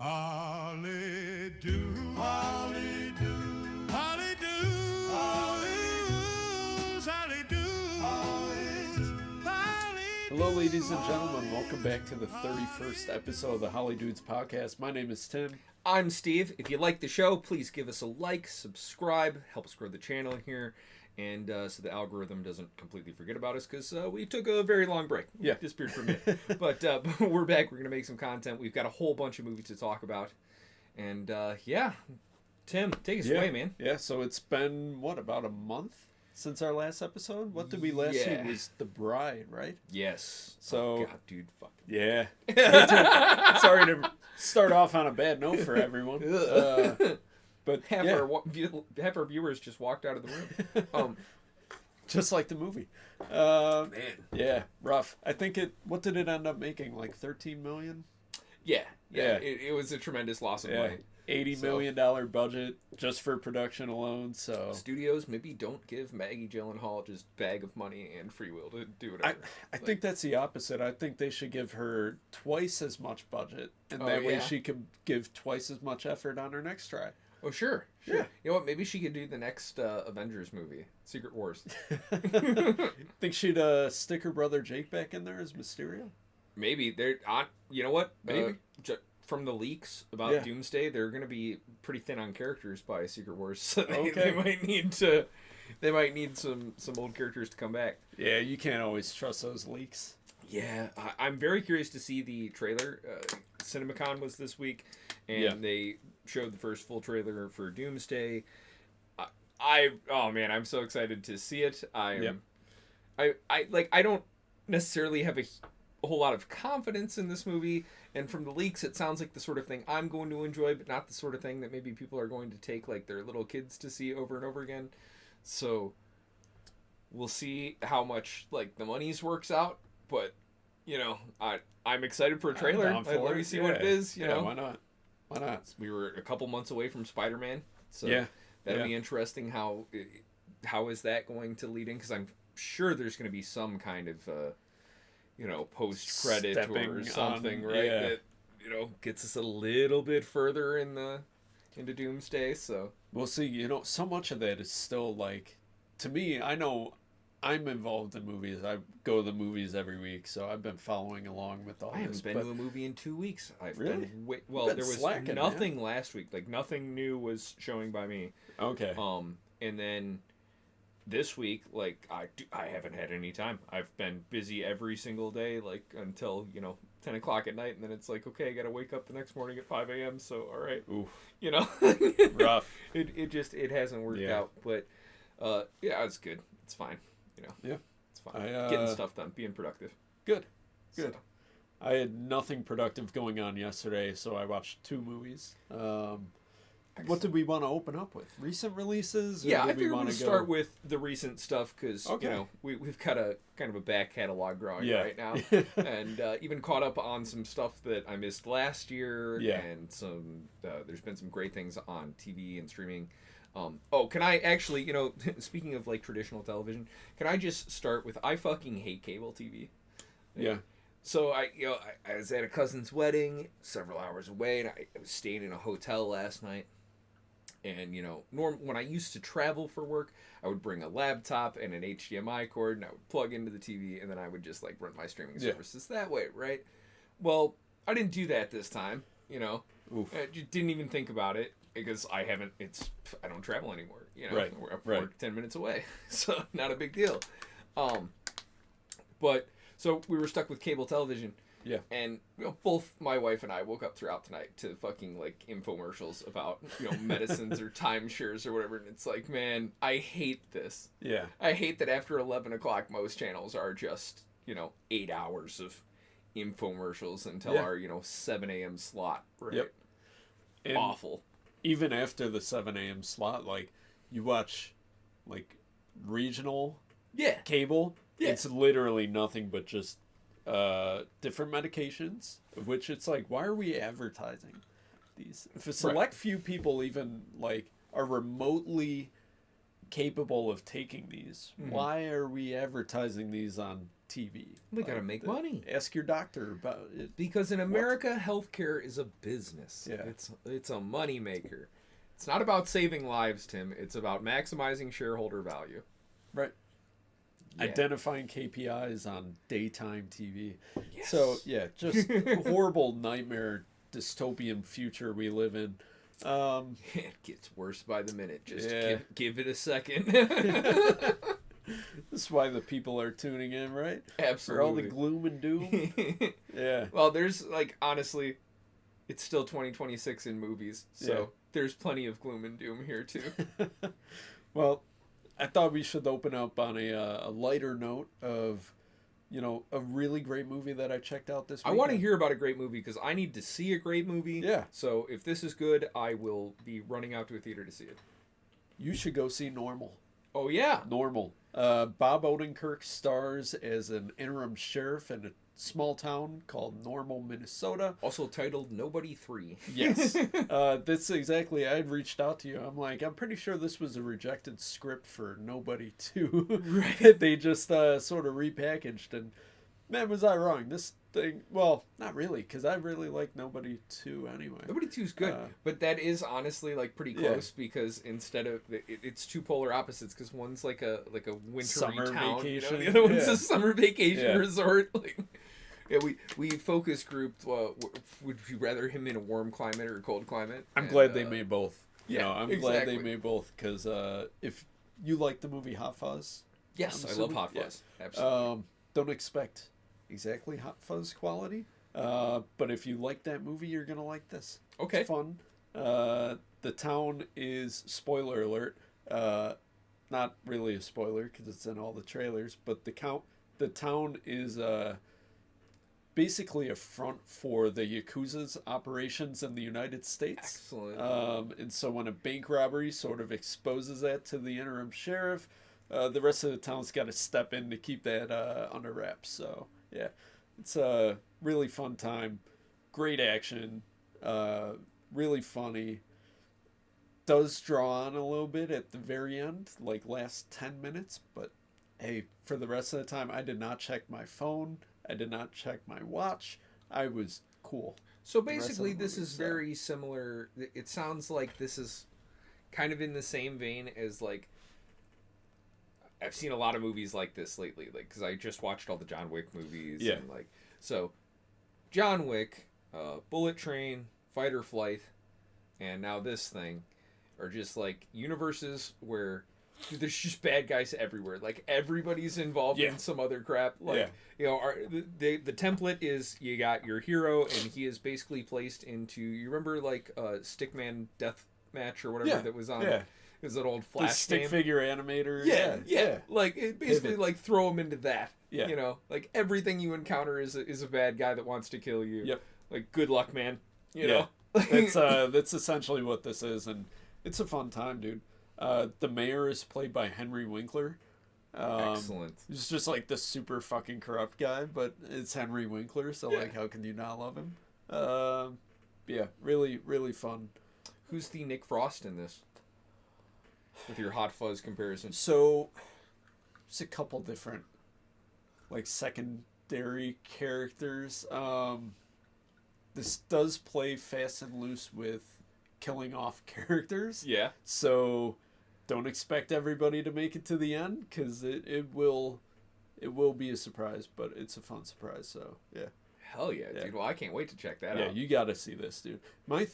Holly do, Holly do, Holly do, Holly do, Holly. Hello, ladies and gentlemen. Welcome back to the 31st episode of the Holly Dudes podcast. My name is Tim. I'm Steve. If you like the show, please give us a like, subscribe, help us grow the channel here, and so the algorithm doesn't completely forget about us, because we took a very long break. Yeah. Disappeared for a minute. But we're back. We're going to make some content. We've got a whole bunch of movies to talk about. And yeah, Tim, take us away, man. Yeah, so it's been, about a month since our last episode? What did we last see? It was The Bride, right? Yes. So, oh, God, dude, fuck. Yeah. Sorry to start off on a bad note for everyone. But half our viewers just walked out of the room. Just like the movie. Man. Yeah, rough. I think what did it end up making? Like $13 million? Yeah. It was a tremendous loss of money. $80 million budget just for production alone. So studios, maybe don't give Maggie Gyllenhaal just bag of money and free will to do whatever. I think that's the opposite. I think they should give her twice as much budget, and that way she could give twice as much effort on her next try. Oh, sure. Yeah. You know what? Maybe she could do the next Avengers movie, Secret Wars. Think she'd stick her brother Jake back in there as Mysterio? Maybe. They're on. You know what? Maybe. From the leaks about Doomsday, they're going to be pretty thin on characters by Secret Wars, so they might need some old characters to come back. Yeah, you can't always trust those leaks. Yeah, I'm very curious to see the trailer. CinemaCon was this week, and they showed the first full trailer for Doomsday. Oh man, I'm so excited to see it. I don't necessarily have a whole lot of confidence in this movie, and from the leaks it sounds like the sort of thing I'm going to enjoy, but not the sort of thing that maybe people are going to take like their little kids to see over and over again. So we'll see how much like the money's works out, but you know, I'm excited for a trailer. Let me see what it is. You know, why not? We were a couple months away from Spider-Man, so that'll be interesting. How is that going to lead in? Because I'm sure there's going to be some kind of post-credit or something, right? That gets us a little bit further into Doomsday. So we'll see. So much of that is still like, to me, I know I'm involved in movies. I go to the movies every week, so I've been following along with all this. I haven't been to a movie in 2 weeks. Really? There was nothing last week. Like nothing new was showing by me. Okay. And then this week, like I haven't had any time. I've been busy every single day, like until 10 o'clock at night, and then it's like, okay, I gotta wake up the next morning at 5 a.m. So all right, rough. It hasn't worked out, but it's good. It's fine. It's fine. Getting stuff done, being productive. Good. So. I had nothing productive going on yesterday, so I watched 2 movies. What did we want to open up with? Recent releases? I figured we'd start with the recent stuff, because we've got a kind of a back catalog growing right now, and even caught up on some stuff that I missed last year, and some there's been some great things on TV and streaming. Can I actually, speaking of like traditional television, can I just start with, I fucking hate cable TV. Yeah. So I was at a cousin's wedding several hours away, and I was staying in a hotel last night. And, when I used to travel for work, I would bring a laptop and an HDMI cord, and I would plug into the TV, and then I would just, like, run my streaming services that way, right? Well, I didn't do that this time, Oof. I just didn't even think about it, because I don't travel anymore, Right. We're 10 minutes away, so not a big deal. But, so we were stuck with cable television. Yeah. And both my wife and I woke up throughout the night to fucking like infomercials about medicines or timeshares or whatever, and it's like, man, I hate this. Yeah. I hate that after 11 o'clock most channels are just 8 hours of infomercials until our 7 a.m. slot. Right. Yep. And awful. Even after the 7 a.m. slot, like you watch like regional cable. Yeah. It's literally nothing but just different medications, of which it's like, why are we advertising these? If a select few people even like are remotely capable of taking these. Why are we advertising these on TV? We gotta make money. Ask your doctor about it. Because in America, healthcare is a business. Yeah. It's a money maker. It's not about saving lives, Tim. It's about maximizing shareholder value. Right. Yeah. Identifying KPIs on daytime TV. Yes. So, yeah, just horrible nightmare dystopian future we live in. It gets worse by the minute. Just give it a second. This is why the people are tuning in, right? Absolutely. For all the gloom and doom. Yeah. Well, there's honestly, it's still 2026 in movies, so there's plenty of gloom and doom here too. Well, I thought we should open up on a lighter note of, a really great movie that I checked out this week. I want to hear about a great movie because I need to see a great movie. Yeah. So if this is good, I will be running out to a theater to see it. You should go see Normal. Oh, yeah. Normal. Bob Odenkirk stars as an interim sheriff in a small town called Normal, Minnesota. Also titled Nobody 3. Yes. That's exactly, I had reached out to you. I'm like, I'm pretty sure this was a rejected script for Nobody 2. Right. They just sort of repackaged. And man, was I wrong. This thing, well, not really, because I really like Nobody 2 anyway. Nobody 2 is good, but that is honestly pretty close because instead of it's two polar opposites because one's like a wintry Summer town, vacation. The other one's a summer vacation resort. We focus grouped. Would you rather him in a warm climate or a cold climate? I'm glad they made both. I'm exactly. glad they made both because if you like the movie Hot Fuzz, yes, I love Hot Fuzz. Absolutely. Don't expect exactly Hot Fuzz quality, but if you like that movie, you're gonna like this. Okay. It's fun. The town is, spoiler alert, not really a spoiler because it's in all the trailers, but the town is basically a front for the Yakuza's operations in the United States. Excellent. And so when a bank robbery sort of exposes that to the interim sheriff, the rest of the town's got to step in to keep that under wraps. So, yeah, it's a really fun time. Great action. Really funny. Does draw on a little bit at the very end, like last 10 minutes. But, hey, for the rest of the time, I did not check my phone. I did not check my watch. I was cool. So basically, this is very similar. It sounds like this is kind of in the same vein as I've seen a lot of movies like this lately, because I just watched all the John Wick movies. Yeah. And so John Wick, Bullet Train, Fight or Flight, and now this thing are just universes where there's just bad guys everywhere. Everybody's involved in some other crap. The template is you got your hero and he is basically placed into, you remember Stickman Death Match or whatever that was on. Yeah. It was an old Flash the stick game. figure animator. Yeah. It basically throw him into that. Yeah. Everything you encounter is a bad guy that wants to kill you. Yep. Good luck, man. You know. That's essentially what this is, and it's a fun time, dude. The mayor is played by Henry Winkler. Excellent. He's just the super fucking corrupt guy, but it's Henry Winkler, so how can you not love him? Yeah, really, really fun. Who's the Nick Frost in this? With your Hot Fuzz comparison. So, there's a couple different, secondary characters. This does play fast and loose with killing off characters. Yeah. So, don't expect everybody to make it to the end, because it will be a surprise, but it's a fun surprise, so, yeah. Hell yeah, dude. Well, I can't wait to check that out. Yeah, you got to see this, dude. My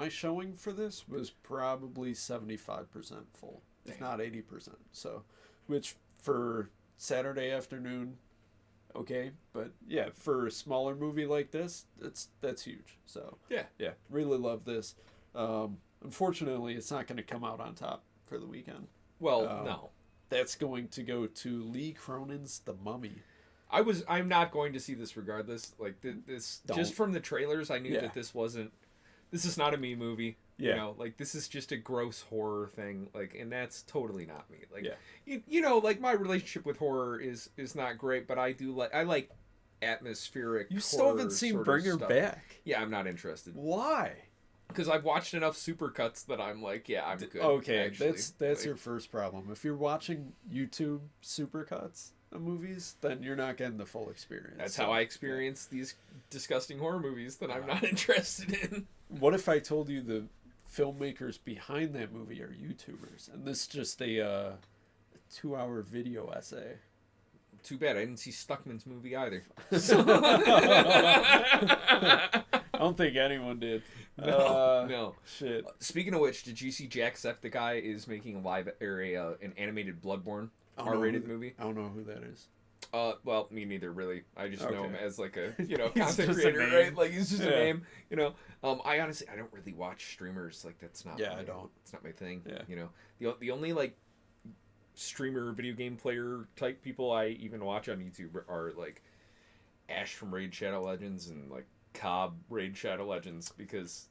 showing for this was probably 75% full, if not 80%. So, which for Saturday afternoon, okay, but yeah, for a smaller movie like this, that's huge. So, yeah, really love this. Unfortunately, it's not going to come out on top for the weekend. Well, no. That's going to go to Lee Cronin's The Mummy. I'm not going to see this regardless. This just from the trailers, I knew that this is not a me movie. Yeah. This is just a gross horror thing. And that's totally not me. My relationship with horror is not great, but I like atmospheric. You still haven't seen Bring Her Back. Yeah, I'm not interested. Why? Because I've watched enough supercuts that I'm like, yeah, I'm good. Okay, actually. that's like, your first problem. If you're watching YouTube supercuts of movies, then you're not getting the full experience. That's how I experience these disgusting horror movies that I'm not interested in. What if I told you the filmmakers behind that movie are YouTubers, and this is just a 2-hour video essay? Too bad I didn't see Stuckman's movie either. I don't think anyone did. No. Shit. Speaking of which, did you see Jacksepticeye is making a live area an animated Bloodborne R-rated movie? I don't know who that is. Well, me neither, really. I just know him as like a content just creator, right? Like he's just a name, I honestly I don't really watch streamers. Like that's not. Yeah, I don't. It's not my thing. Yeah. The only like streamer video game player type people I even watch on YouTube are like Ash from Raid Shadow Legends and like Cobb Raid Shadow Legends because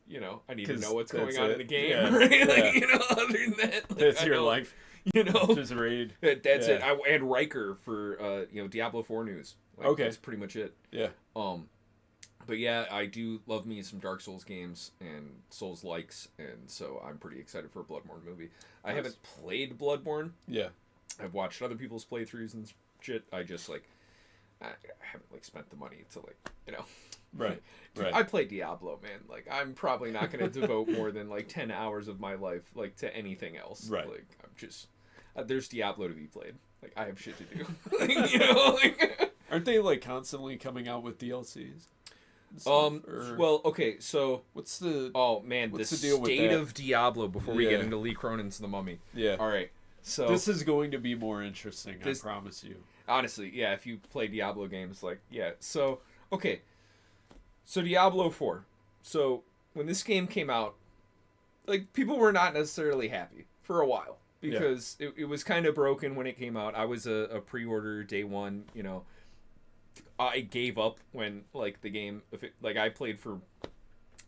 I need to know what's going on in the game. Yeah. Right? Yeah. Like other than that, like, That's your life. Just Raid. That's it. And Riker for Diablo 4 news. Like, okay, that's pretty much it. Yeah. But yeah, I do love me some Dark Souls games and Souls likes, and so I'm pretty excited for a Bloodborne movie. I haven't played Bloodborne. Yeah. I've watched other people's playthroughs and shit. I just I haven't spent the money to Right. Right. I play Diablo, man. Like I'm probably not going to devote more than 10 hours of my life to anything else. Right. Like I'm just there's Diablo to be played. Like I have shit to do. Aren't they constantly coming out with DLCs? Well, okay, so what's the the deal with state that? of Diablo before we get into Lee Cronin's The Mummy. Yeah. All right. So this is going to be more interesting, I promise you. Honestly, yeah, if you play Diablo games So, okay. So Diablo 4. So, when this game came out, people were not necessarily happy for a while because it was kind of broken when it came out. I was a pre-order day one, I gave up when the game I played for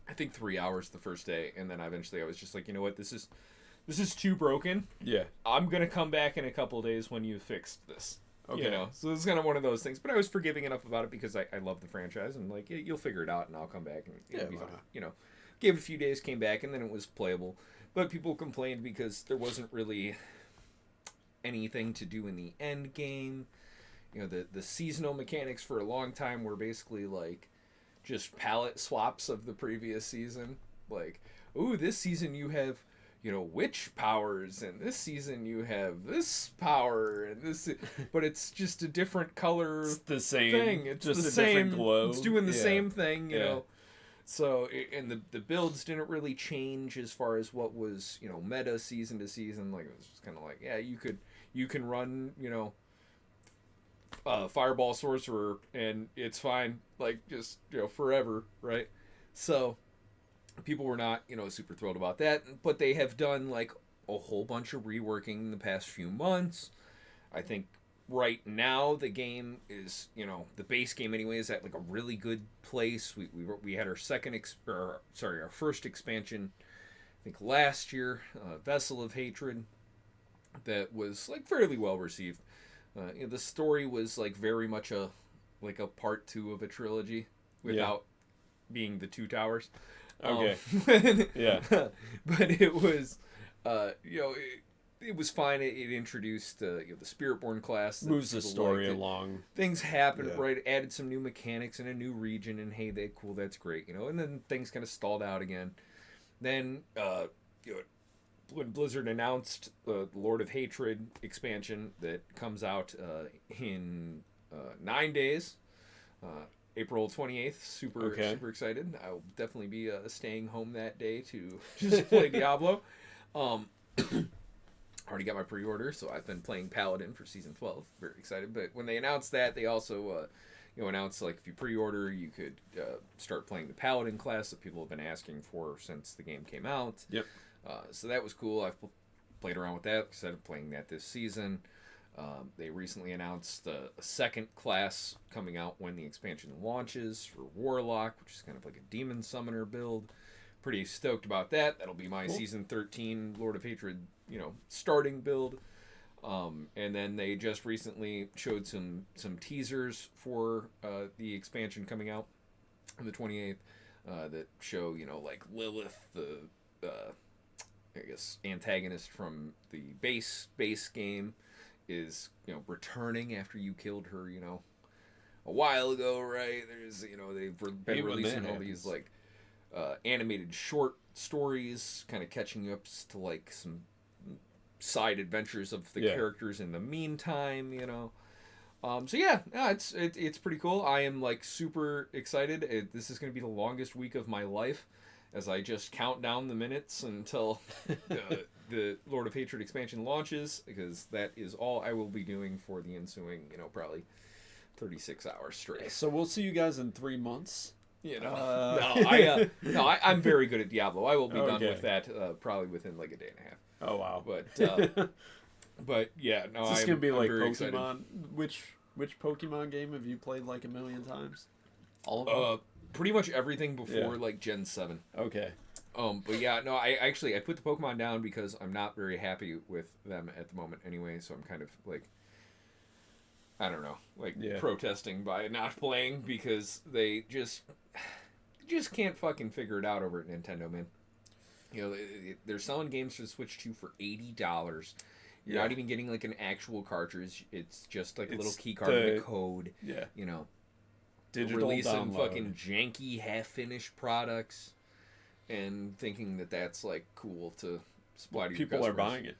I think 3 hours the first day, and then eventually I was just like, you know what, this is too broken. Yeah. I'm gonna come back in a couple days when you fixed this. Okay. So it's kind of one of those things. But I was forgiving enough about it because I love the franchise and you'll figure it out and I'll come back and it'll be fine. Gave it a few days, came back, and then it was playable. But people complained because there wasn't really anything to do in the end game. The seasonal mechanics for a long time were basically just palette swaps of the previous season. Ooh, this season you have, witch powers, and this season you have this power, and this, but it's just a different color. It's the same thing. It's just the a same, different glow. It's doing the same thing, you know. So, and the builds didn't really change as far as what was, meta season to season. It was just kind of you can run, Fireball Sorcerer, and it's fine, just, forever, right? So, people were not, super thrilled about that, but they have done, a whole bunch of reworking in the past few months. I think right now the game is, the base game anyway is at, a really good place. We had our our first expansion, I think last year, Vessel of Hatred, that was, fairly well received. The story was very much a part 2 of a trilogy without being the Two Towers. Okay. But it was, it was fine. It introduced the Spiritborn class. Moves the story along. Things happened, right? Added some new mechanics in a new region, and hey, cool, that's great, And then things kind of stalled out again. Then, when Blizzard announced the Lord of Hatred expansion that comes out in 9 days, April 28th, super excited. I'll definitely be staying home that day to just play Diablo. Already got my pre-order, so I've been playing Paladin for Season 12. Very excited. But when they announced that, they also announced if you pre-order, you could start playing the Paladin class that people have been asking for since the game came out. Yep. So that was cool. I've played around with that because I'm playing that this season. They recently announced a second class coming out when the expansion launches for Warlock, which is kind of like a demon summoner build. Pretty stoked about that. That'll be my Season 13 Lord of Hatred, starting build. And then they just recently showed some teasers for the expansion coming out on the 28th. that show, like Lilith, the I guess antagonist from the base game, is returning after you killed her, a while ago, right? There's they've been releasing all these like animated short stories, kind of catching up to like some side adventures of the characters in the meantime, So yeah, it's pretty cool. I am like super excited. This is going to be the longest week of my life, as I just count down the minutes until the Lord of Hatred expansion launches, because that is all I will be doing for the ensuing, probably 36 hours straight. So we'll see you guys in 3 months. I'm very good at Diablo. I will be done with that probably within like a day and a half. Oh wow! But yeah, no, it's gonna be like Pokemon. Excited. Which Pokemon game have you played like a million times? All of them. Pretty much everything before like Gen 7. Okay. But yeah, no, I put the Pokemon down because I'm not very happy with them at the moment anyway. So I'm kind of like, I don't know, like protesting by not playing because they just can't fucking figure it out over at Nintendo, man. They're selling games to Switch 2 for $80. You're not even getting like an actual cartridge. It's just like a little key card and a code. Yeah. Digital releasing download. Fucking janky, half-finished products, and thinking that that's like cool to supply to people your are buying it.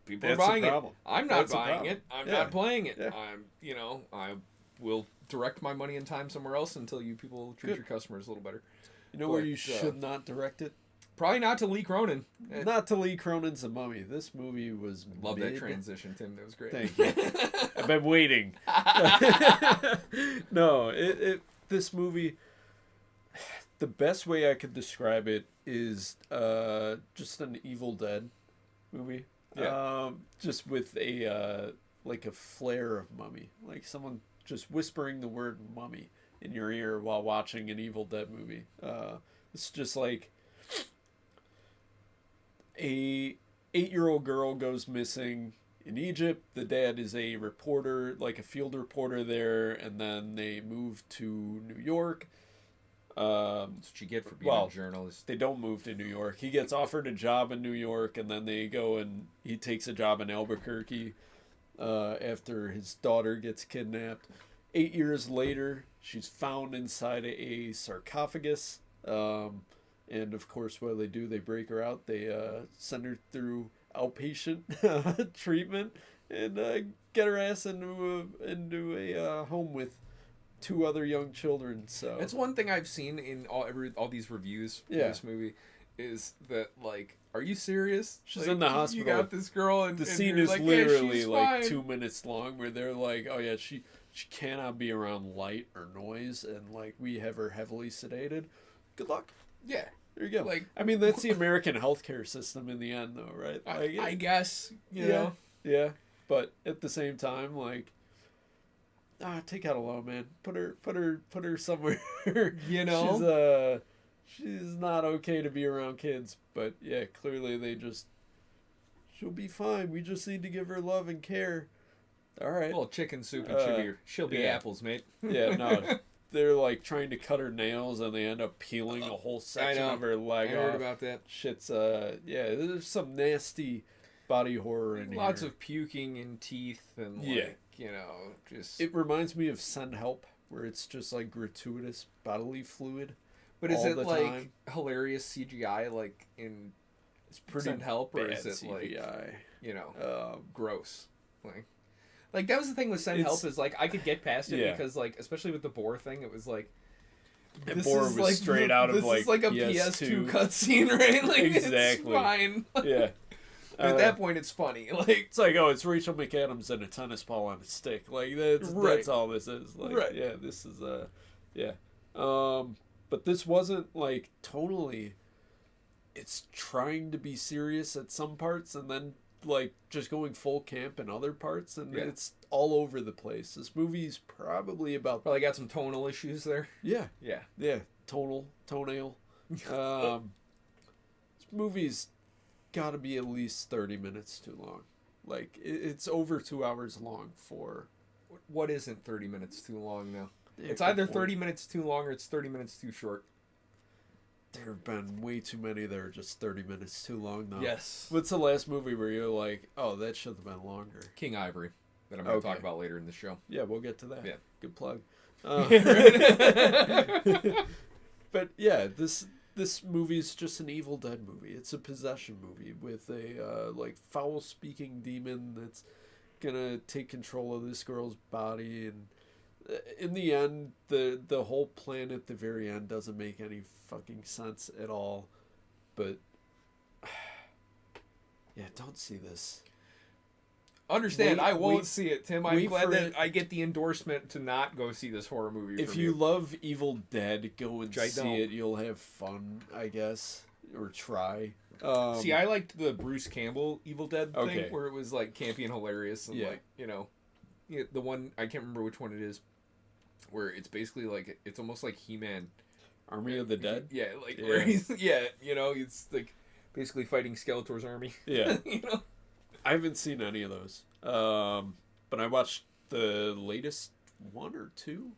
People are buying it. I'm not buying it. I'm not playing it. I will direct my money and time somewhere else until you people treat your customers a little better. Where you should not direct it? Probably not to Lee Cronin. Not to Lee Cronin's The Mummy. This movie was Love that transition, Tim. That was great. Thank you. I've been waiting. No, this movie, the best way I could describe it is just an Evil Dead movie. Yeah. Just with a like a flair of Mummy. Like someone just whispering the word mummy in your ear while watching an Evil Dead movie. It's just like a 8-year-old girl goes missing in Egypt. The dad is a reporter, like a field reporter there, and then they move to New York. That's what you get for being a journalist. They don't move to New York. He gets offered a job in New York, and then they go and he takes a job in Albuquerque after his daughter gets kidnapped. 8 years later, she's found inside a sarcophagus. And of course, what do? They break her out. They send her through outpatient treatment and get her ass into a home with 2 other young children. So that's one thing I've seen in all these reviews for this movie, is that like, are you serious? She's like, in the hospital. You got this girl, and the scene is like, literally like 2 minutes long, where they're like, "Oh yeah, she cannot be around light or noise," and like we have her heavily sedated. Good luck. Yeah. There you go. Like, I mean, that's the American healthcare system in the end, though, right? Like, I guess, you know. Yeah, but at the same time, like, take out a loan, man. Put her somewhere. You know, she's not okay to be around kids. But yeah, clearly she'll be fine. We just need to give her love and care. All right. Well, chicken soup and she'll be apples, mate. Yeah, no. They're like trying to cut her nails and they end up peeling a whole section of her leg off. I heard about that. Shit's there's some nasty body horror in here. Lots of puking and teeth and just. It reminds me of Send Help, where it's just like gratuitous bodily fluid. But is it like hilarious CGI like in it's pretty Send Help, or is it CGI. Like gross? Like that was the thing with Send Help, is like I could get past it because like, especially with the boar thing, it was like boar was like straight out of like, this is like a PS2 cutscene, right? Like exactly. It's fine. Yeah. At that point, it's funny. Like it's like, oh, it's Rachel McAdams and a tennis ball on a stick. Like that's all this is. Like yeah, this is but this wasn't like tonally. It's trying to be serious at some parts, and then like just going full camp in other parts, and it's all over the place. This movie's probably got some tonal issues there. Yeah. Toenail. This movie's got to be at least 30 minutes too long. Like it's over 2 hours long for. What isn't 30 minutes too long now? It's either 30 minutes too long or it's 30 minutes too short. there have been way too many that are just 30 minutes too long, though. Yes. What's the last movie where you're like, oh, that should have been longer? King Ivory, that I'm going to talk about later in the show. Yeah, we'll get to that. Yeah. Good plug. But yeah, this movie is just an Evil Dead movie. It's a possession movie with a like foul-speaking demon that's gonna take control of this girl's body, and in the end, the whole plan at the very end doesn't make any fucking sense at all. But yeah, don't see this. Understand, I won't see it, Tim. I'm glad that I get the endorsement to not go see this horror movie. If you love Evil Dead, go and see it. You'll have fun, I guess, or try. See, I liked the Bruce Campbell Evil Dead thing, where it was like campy and hilarious, and like, you know, the one, I can't remember which one it is, where it's basically like, it's almost like He-Man, Army of the Dead. Yeah, like where he's you know, it's like basically fighting Skeletor's army. Yeah, you know. I haven't seen any of those, but I watched the latest one or two,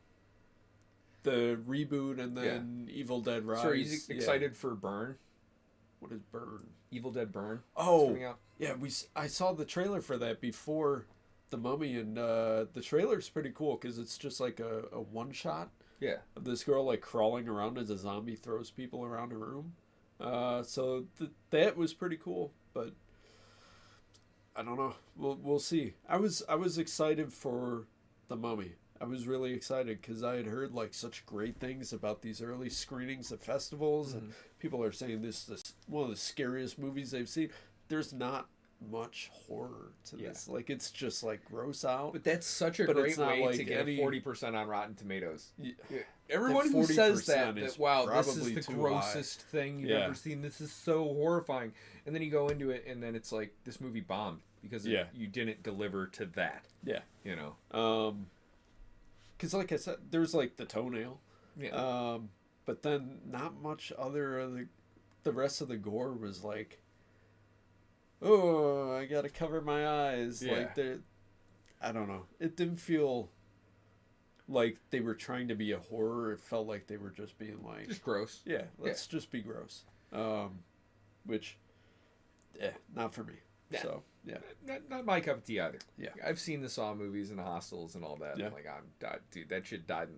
the reboot, and then Evil Dead Rise. So are you excited for Burn? What is Burn? Evil Dead Burn. Oh, yeah. I saw the trailer for that before The Mummy, and the trailer's pretty cool because it's just like a one shot. Yeah. Of this girl like crawling around as a zombie throws people around a room. So that was pretty cool, but I don't know. We'll see. I was excited for The Mummy. I was really excited because I had heard like such great things about these early screenings at festivals, and people are saying this one of the scariest movies they've seen. There's not much horror to this. Like, it's just like gross out. But that's such a great way to get 40% on Rotten Tomatoes. Yeah. Everyone who says that wow, this is the grossest thing you've ever seen. This is so horrifying. And then you go into it, and then it's like, this movie bombed because you didn't deliver to that. Yeah. You know? Because like I said, there's like the toenail. Yeah. But then not much other of the rest of the gore was like, oh, I gotta cover my eyes. Yeah. Like, I don't know. It didn't feel like they were trying to be a horror. It felt like they were just being like, just gross. Yeah, let's just be gross. Which, not for me. Yeah. So, yeah. Not my cup of tea either. Yeah. I've seen the Saw movies and the Hostels and all that. Yeah. I'm like, dude, that shit died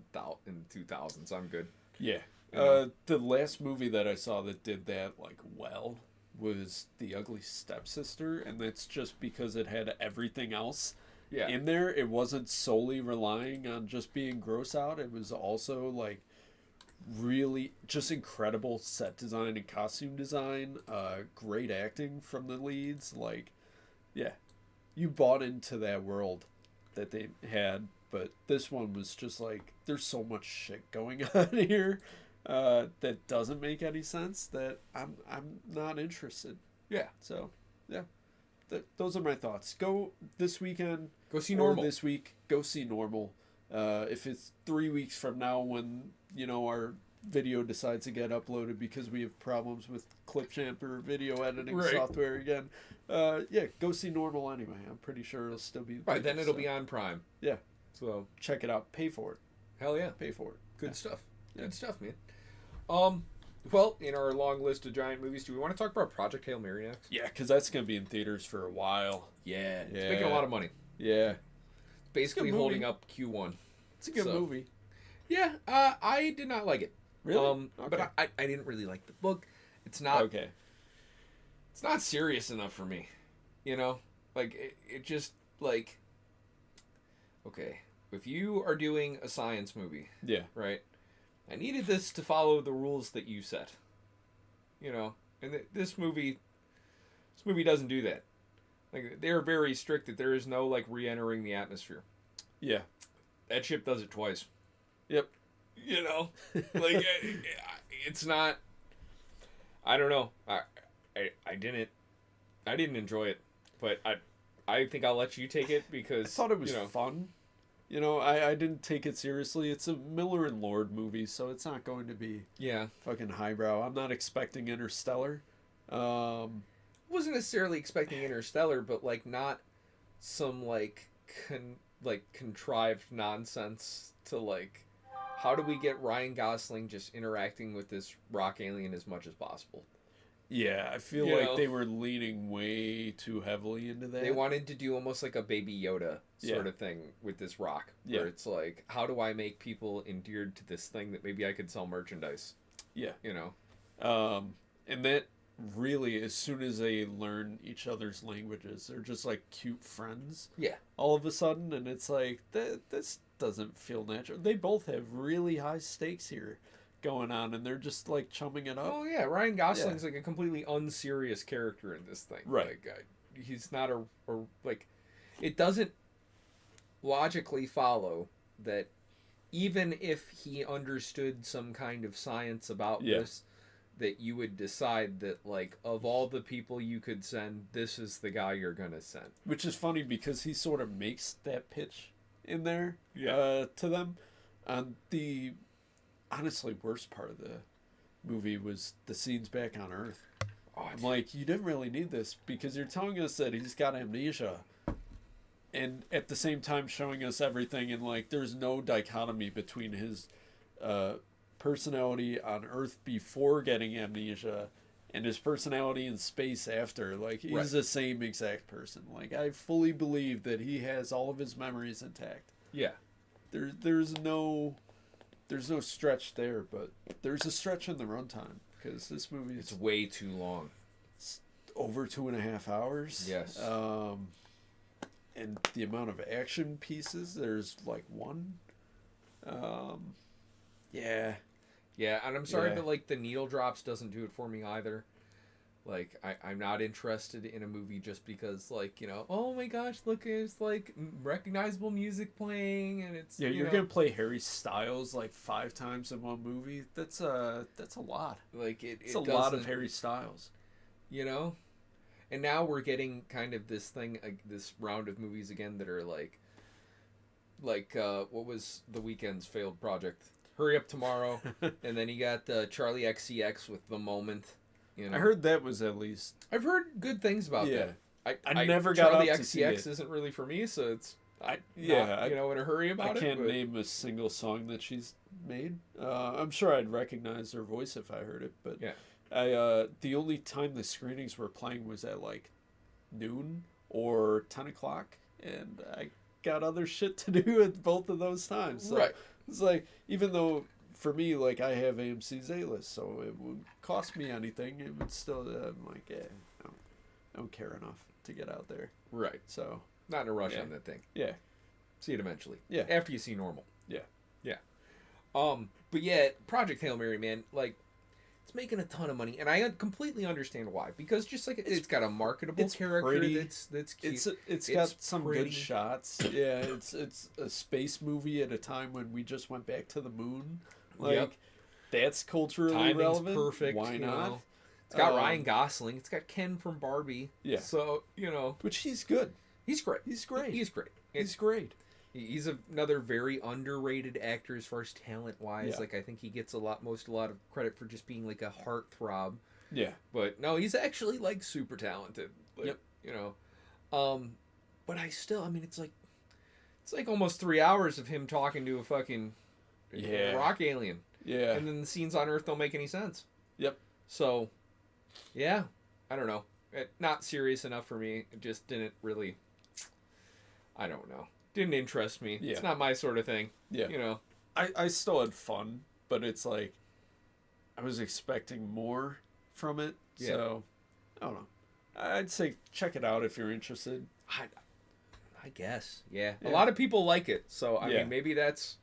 in 2000s. I'm good. Yeah. The last movie that I saw that did that, like, well, was The Ugly Stepsister, and that's just because it had everything else in there. It wasn't solely relying on just being gross out. It was also, like, really just incredible set design and costume design, great acting from the leads. Like, yeah, you bought into that world that they had. But this one was just like, there's so much shit going on here that doesn't make any sense, that I'm not interested. Yeah. So, yeah, those are my thoughts. Go this weekend. Go see Normal. This week, go see Normal. If it's 3 weeks from now when, you know, our video decides to get uploaded because we have problems with Clipchamp or video editing software again, go see Normal anyway. I'm pretty sure it'll still be right. Then it'll be on Prime. Yeah. So check it out. Pay for it. Hell yeah. Pay for it. Good stuff. Yeah. Good stuff, man. Well, in our long list of giant movies, do we want to talk about Project Hail Mary next? Yeah, because that's going to be in theaters for a while. Yeah. It's making a lot of money. Yeah. Basically holding up Q1. It's a good movie. Yeah, I did not like it. Really? Okay. But I didn't really like the book. It's not... Okay. It's not serious enough for me. You know? Like, it just, like... Okay, if you are doing a science movie... Yeah. Right? I needed this to follow the rules that you set. You know? And this movie doesn't do that. Like, they're very strict that there is no, like, re-entering the atmosphere. Yeah. That ship does it twice. Yep. You know? Like, it's not... I don't know. I didn't enjoy it. But I think I'll let you take it because... I thought it was fun. You know, I didn't take it seriously. It's a Miller and Lord movie, so it's not going to be fucking highbrow. I'm not expecting Interstellar. Wasn't necessarily expecting Interstellar, but like not some like contrived nonsense to like how do we get Ryan Gosling just interacting with this rock alien as much as possible? Yeah, I feel like they were leaning way too heavily into that. They wanted to do almost like a Baby Yoda sort of thing with this rock. Where it's like, how do I make people endeared to this thing that maybe I could sell merchandise? Yeah. You know? And that really, as soon as they learn each other's languages, they're just like cute friends. Yeah. All of a sudden, and it's like, this doesn't feel natural. They both have really high stakes here going on, and they're just like chumming it up. Oh yeah, Ryan Gosling's like a completely unserious character in this thing. Right. Like, he's not a like. It doesn't logically follow that even if he understood some kind of science about this, that you would decide that, like, of all the people you could send, this is the guy you're gonna send. Which is funny because he sort of makes that pitch in there to them. The honestly worst part of the movie was the scenes back on Earth. I'm like, you didn't really need this because you're telling us that he's got amnesia, and at the same time showing us everything, and like there's no dichotomy between his personality on Earth before getting amnesia and his personality in space after. Like, he's the same exact person. Like, I fully believe that he has all of his memories intact. Yeah. There's no stretch there, but there's a stretch in the runtime because this movie it's way too long. It's over 2.5 hours. Yes. And the amount of action pieces, there's like one. Yeah. Yeah, and I'm sorry, but like the needle drops doesn't do it for me either. Like, I'm not interested in a movie just because, like, you know, oh my gosh, look, it's like recognizable music playing, and it's you're gonna play Harry Styles like 5 times in one movie. That's a lot. Like it's a lot of Harry Styles, you know. And now we're getting kind of this thing, this round of movies again that are like what was The Weeknd's failed project? Hurry Up Tomorrow, and then you got Charlie XCX with The Moment. You know? I heard that was at least. I've heard good things about that. I never got Charlie out to see XCX it. Isn't really for me, so it's not, in a hurry about it. I can't name a single song that she's made. I'm sure I'd recognize her voice if I heard it, but the only time the screenings were playing was at like noon or 10 o'clock, and I got other shit to do at both of those times. So it's like, even though for me, like, I have AMC's A-list, so it would cost me anything, it would still, I'm like, I don't care enough to get out there. Right. So. Not in a rush on that thing. Yeah. See it eventually. Yeah. After you see Normal. Yeah. Yeah. But yeah, Project Hail Mary, man, like, it's making a ton of money, and I completely understand why. Because just like it's got a marketable character that's cute. It's got some good shots. Yeah, it's a space movie at a time when we just went back to the moon. Like, that's culturally relevant. Perfect. Why not? It's got Ryan Gosling. It's got Ken from Barbie. Yeah. So, you know. Which he's good. He's great. He's great. He's great. He's great. He's another very underrated actor as far as talent-wise. Yeah. Like, I think he gets a lot of credit for just being, like, a heartthrob. Yeah. But, no, he's actually, like, super talented. Like, you know. But I still, I mean, it's like almost 3 hours of him talking to a fucking rock alien. Yeah. And then the scenes on Earth don't make any sense. Yep. So, yeah. I don't know. Not serious enough for me. It just didn't really, I don't know. Didn't interest me. Yeah. It's not my sort of thing. Yeah. You know. I still had fun, but it's like I was expecting more from it. Yeah. So I don't know. I'd say check it out if you're interested. I guess. Yeah. A lot of people like it. So I mean maybe that's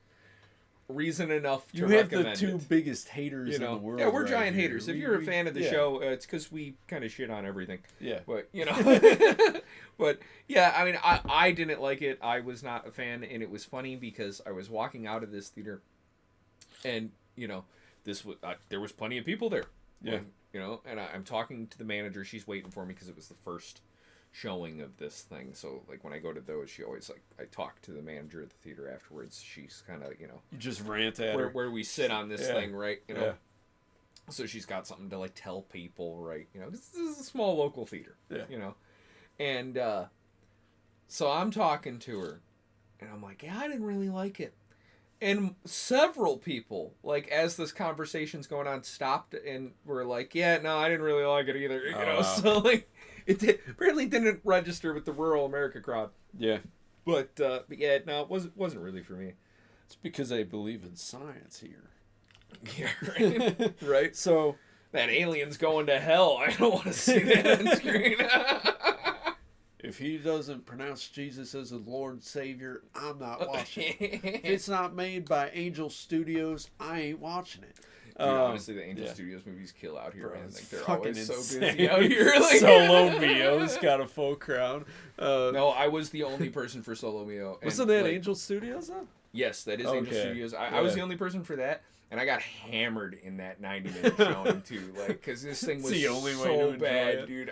reason enough to recommend it. You have the two biggest haters in the world. Yeah, we're giant haters. If you're a fan of the show, it's because we kind of shit on everything. Yeah. But, you know. But, yeah, I mean, I didn't like it. I was not a fan, and it was funny because I was walking out of this theater, and, you know, there was plenty of people there. Yeah. You know, and I'm talking to the manager. She's waiting for me because it was the first showing of this thing. So, like, when I go to those, she always, like, I talk to the manager at the theater afterwards. She's kind of, you know. You just rant at her. Where we sit on this thing, right? You know. Yeah. So she's got something to, like, tell people, right? You know, this is a small local theater. Yeah. You know. And so I'm talking to her, and I'm like, yeah, I didn't really like it. And several people, like, as this conversation's going on, stopped and were like, yeah, no, I didn't really like it either. You know, so, like, apparently didn't register with the rural America crowd. Yeah. But yeah, no, it wasn't really for me. It's because I believe in science here. Yeah, right. Right? So, that alien's going to hell. I don't want to see that on screen. if he doesn't pronounce Jesus as the Lord and Savior, I'm not watching it. If it's not made by Angel Studios, I ain't watching it. Dude, honestly, the Angel Studios movies kill out here, Bro, man. Like, they're fucking always so insane. busy out here. Like, Solo Mio's got a full crowd. No, I was the only person for Solo Mio. Wasn't that Angel Studios, though? Yes, that is Angel Studios. I was the only person for that, and I got hammered in that 90-minute showing, too. Like, because this thing was the only way so to bad, it. dude.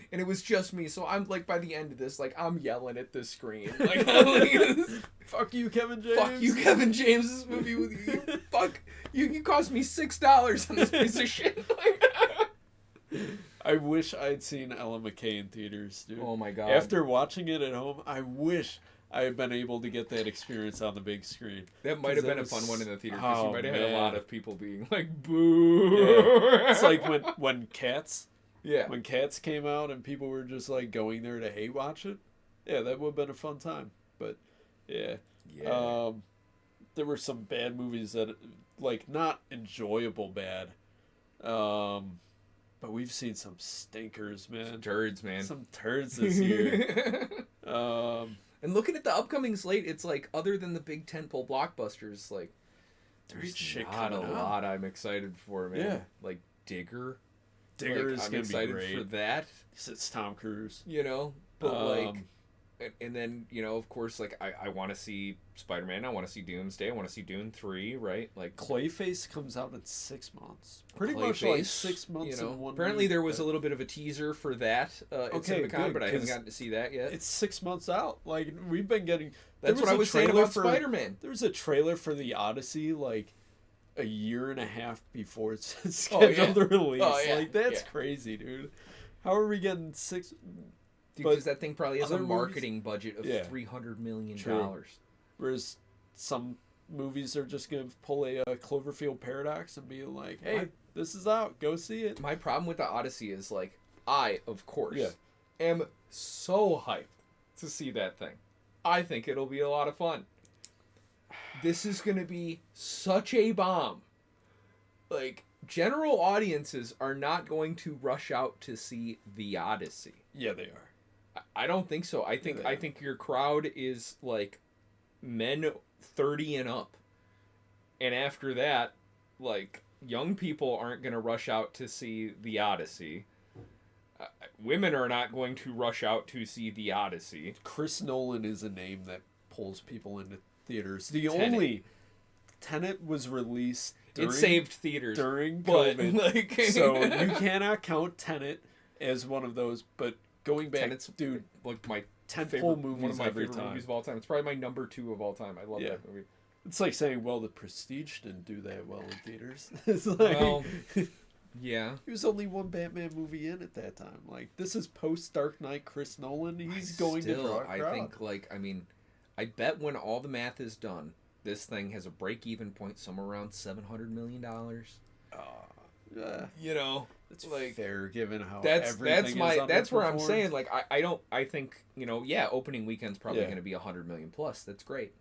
And it was just me, so I'm, like, by the end of this, like, I'm yelling at the screen. Like, fuck you, Kevin James. Fuck you, Kevin James. This movie with you. Fuck. You cost me $6 on this piece of shit. I wish I'd seen Ella McKay in theaters, dude. Oh, my God. After watching it at home, I wish I had been able to get that experience on the big screen. That might have been a fun one in the theater, because you might have had a lot of people being like, boo. Yeah. It's like when Cats... Yeah. When Cats came out and people were just like going there to hate watch it, yeah, that would have been a fun time. But yeah, there were some bad movies that, like, not enjoyable bad, but we've seen some stinkers, man. Some turds, man. Some turds this year. And looking at the upcoming slate, it's like, other than the big tentpole blockbusters, like, there's not a lot I'm excited for, man. Yeah. Like Digger. Digger is gonna be great. I'm excited for that. It's Tom Cruise. You know, but like, and then, you know, of course, like, I want to see Spider-Man. I want to see Doomsday. I want to see Dune 3, right? Like, Clayface comes out in 6 months. Pretty much like 6 months. You know, in one apparently week, there was a little bit of a teaser for that at CinemaCon, but I haven't gotten to see that yet. It's 6 months out. Like, we've been getting. That's what I was saying about Spider-Man. There was a trailer for the Odyssey, like, a year and a half before it's scheduled to release. Like, that's crazy, dude. How are we getting 6? Because that thing probably has a marketing budget of $300 million. True. Whereas some movies are just going to pull a Cloverfield Paradox and be like, hey, this is out. Go see it. My problem with the Odyssey is, like, I, of course, am so hyped to see that thing. I think it'll be a lot of fun. This is going to be such a bomb. Like, general audiences are not going to rush out to see The Odyssey. Yeah, they are. I don't think so. I think your crowd is, like, men 30 and up. And after that, like, young people aren't going to rush out to see The Odyssey. Women are not going to rush out to see The Odyssey. Chris Nolan is a name that pulls people into theaters. Only Tenet was released it saved theaters during COVID, like, so you cannot count Tenet as one of those. But going back, Tenet's, dude, like, my tentpole movies, one of my favorite movies of all time. It's probably my number 2 of all time. I love that movie. It's like saying, well, The Prestige didn't do that well in theaters. It's like, well, yeah, there was only one Batman movie in at that time. Like, this is post Dark Knight Chris Nolan. He's going to draw a crowd. I think, like, I mean, I bet when all the math is done, this thing has a break-even point somewhere around $700 million. You know, it's like, fair given how everything that's where I'm saying, like, I think, you know, opening weekend's probably going to be $100 million plus. That's great.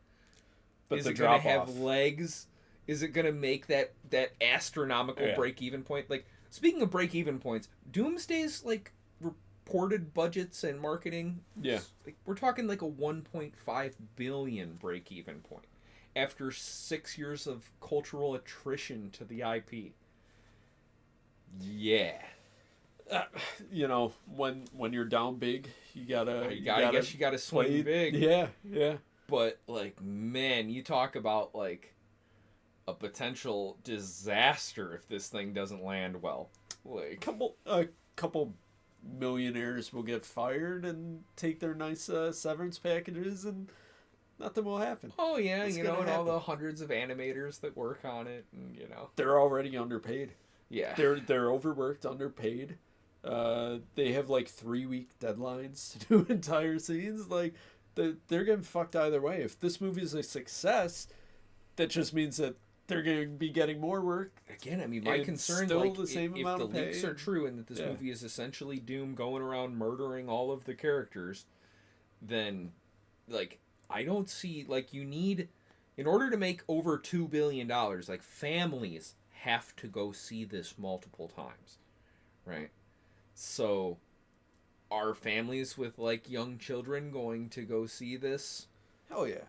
But is it going to have legs? Is it going to make that astronomical break-even point? Like, speaking of break-even points, Doomsday's, like, reported budgets and marketing, like, we're talking like a 1.5 billion break-even point after 6 years of cultural attrition to the IP. Yeah. You know, when you're down big, you gotta swing big. Yeah. But, like, man, you talk about, like, a potential disaster if this thing doesn't land well. Like, a couple millionaires will get fired and take their nice severance packages, and nothing will happen. Oh yeah, it's, you know, and all the hundreds of animators that work on it, and, you know, they're already underpaid. Yeah, they're overworked, underpaid. They have like 3-week deadlines to do entire scenes. Like, they're getting fucked either way. If this movie is a success, that just means that they're going to be getting more work. Again, I mean, my concern, still like, the same if amount the of pay leaks are true and that this movie is essentially Doom going around murdering all of the characters, then, like, I don't see, like, you need, in order to make over $2 billion, like, families have to go see this multiple times, right? So, are families with, like, young children going to go see this? Hell yeah.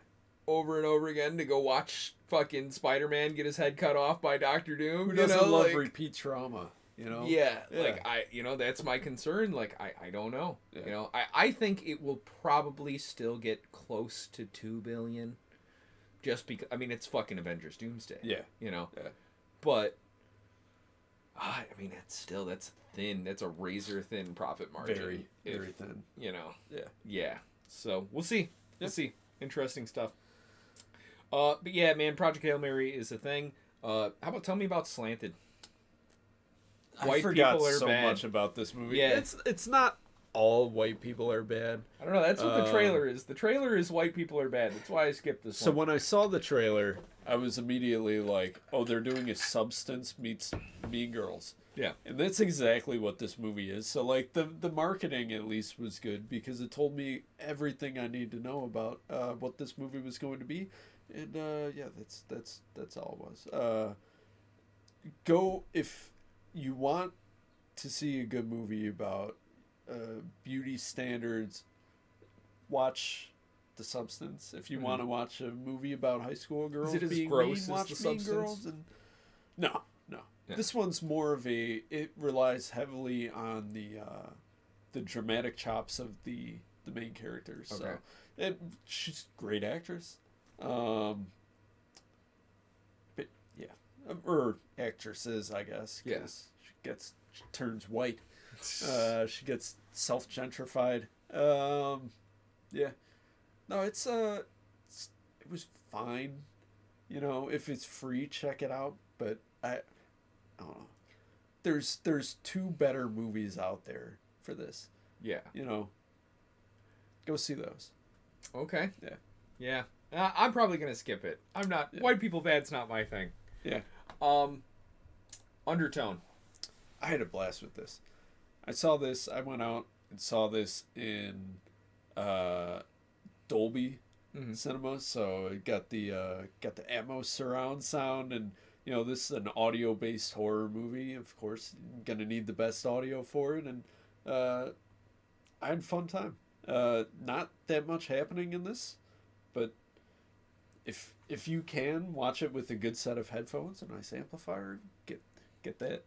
Over and over again to go watch fucking Spider-Man get his head cut off by Dr. Doom? Who doesn't love repeat trauma, you know? Yeah, like, that's my concern. Like, I don't know. Yeah. You know, I think it will probably still get close to $2 billion. Just because, I mean, it's fucking Avengers Doomsday. Yeah. You know? Yeah. But, I mean, that's thin. That's a razor thin profit margin. Very thin. You know? Yeah. Yeah. So, we'll see. We'll see. Interesting stuff. But yeah, man, Project Hail Mary is a thing. How about tell me about Slanted? I forgot so much about this movie. Yeah. It's not all white people are bad. I don't know. That's what the trailer is. The trailer is white people are bad. That's why I skipped this one. So when I saw the trailer, I was immediately like, oh, they're doing a Substance meets Mean Girls. Yeah. And that's exactly what this movie is. So, like, the marketing, at least, was good because it told me everything I need to know about what this movie was going to be. And, yeah, that's all it was. Go, if you want to see a good movie about beauty standards, watch The Substance. If you want to watch a movie about high school girls is it as being gross mean, as watch The Mean Substance? Girls. And no. Yeah. This one's more of it relies heavily on the dramatic chops of the main characters. Okay. So, and she's a great actress. But yeah, or actresses, I guess. Yes. She turns white. She gets self-gentrified. Yeah. No, it was fine. You know, if it's free, check it out. But I don't know. There's two better movies out there for this. Yeah. You know, go see those. Okay. Yeah. Yeah. I'm probably gonna skip it. I'm not. Yeah. White people bad's not my thing. Yeah. Undertone. I had a blast with this. I saw this. I went out and saw this in Dolby Cinema. So it got the Atmos surround sound, and you know, this is an audio-based horror movie. Of course, you're gonna need the best audio for it, and I had a fun time. Not that much happening in this, but if you can watch it with a good set of headphones, a nice amplifier, get that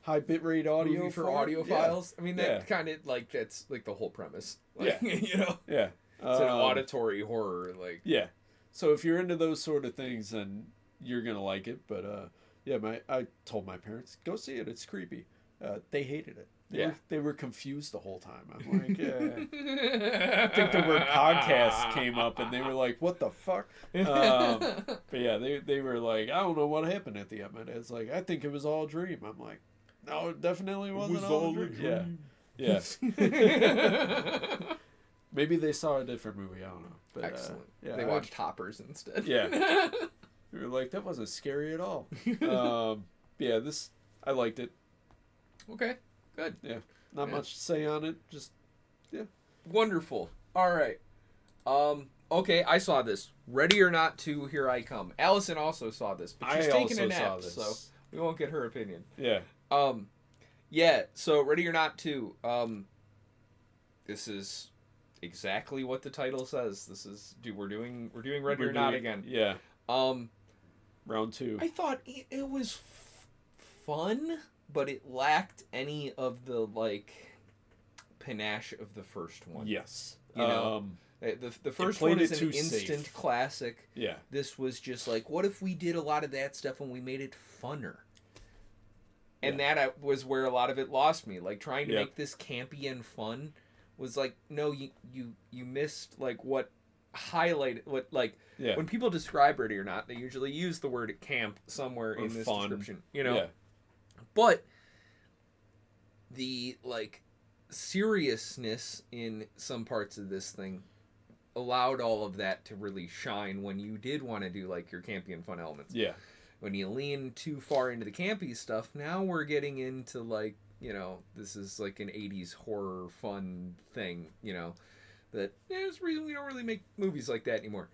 high bitrate audio movie for audiophiles. Yeah. I mean, that kind of like that's like the whole premise. Like, yeah, you know. Yeah, it's an auditory horror. Like yeah. So if you're into those sort of things, then you're gonna like it. But yeah, I told my parents, go see it. It's creepy. They hated it. They were confused the whole time. I'm like, I think the word podcast came up, and they were like, what the fuck? But yeah, they were like, I don't know what happened at the end. It's like, I think it was all a dream. I'm like, no, it definitely wasn't all a dream. Yeah. Maybe they saw a different movie. I don't know. But, excellent. Yeah, they watched Hoppers instead. Yeah. We were like, that wasn't scary at all. Yeah, I liked it. Okay. Good. Yeah. Not much to say on it. Just, yeah. Wonderful. All right. Okay, I saw this. Ready or Not to, Here I Come. Allison also saw this, but she's taking a nap, so we won't get her opinion. Yeah. Yeah, so Ready or Not to, this is exactly what the title says. This is, we're doing Ready or Not again. Yeah. Round 2. I thought it was fun, but it lacked any of the like panache of the first one. Yes. You know, the first one is an instant classic. Yeah. This was just like, what if we did a lot of that stuff and we made it funner? And that was where a lot of it lost me. Like trying to make this campy and fun was like, no, you missed like what highlighted what like when people describe Ready or Not, they usually use the word camp somewhere or in this description. You know. Yeah. But the like seriousness in some parts of this thing allowed all of that to really shine when you did want to do like your campy and fun elements. Yeah. When you lean too far into the campy stuff, now we're getting into like, this is like an 80s horror fun thing, that there's a reason we don't really make movies like that anymore,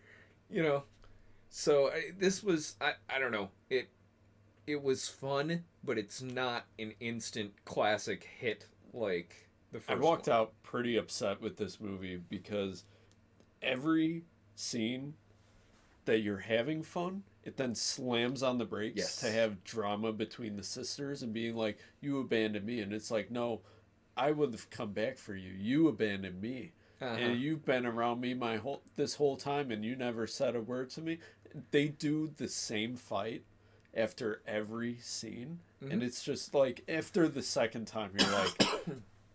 So this was, I don't know, it was fun, but it's not an instant classic hit like the first I walked one. out pretty upset with this movie because every scene that you're having fun, it then slams on the brakes to have drama between the sisters and being like, you abandoned me. And it's like, no, I would have come back for you. You abandoned me. And you've been around me this whole time and you never said a word to me. They do the same fight after every scene. Mm-hmm. And it's just like, after the second time, you're like,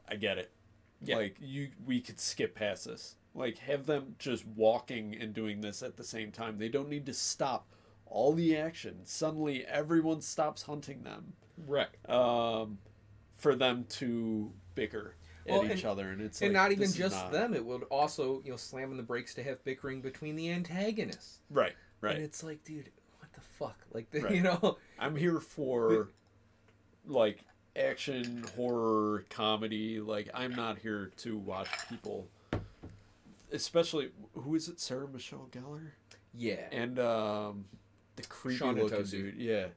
I get it. Yeah. Like, we could skip past this. Like, have them just walking and doing this at the same time. They don't need to stop all the action. Suddenly, everyone stops hunting them. Right. For them to bicker at each other. And it's and like, not even just them. It would also, slam on the brakes to have bickering between the antagonists. Right, right. And it's like, dude, what the fuck? Like, right. I'm here for, like, action, horror, comedy. Like, I'm not here to watch people... Especially, who is it? Sarah Michelle Gellar? Yeah. And the creepy looking dude. Yeah.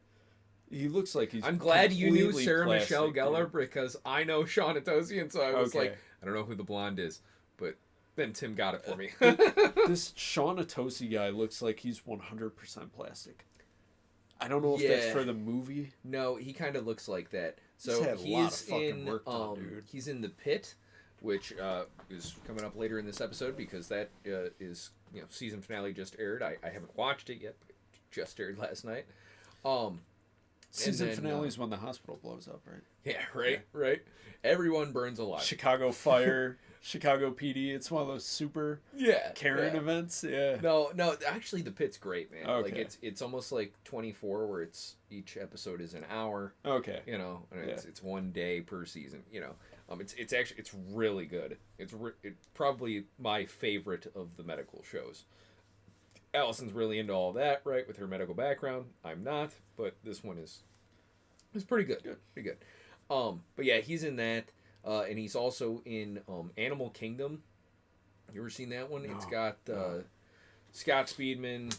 He looks like he's I'm glad you knew Sarah plastic, Michelle Gellar because I know Sean Tosi, and so I was like, I don't know who the blonde is. But then Tim got it for me. This Sean Tosi guy looks like he's 100% plastic. I don't know if that's for the movie. No, he kind of looks like that. So he's in work done, dude. He's in The Pit, which is coming up later in this episode because that is season finale just aired. I haven't watched it yet, but it just aired last night. Season finale is when the hospital blows up, right? Yeah, right. Everyone burns alive. Chicago Fire, Chicago PD. It's one of those super Karen events. Yeah. No. Actually, The Pit's great, man. Okay. Like it's almost like 24, where each episode is an hour. Okay. And it's 1 day per season. It's really good. It's probably my favorite of the medical shows. Allison's really into all that, right, with her medical background. I'm not, but this one is pretty good. Pretty good. But yeah, he's in that, and he's also in Animal Kingdom. You ever seen that one? No. It's got Scott Speedman,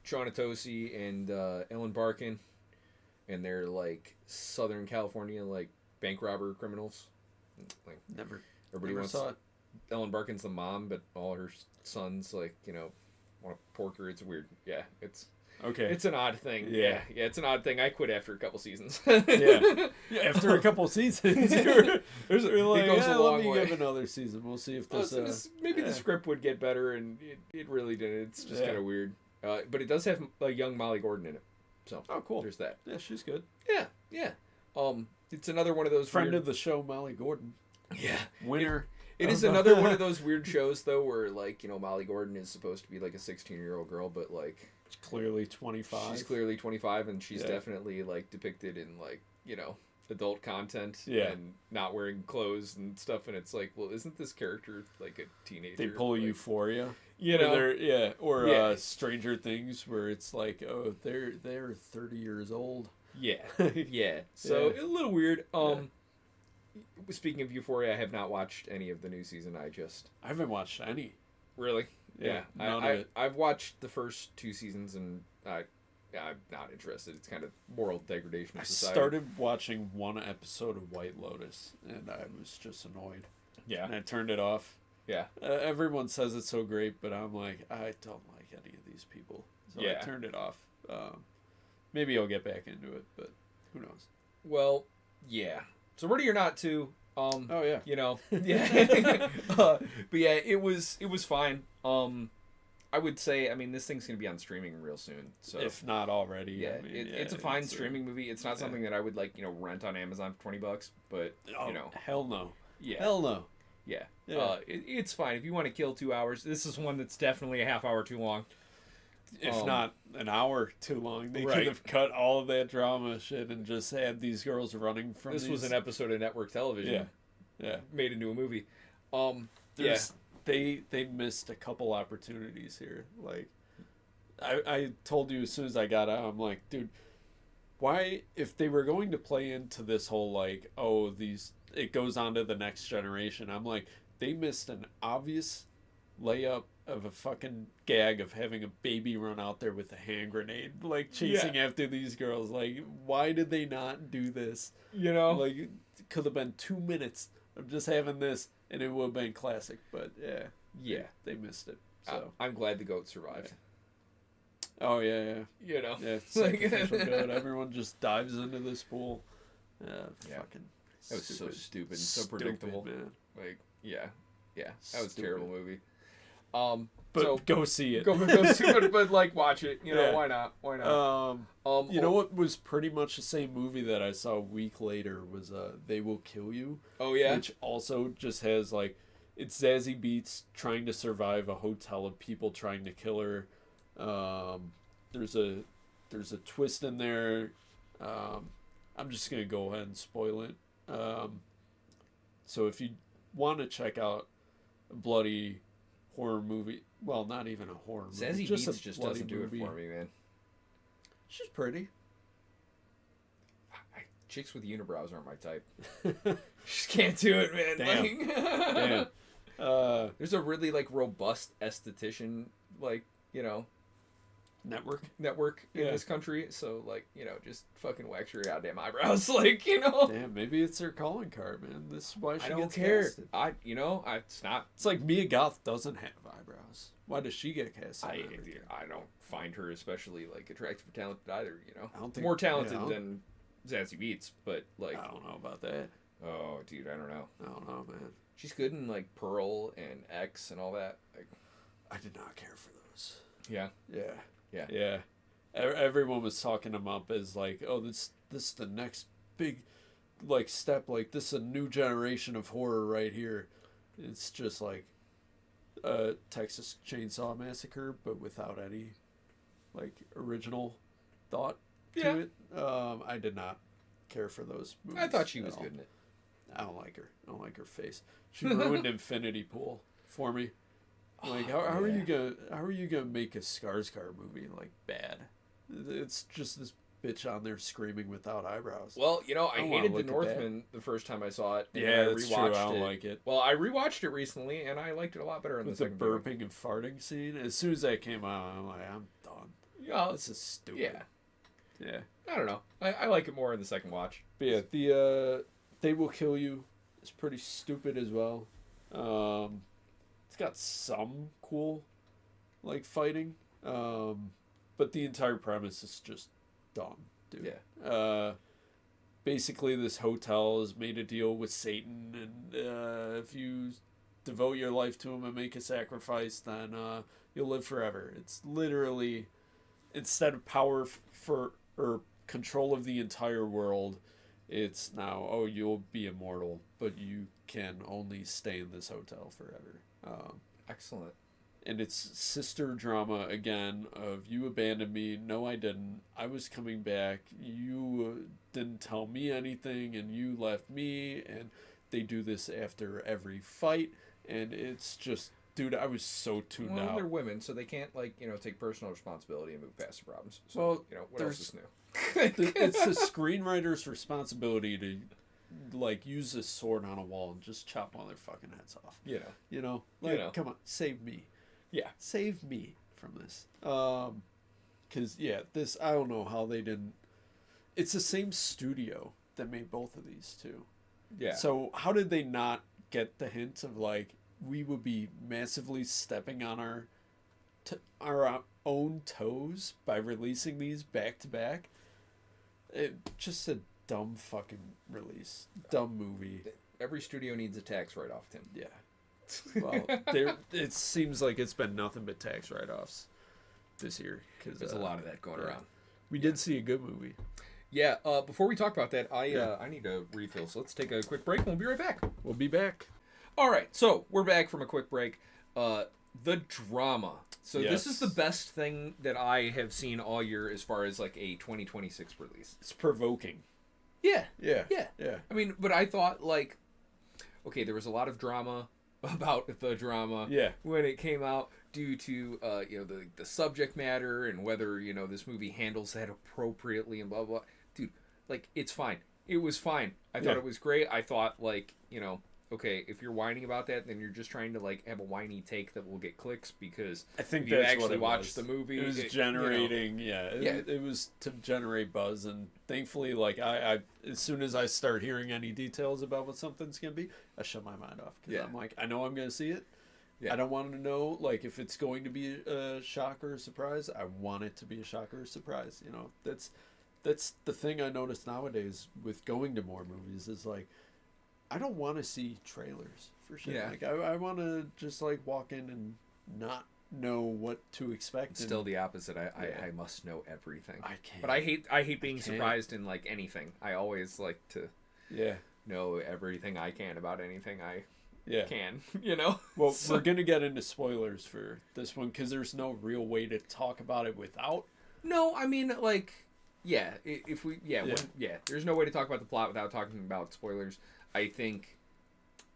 Sean Tosi, and Ellen Barkin, and they're like Southern California like bank robber criminals. Like everybody saw it. Ellen Barkin's the mom, but all her sons want to pork her. It's weird. Yeah, it's okay. It's an odd thing. Yeah, it's an odd thing. I quit after a couple seasons. After a couple seasons, it goes a long way. Give another season. We'll see if this. Maybe the script would get better, and it really didn't. It's just kind of weird. But it does have a young Molly Gordon in it. So cool. There's that. Yeah, she's good. Yeah. It's another one of those friend of the show, Molly Gordon. Yeah, winner. It is another one of those weird shows though, where like Molly Gordon is supposed to be like a 16-year-old girl, but like she's clearly 25. She's clearly 25, and she's definitely like depicted in like adult content and not wearing clothes and stuff. And it's like, well, isn't this character like a teenager? They pull Euphoria, or Stranger Things, where it's like, oh, they're 30 years old. Yeah. So a little weird. Speaking of Euphoria, I have not watched any of the new season. I haven't watched any. Really? Yeah. I've watched the first 2 seasons, and I'm not interested. It's kind of moral degradation of society. I started watching 1 episode of White Lotus, and I was just annoyed. Yeah. And I turned it off. Yeah. Everyone says it's so great, but I'm like, I don't like any of these people. So I turned it off. Maybe I'll get back into it, but who knows? Well, yeah. So ready or not to, yeah. But yeah, it was fine. I would say, this thing's gonna be on streaming real soon. So if not already, it's a fine streaming movie. It's not something that I would like, rent on Amazon for $20, but hell no. Yeah, hell no. Yeah. It's fine if you want to kill 2 hours. This is one that's definitely a half hour too long. If not an hour too long. They could have cut all of that drama shit and just had these girls running from This was an episode of network television. Yeah. Made into a movie. they missed a couple opportunities here. Like, I told you as soon as I got out, I'm like, dude, why, if they were going to play into this whole, like, oh, it goes on to the next generation, I'm like, they missed an obvious layup of a fucking gag of having a baby run out there with a hand grenade, like, chasing after these girls. Like, why did they not do this? You know? Like, it could have been 2 minutes of just having this, and it would have been classic, but, yeah. They missed it, so. I'm glad the goat survived. Yeah. Oh, yeah. You know? Yeah, sacrificial goat. Everyone just dives into this pool. Fucking that was so stupid and so predictable. Man. Like, yeah. That was a terrible movie. But so, go see it. Go see it, but like, watch it. You know, why not? You know what was pretty much the same movie that I saw a week later was They Will Kill You. Oh, yeah? Which also just has, like, it's Zazie Beetz trying to survive a hotel of people trying to kill her. There's a twist in there. I'm just gonna go ahead and spoil it. So if you want to check out a bloody horror movie, well, not even a horror movie, Zazie Beetz just doesn't do it for me, man. She's pretty. Chicks with unibrows aren't my type. Just can't do it, man. Damn. There's a really, like, robust esthetician, like, you know, network in this country, so, like, you know, just fucking wax your goddamn eyebrows, like, you know. Damn, maybe it's her calling card, man. This is why she gets casted. It's like Mia Goth doesn't have eyebrows. Why does she get casted? I don't find her especially, like, attractive or talented either, you know. I don't think more talented than Zazie Beetz, but, like, I don't know about that. Oh, dude, I don't know. I don't know, man. She's good in, like, Pearl and X and all that. Like, I did not care for those. Yeah. Everyone was talking them up as, like, oh, this is the next big, like, step. Like, this is a new generation of horror right here. It's just like Texas Chainsaw Massacre, but without any, like, original thought to it. I did not care for those movies. I thought she was good in it. I don't like her. I don't like her face. She ruined Infinity Pool for me. Like, how are you gonna make a Skarsgård movie, like, bad? It's just this bitch on there screaming without eyebrows. Well, you know, I hated The Northman the first time I saw it. And I rewatched true. I don't like it. Well, I rewatched it recently, and I liked it a lot better in the second the burping and farting scene. As soon as that came out, I'm like, I'm done. Yeah, this is stupid. Yeah. I don't know. I like it more in the second watch. But yeah, the They Will Kill You is pretty stupid as well. It's got some cool, like, fighting, but the entire premise is just dumb, dude. Yeah. Basically, this hotel has made a deal with Satan, and if you devote your life to him and make a sacrifice, then you'll live forever. It's literally, instead of power or control of the entire world, it's now, oh, you'll be immortal, but you can only stay in this hotel forever. Excellent. And it's sister drama again of you abandoned me. No, I didn't. I was coming back. You didn't tell me anything, and you left me. And they do this after every fight, and it's just, dude, I was so tuned out. Well, they're women, so they can't, like, you know, take personal responsibility and move past the problems. So, well, you know, what else is new? It's the screenwriter's responsibility to, like, use this sword on a wall and just chop all their fucking heads off. You know, like, come on, save me. Yeah, save me from this. Because this, I don't know how they didn't. It's the same studio that made both of these two. Yeah. So how did they not get the hint of, like, we would be massively stepping on our own toes by releasing these back to back? Just a dumb fucking release. Dumb movie. Every studio needs a tax write-off, Tim. Yeah. Well, it seems like it's been nothing but tax write-offs this year. Cause, there's a lot of that going around. We did see a good movie. Yeah, before we talk about that, I need a refill, so let's take a quick break and we'll be right back. We'll be back. All right, so we're back from a quick break. The drama. So this is the best thing that I have seen all year as far as, like, a 2026 release. It's provoking. Yeah. I mean, but I thought, like, okay, there was a lot of drama about the drama when it came out due to the subject matter and whether this movie handles that appropriately and blah blah. Dude, like, it's fine. It was fine. I thought it was great. I thought, like, okay, if you're whining about that, then you're just trying to, like, have a whiny take that will get clicks, because I think you that's actually what it watched was. the movie. It was generating, it was to generate buzz, and thankfully, like, I as soon as I start hearing any details about what something's gonna be, I shut my mind off, because I'm like, I know I'm gonna see it. I don't want to know, like, if it's going to be a shock or a surprise. I want it to be a shock or a surprise. That's the thing I notice nowadays with going to more movies is, like, I don't want to see trailers for shit. Yeah. Like, I want to just, like, walk in and not know what to expect. It's still the opposite. I must know everything. I can't. But I hate being surprised in, like, anything. I always like to know everything I can about anything I can, Well, we're going to get into spoilers for this one, because there's no real way to talk about it without. No, I mean, like, if we, there's no way to talk about the plot without talking about spoilers. I think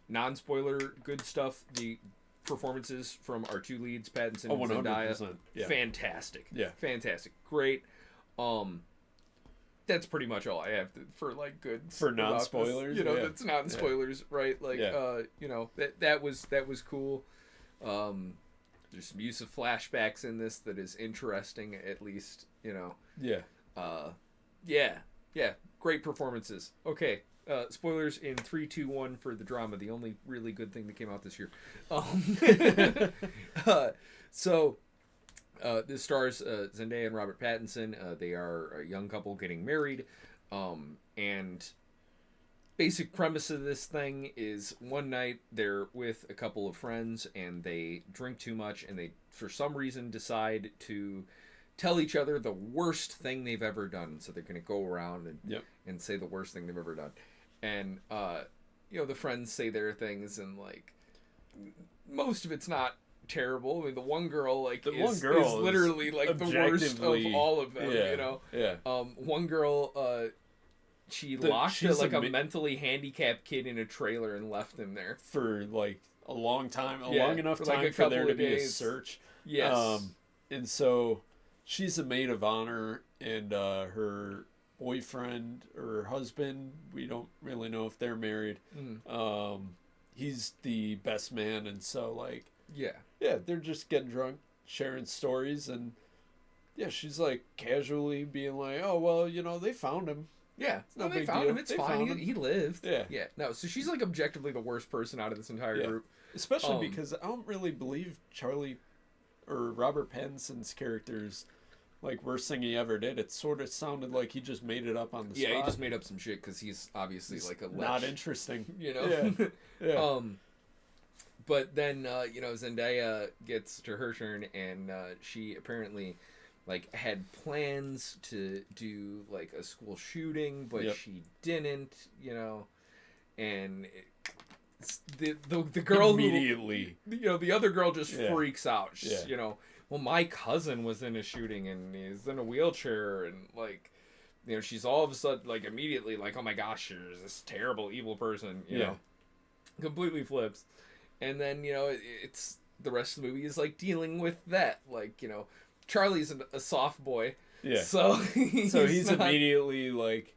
non-spoiler good stuff, the performances from our two leads, Pattinson and Zendaya, fantastic. Yeah. Fantastic. Great. That's pretty much all I have for, like, good for non-spoilers. That's non-spoilers, right? Like, that was cool. There's some use of flashbacks in this that is interesting, at least, Great performances. Okay. Spoilers in 3, 2, 1 for the drama. The only really good thing that came out this year. This stars Zendaya and Robert Pattinson. They are a young couple getting married. And basic premise of this thing is one night they're with a couple of friends and they drink too much, and they, for some reason, decide to tell each other the worst thing they've ever done. So they're going to go around and say the worst thing they've ever done. And, the friends say their things, and, like, most of it's not terrible. I mean, the one girl, like, is literally, like, the worst of all of them, One girl, she locked a mentally handicapped kid in a trailer and left him there. For, like, a long time, long enough time, like, for there to be a search. Yes. And so she's a maid of honor, and her boyfriend or husband, we don't really know if they're married. He's the best man, and so, like, they're just getting drunk, sharing stories, and she's, like, casually being like, oh, well, they found him. No, they found him. It's fine. He lived. No, so she's, like, objectively the worst person out of this entire group, especially because I don't really believe Charlie or Robert Pattinson's character's, like, worst thing he ever did. It sort of sounded like he just made it up on the spot. Yeah, he just made up some shit because he's obviously like a lech, not interesting, But then Zendaya gets to her turn, and she apparently, like, had plans to do, like, a school shooting, but she didn't, and the girl immediately, the other girl just freaks out. She's, well, my cousin was in a shooting and he's in a wheelchair, and, like, she's all of a sudden, like, immediately like, oh my gosh, there's this terrible evil person, you know, completely flips. And then, it's the rest of the movie is, like, dealing with that, like, Charlie's a soft boy, so he's immediately, like,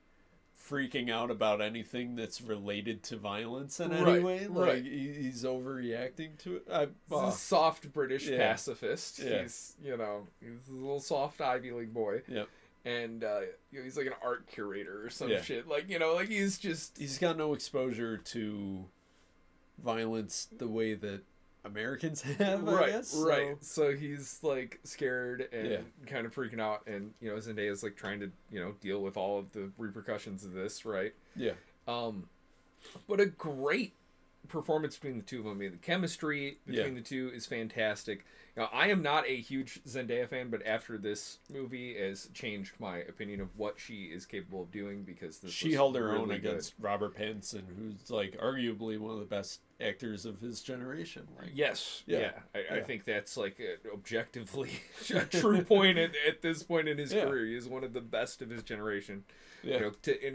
freaking out about anything that's related to violence in any way. Like, he's overreacting to it. He's a soft British pacifist. He's, he's a little soft Ivy League boy. And he's like an art curator or some shit. Like, like, he's got no exposure to violence the way that Americans have, I guess. So he's, like, scared and kind of freaking out, and Zendaya's, like, trying to deal with all of the repercussions of this, right? But a great performance between the two of them. I mean, the chemistry between the two is fantastic. Now, I am not a huge Zendaya fan, but after this movie has changed my opinion of what she is capable of doing, because she held her own against Robert Pattinson, who's, like, arguably one of the best actors of his generation. Like, I think that's, like, objectively a true point at this point in his career. He is one of the best of his generation.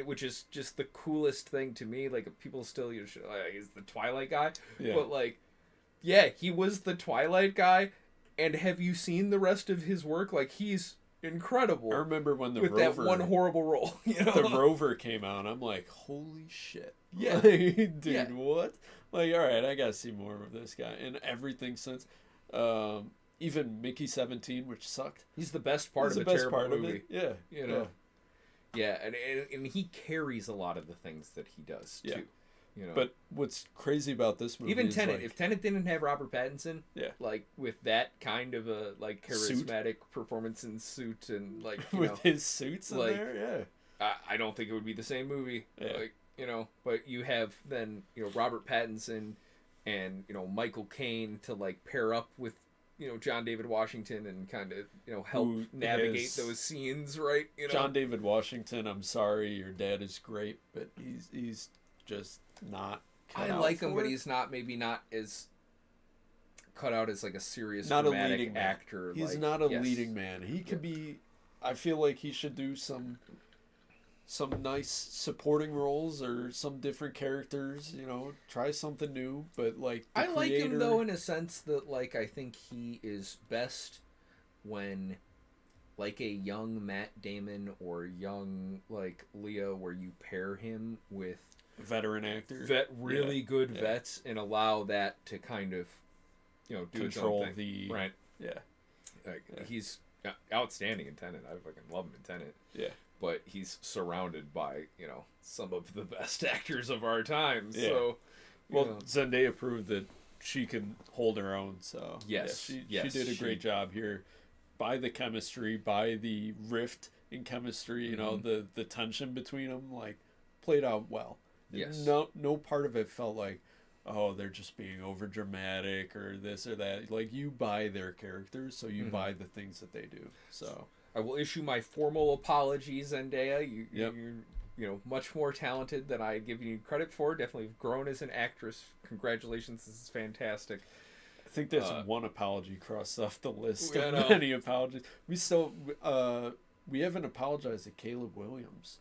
Which is just the coolest thing to me. Like, people still he's the Twilight guy, but, like, Yeah, he was the Twilight guy, and have you seen the rest of his work? Like, he's incredible. I remember when with that one horrible role, the Rover came out. I'm like, holy shit. Yeah. Like, dude, what? Like, all right, I gotta see more of this guy. And everything since, even Mickey 17, which sucked. He's the best part of a terrible movie. Yeah. Yeah, and he carries a lot of the things that he does, too. But what's crazy about this movie even is Tenet, like, if Tenet didn't have Robert Pattinson, like with that kind of a like charismatic performance in suit and like with his suits in like, there, I don't think it would be the same movie. Yeah. Like, but you have then, Robert Pattinson and, Michael Caine to like pair up with, John David Washington and kind of, help navigate those scenes, right? John David Washington, I'm sorry, your dad is great, but he's just not cut I out like for him, but it. he's not as cut out as like a serious not dramatic a leading actor. Man. He's like, not a leading man. He could be. I feel like he should do some nice supporting roles or some different characters. Try something new. But like I like him though in a sense that like I think he is best when like a young Matt Damon or young like Leo, where you pair him with veteran actor, really good vets, and allow that to kind of, do control something. the right. Yeah, he's outstanding in Tenet. I fucking love him in Tenet. Yeah, but he's surrounded by some of the best actors of our time. Yeah. So, Zendaya proved that she can hold her own. So she did a great job here. By the chemistry, by the rift in chemistry, the tension between them, like, played out well. Yes. No part of it felt like, oh, they're just being over dramatic or this or that. Like, you buy their characters, so you buy the things that they do. So I will issue my formal apologies, Zendaya. You're much more talented than I give you credit for. Definitely grown as an actress. Congratulations, this is fantastic. I think there's one apology crossed off the list of know. many apologies. We still we haven't apologized to Caleb Williams.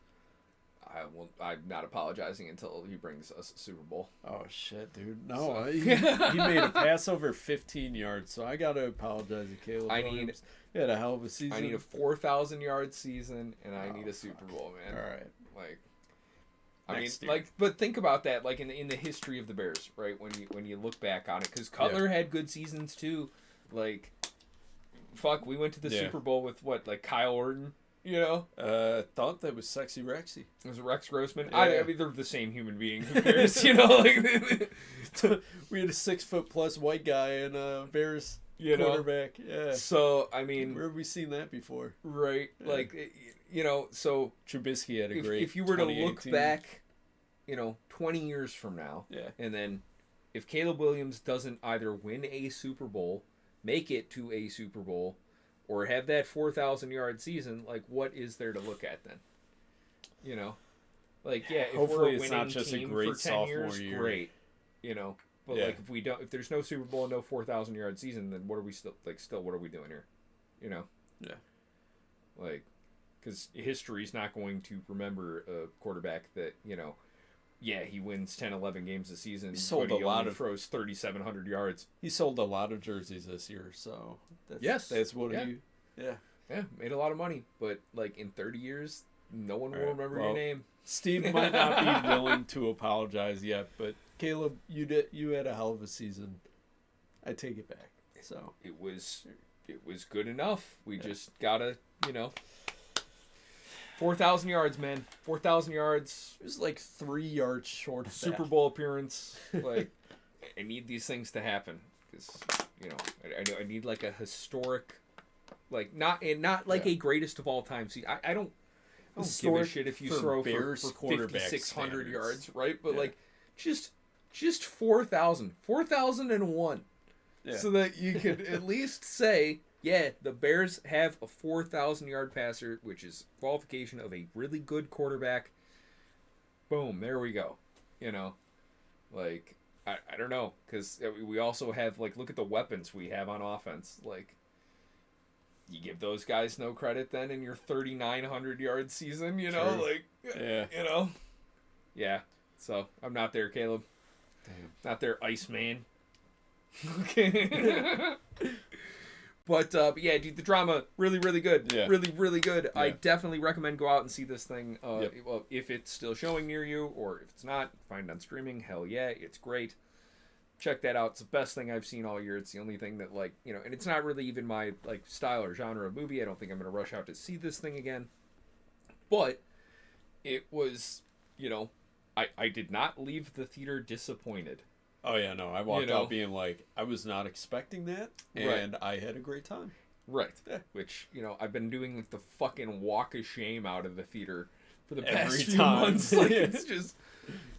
I'm not apologizing until he brings us a Super Bowl. Oh shit, dude! No, he made a pass over 15 yards, so I gotta apologize to Caleb Williams. He had a hell of a season. I need a 4,000-yard season, and I need a Super Bowl, man. All right, like, Next year. like, but think about that, like in the history of the Bears, right? When you look back on it, because Cutler had good seasons too. Like, fuck, we went to the Super Bowl with what, like Kyle Orton. Thought that was Sexy Rexy. It was Rex Grossman. Yeah. I mean, they're the same human being. Who cares? Like, we had a 6'+ white guy and a Bears quarterback. Yeah. So I mean, where have we seen that before? Right. Yeah. Like, so Trubisky had a great. If you were to look back, 20 years from now, and then if Caleb Williams doesn't either win a Super Bowl, make it to a Super Bowl, or have that 4,000-yard season, like, what is there to look at then? Like, if hopefully we're a it's winning not just a team great for 10 sophomore years, year. great. But like, if there's no Super Bowl and no 4,000-yard season, then what are we what are we doing here? Yeah. Like, because history's not going to remember a quarterback that he wins 10, 11 games a season. He sold a lot of throws 3,700 yards. He sold a lot of jerseys this year, so that's what he. Yeah, made a lot of money, but like in 30 years, no one will remember your name. Steve might not be willing to apologize yet, but Caleb, you had a hell of a season. I take it back. So it was good enough. We just gotta 4,000 yards, man. 4,000 yards. It was like 3 yards short of Super that. Bowl appearance. Like, I need these things to happen because I need like a historic, like not like a greatest of all time. See, I don't give a shit if you throw for 5,600 yards, right? But like, just 4,000, 4,001, so that you could at least say, yeah, the Bears have a 4,000-yard passer, which is qualification of a really good quarterback. Boom, there we go. Like, I don't know, because we also have, like, look at the weapons we have on offense. Like, you give those guys no credit then in your 3,900-yard season, True. Like, yeah. Yeah, so I'm not there, Caleb. Damn. Not there, Iceman. Okay. But yeah, dude, the drama really, really good. Yeah. Really, really good. Yeah. I definitely recommend go out and see this thing. Yep. Well, if it's still showing near you, or if it's not, find it on streaming. Hell yeah, it's great. Check that out. It's the best thing I've seen all year. It's the only thing that, like, you know, and it's not really even my like style or genre of movie. I don't think I'm gonna rush out to see this thing again. But it was, you know, I did not leave the theater disappointed. Oh yeah, no, I walked out being like, I was not expecting that, and I had a great time. Right. Yeah. Which, you know, I've been doing like the fucking walk of shame out of the theater for the past few months. Like, it's just,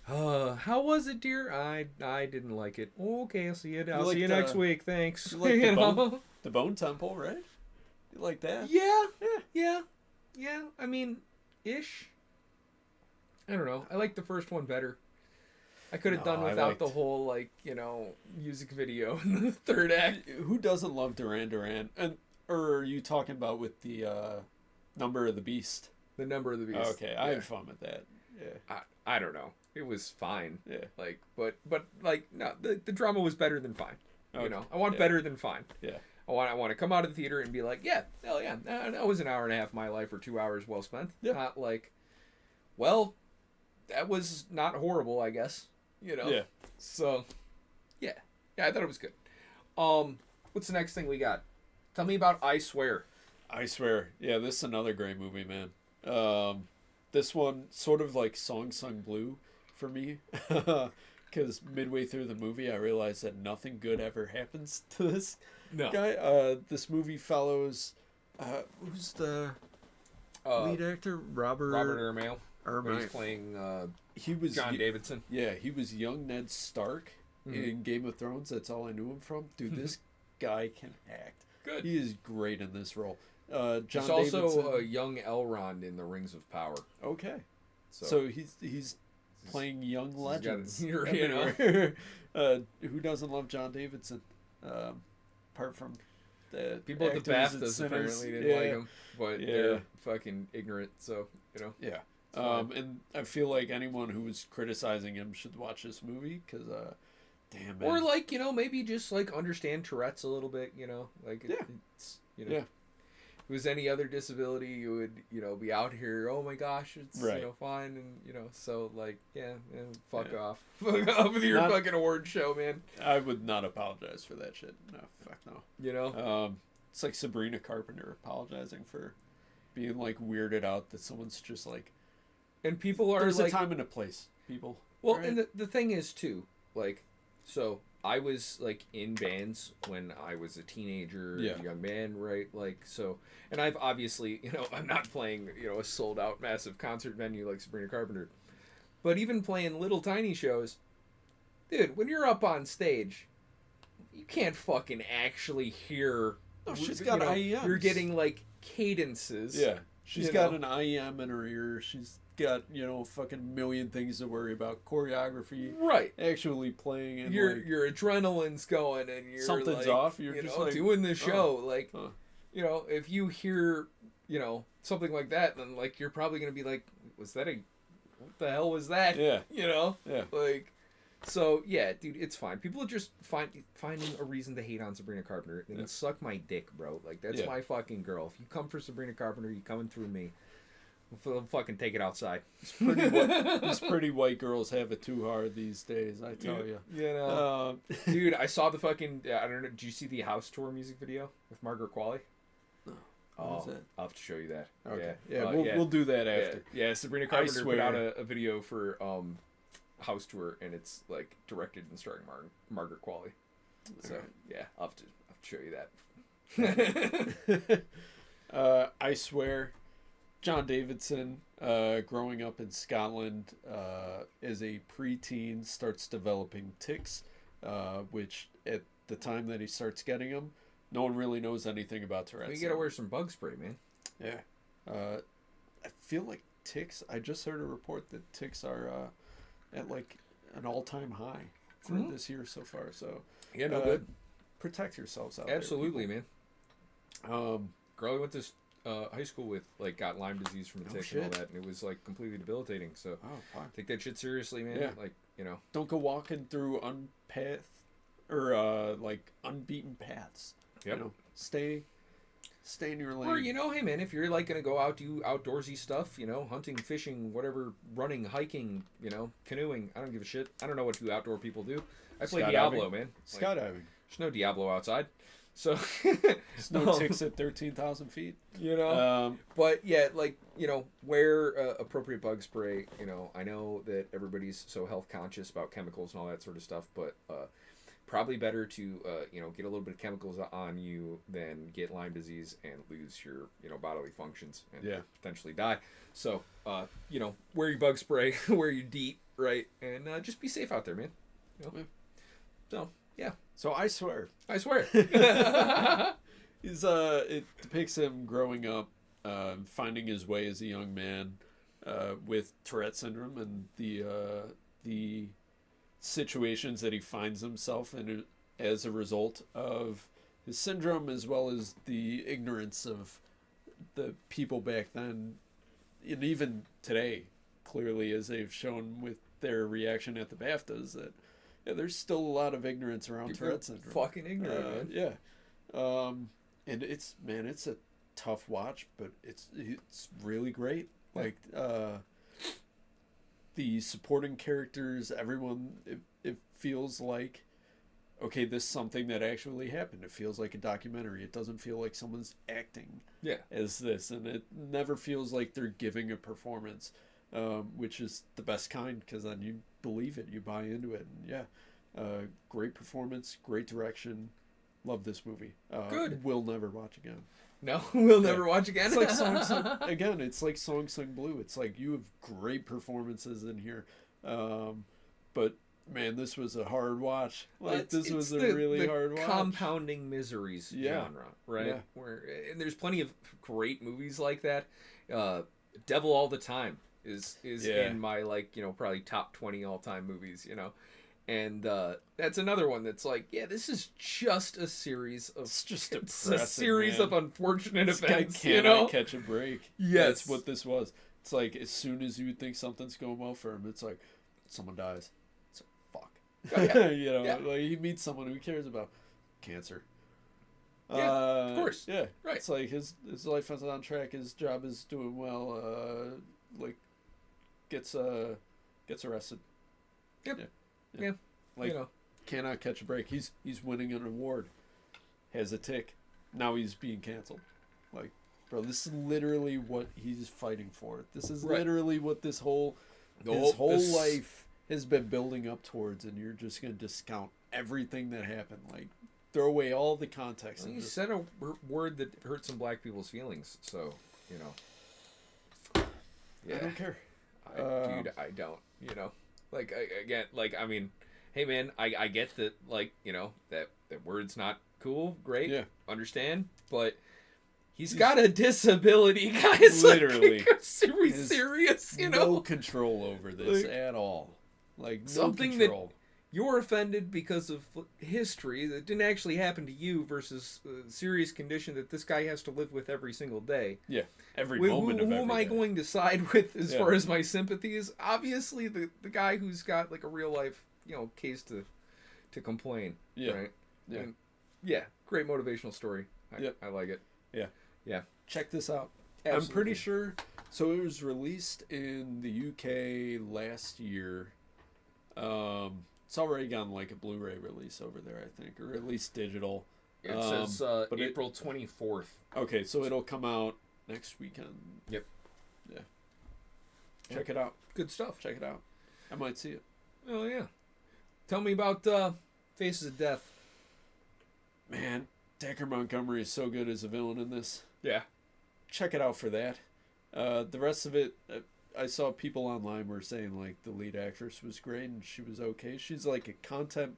how was it, dear? I didn't like it. Okay, I'll see you. I'll see you next week. Thanks. You like the Bone Temple, right? You like that? Yeah. I mean, ish. I don't know. I like the first one better. I could have done without the whole, like, you know, music video in the third act. Who doesn't love Duran Duran? Or are you talking about with the Number of the Beast? The Number of the Beast. Oh, okay, I had fun with that. Yeah. I don't know. It was fine. Yeah. Like, but like, no, the drama was better than fine. Okay. You know, I want better than fine. Yeah. I want to come out of the theater and be like, yeah, hell yeah, that was an hour and a half of my life or 2 hours well spent. Yeah. Not like, well, that was not horrible, I guess. You know? Yeah. So, yeah, I thought it was good. What's the next thing we got? Tell me about I Swear. I Swear. Yeah, this is another great movie, man. This one sort of like Song Sung Blue for me, because midway through the movie I realized that nothing good ever happens to this guy. This movie follows who's the lead actor? Robert Ermale. Ermale. He's playing he was John Davidson. Yeah, he was young Ned Stark in Game of Thrones. That's all I knew him from. Dude, this guy can act. Good. He is great in this role. John He's also Davidson. a young Elrond in the Rings of Power. Okay. So he's playing young legends. You know? Who doesn't love John Davidson? Apart from the people at the BAFTAs apparently didn't like him, but they're fucking ignorant. So you know. Yeah. And I feel like anyone who was criticizing him should watch this movie because, damn, man. Or like, you know, maybe just like understand Tourette's a little bit. You know, like it's you know. Yeah. If it was any other disability, you would, you know, be out here. Oh my gosh, it's you know fine, and you know, so like fuck off, fuck off with your fucking award show, man. I would not apologize for that shit. No, fuck no. You know, it's like Sabrina Carpenter apologizing for being like weirded out that someone's just like. And people are there's like, a time and a place, people. Well, right? And the thing is too, like, so I was like in bands when I was a teenager, a young man, right? Like, so, and I've obviously, you know, I'm not playing, you know, a sold out massive concert venue like Sabrina Carpenter, but even playing little tiny shows, dude, when you're up on stage, you can't fucking actually hear. No, she's got IEMs. You're getting like cadences. Yeah, she's got an IEM in her ear. She's got, you know, fucking million things to worry about. Choreography, right? Actually playing, and your adrenaline's going, and you're something's like, off. You're just know, like doing the show, you know, if you hear, you know, something like that, then like you're probably gonna be like, what the hell was that? Yeah, you know, yeah, like. So yeah, dude, it's fine. People are just finding a reason to hate on Sabrina Carpenter and suck my dick, bro. Like that's my fucking girl. If you come for Sabrina Carpenter, you coming through me. We'll fucking take it outside. These pretty white girls have it too hard these days, I tell you. You know, dude, I saw the fucking. I don't know. Did you see the house tour music video with Margaret Qualley? No. I'll have to show you that. Okay. Yeah, we'll do that after. Yeah, Sabrina Carpenter put out a video for house tour, and it's like directed and starring Margaret Qualley. So I'll have to show you that. I Swear. John Davidson, growing up in Scotland as a preteen, starts developing tics, which at the time that he starts getting them, no one really knows anything about Tourette's. You gotta wear some bug spray, man. Yeah. I feel like tics, I just heard a report that tics are at like an all-time high for this year so far. So yeah, no good. Protect yourselves out Absolutely, there. Absolutely, man. Girl I went to high school with like got Lyme disease from a tick and all that, and it was like completely debilitating. So take that shit seriously, man. Yeah. Like, you know, don't go walking through unpathed or like unbeaten paths. Yep. You know, stay in your lane. Or, you know, hey man, if you're like gonna go out, do outdoorsy stuff, you know, hunting, fishing, whatever, running, hiking, you know, canoeing, I don't give a shit. I don't know what outdoor people do. I play Diablo, man. Skydiving. There's no Diablo outside. So there's no ticks at 13,000 feet. You know, but yeah, like, you know, wear appropriate bug spray. You know, I know that everybody's so health conscious about chemicals and all that sort of stuff, but probably better to you know, get a little bit of chemicals on you than get Lyme disease and lose your, you know, bodily functions and potentially die. So you know, wear your bug spray, wear your DEET, right, and just be safe out there, man. You know? So yeah. So I swear. It depicts him growing up, finding his way as a young man, with Tourette syndrome and the situations that he finds himself in as a result of his syndrome, as well as the ignorance of the people back then, and even today, clearly, as they've shown with their reaction at the BAFTAs, that there's still a lot of ignorance around Tourette syndrome. Fucking ignorant, man. Yeah. And it's a tough watch, but it's really great. Like the supporting characters, everyone, it feels like, okay, this is something that actually happened. It feels like a documentary. It doesn't feel like someone's acting as this, and it never feels like they're giving a performance, which is the best kind, because then you believe it, you buy into it, and great performance, great direction. Love this movie. Good. We'll never watch again. No, we'll never watch again. It's like it's like Song Sung Blue. It's like, you have great performances in here, but man, this was a hard watch. Like, this was a really hard watch. Compounding miseries genre, right? Yeah. Where, and there's plenty of great movies like that. Devil All the Time is in my, like, you know, probably top 20 all time movies. You know. And that's another one that's like, yeah, this is just a series of... It's a series of unfortunate events, you know? Catch a break. Yes. That's what this was. It's like, as soon as you think something's going well for him, it's like, someone dies. It's like, fuck. Oh, yeah. You know, like, he meets someone who cares about cancer. Yeah, of course. Yeah. Right. It's like, his life is on track, his job is doing well, like, gets arrested. Yep. Yeah. Yeah, like, you know, cannot catch a break. He's winning an award, has a tick, now he's being canceled. Like, bro, this is literally what he's fighting for. This is literally what his whole life has been building up towards, and you're just gonna discount everything that happened. Like, throw away all the context. Well, you said a word that hurt some black people's feelings, so you know. Yeah. I don't care, dude. I don't. You know. Like, again, like, I mean, hey, man, I get that, like, you know, that word's not cool, great, understand, but he's got a disability, guys. Literally. Like, serious, you know? No control over this, like, at all. Like, no something control. That you're offended because of history that didn't actually happen to you versus a serious condition that this guy has to live with every single day. Yeah, every moment of every day. Who am I going to side with as far as my sympathies? Obviously, the guy who's got, like, a real life, you know, case to complain. Yeah. Right? Yeah. And, great motivational story. I like it. Yeah. Yeah. Check this out. Absolutely. I'm pretty sure. So it was released in the UK last year. It's already gotten, like, a Blu-ray release over there, I think, or at least digital. It says April 24th. Okay, so it'll come out next weekend. Yep. Yeah. Check it out. Good stuff. Check it out. I might see it. Oh, yeah. Tell me about Faces of Death. Man, Dacre Montgomery is so good as a villain in this. Yeah. Check it out for that. The rest of it... I saw people online were saying, like, the lead actress was great and she was okay. She's like a content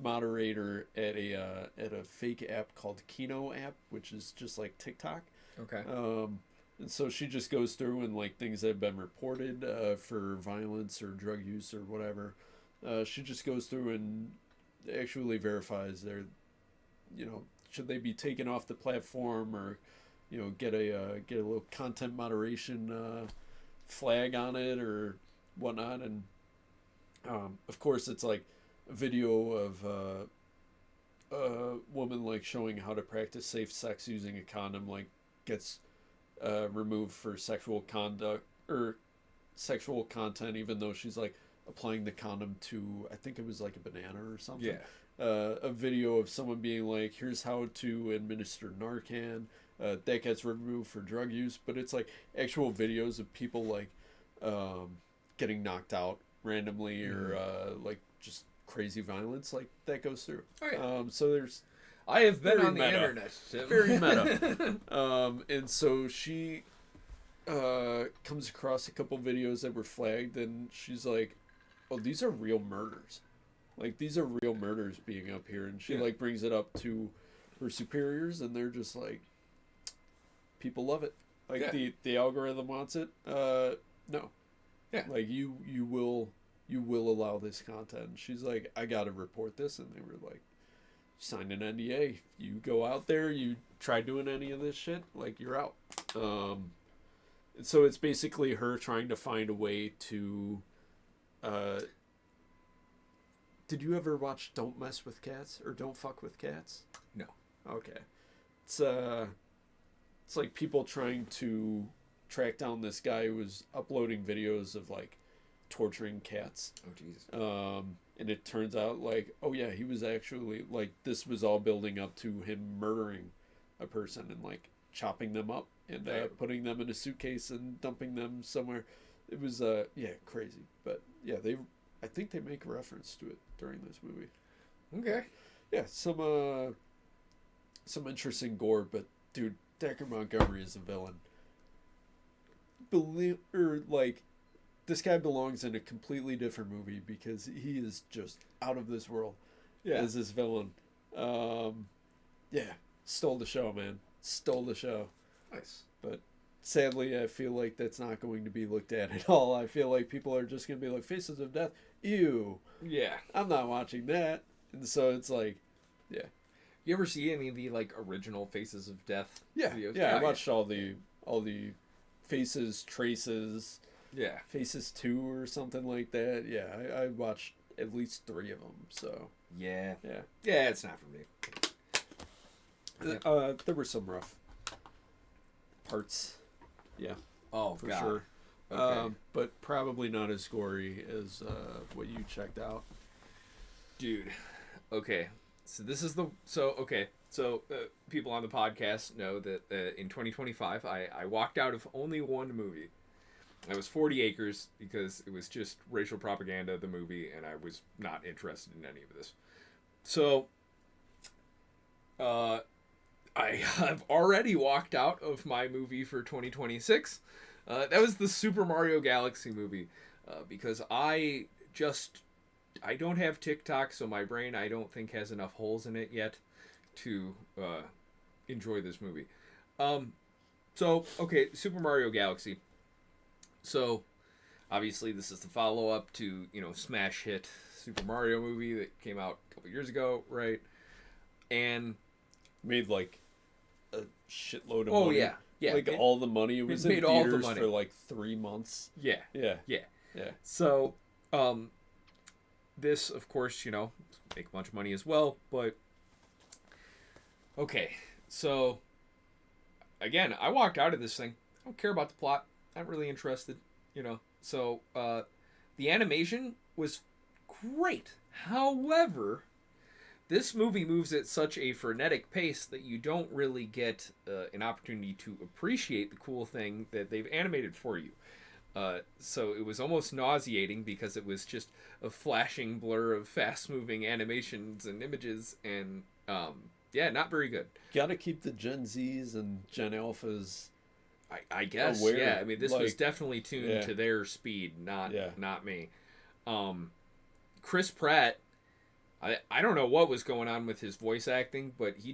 moderator at a fake app called Kino app, which is just like TikTok. Okay. And so she just goes through and, like, things that have been reported for violence or drug use or whatever. She just goes through and actually verifies their, you know, should they be taken off the platform, or, you know, get a little content moderation flag on it or whatnot. And of course it's like a video of woman like showing how to practice safe sex using a condom like gets removed for sexual conduct or sexual content, even though she's like applying the condom to, I think it was like a banana or something. Yeah. A video of someone being like, here's how to administer Narcan. That gets removed for drug use, but it's like actual videos of people like getting knocked out randomly or like just crazy violence like that goes through. Oh, yeah. So there's I have been very on the meta. internet. Tim. Very meta. And so she comes across a couple videos that were flagged, and she's like, oh, these are real murders. Like, these are real murders being up here. And she, like, brings it up to her superiors, and they're just like, people love it. Like, the algorithm wants it. No. Yeah. Like, you will allow this content. And she's like, I gotta report this. And they were like, signed an NDA. You go out there, you try doing any of this shit, like, you're out. So it's basically her trying to find a way to did you ever watch Don't Mess with Cats or Don't Fuck with Cats? No. Okay. It's like people trying to track down this guy who was uploading videos of like torturing cats. Oh Jesus. And it turns out like, oh yeah, he was actually like, this was all building up to him murdering a person and like chopping them up and putting them in a suitcase and dumping them somewhere. It was crazy. But yeah, I think they make reference to it during this movie. Okay. Yeah, some interesting gore, but dude, Decker Montgomery is a villain. This guy belongs in a completely different movie because he is just out of this world as this villain. Stole the show, man. Stole the show. Nice. But sadly, I feel like that's not going to be looked at all. I feel like people are just going to be like, Faces of Death, ew. Yeah. I'm not watching that. And so it's like, yeah. You ever see any of the like original Faces of Death videos? Yeah, I watched all the Faces, Traces, Faces 2 or something like that. Yeah, I watched at least 3 of them, so. Yeah, it's not for me. There were some rough parts. Yeah. Oh, for God. sure. Okay. But probably not as gory as what you checked out. Dude. Okay. So this is So people on the podcast know that in 2025, I walked out of only one movie. That was 40 Acres because it was just racial propaganda, the movie, and I was not interested in any of this. So, I have already walked out of my movie for 2026. That was the Super Mario Galaxy movie because I don't have TikTok, so my brain I don't think has enough holes in it yet to enjoy this movie. Super Mario Galaxy. So, obviously, this is the follow-up to, smash hit Super Mario movie that came out a couple years ago, right? And made, like, a shitload of money. Yeah. Like, all the money. It was in theaters for, like, 3 months. Yeah. Yeah. So, this, of course, make a bunch of money as well, but... Okay, so... Again, I walked out of this thing. I don't care about the plot. Not really interested, So, the animation was great. However, this movie moves at such a frenetic pace that you don't really get an opportunity to appreciate the cool thing that they've animated for you. So it was almost nauseating because it was just a flashing blur of fast-moving animations and images, and not very good. Gotta keep the Gen Zs and Gen Alphas... I guess, aware. Yeah. I mean, this was definitely tuned to their speed, not me. Chris Pratt, I don't know what was going on with his voice acting, but he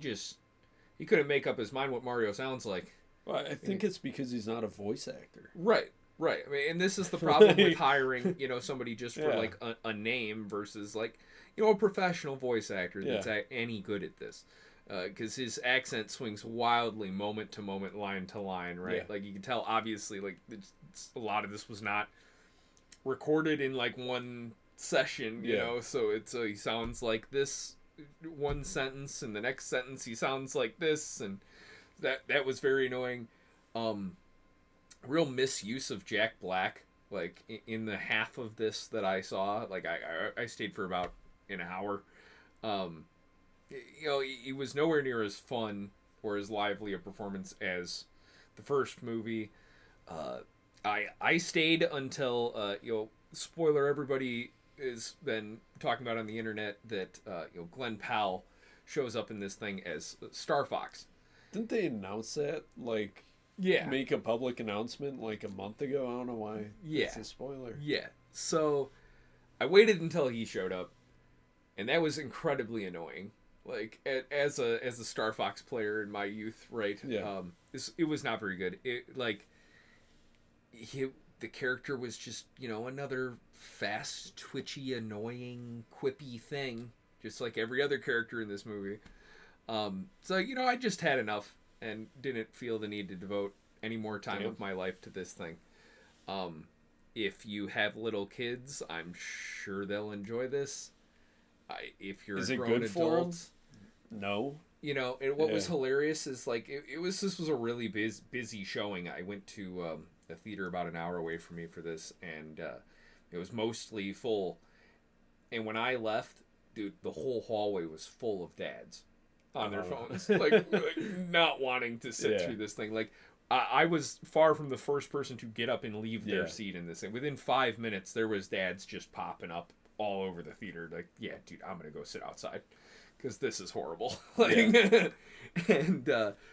couldn't make up his mind what Mario sounds like. Well, I think it's because he's not a voice actor. Right. I mean, and this is the problem with hiring, somebody just for like a name versus like, a professional voice actor that's any good at this. Because his accent swings wildly moment to moment, line to line, right? Like, you can tell, obviously, like, a lot of this was not recorded in, like, one session, you know? So he sounds like this one sentence, and the next sentence he sounds like this, and that was very annoying. Real misuse of Jack Black, like in the half of this that I saw. Like I stayed for about an hour. He was nowhere near as fun or as lively a performance as the first movie. I stayed until spoiler, everybody has been talking about on the internet that Glenn Powell shows up in this thing as Star Fox. Didn't they announce that? Like, make a public announcement like a month ago? I don't know why. It's a spoiler. Yeah. So I waited until he showed up, and that was incredibly annoying. Like, as a Star Fox player in my youth, right? Yeah. It was not very good. The character was just, another fast, twitchy, annoying, quippy thing, just like every other character in this movie. So, I just had enough and didn't feel the need to devote any more time of my life to this thing. If you have little kids, I'm sure they'll enjoy this. If you're Is a it grown good for adult, them? No. And what was hilarious is like this was a really busy showing. I went to a theater about an hour away from me for this, and it was mostly full. And when I left, dude, the whole hallway was full of dads on their phones, like not wanting to sit through this thing. Like I was far from the first person to get up and leave their seat in this thing. Within 5 minutes, there was dads just popping up all over the theater. Like, yeah, dude, I'm gonna go sit outside because this is horrible. And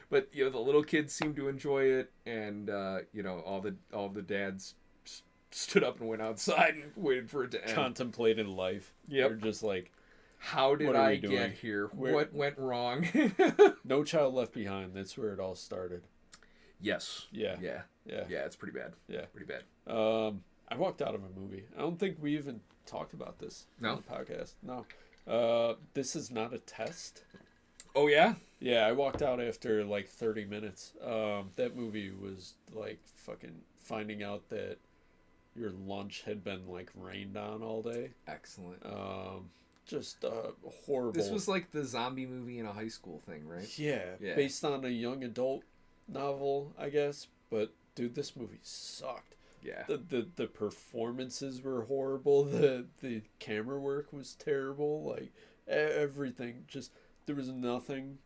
but the little kids seemed to enjoy it, and all the dads stood up and went outside and waited for it to end. Contemplated life. Yep. They're just like, how did I get here? What went wrong? No Child Left Behind. That's where it all started. Yes. Yeah. It's pretty bad. Yeah. Pretty bad. I walked out of a movie. I don't think we even talked about this on the podcast. No. This is not a test. Oh, yeah? Yeah, I walked out after like 30 minutes. That movie was like fucking finding out that your lunch had been like rained on all day. Excellent. Just horrible. This was like the zombie movie in a high school thing, right? Yeah, based on a young adult novel, I guess. But dude, this movie sucked. Yeah. The performances were horrible. The camera work was terrible. Like everything, just there was nothing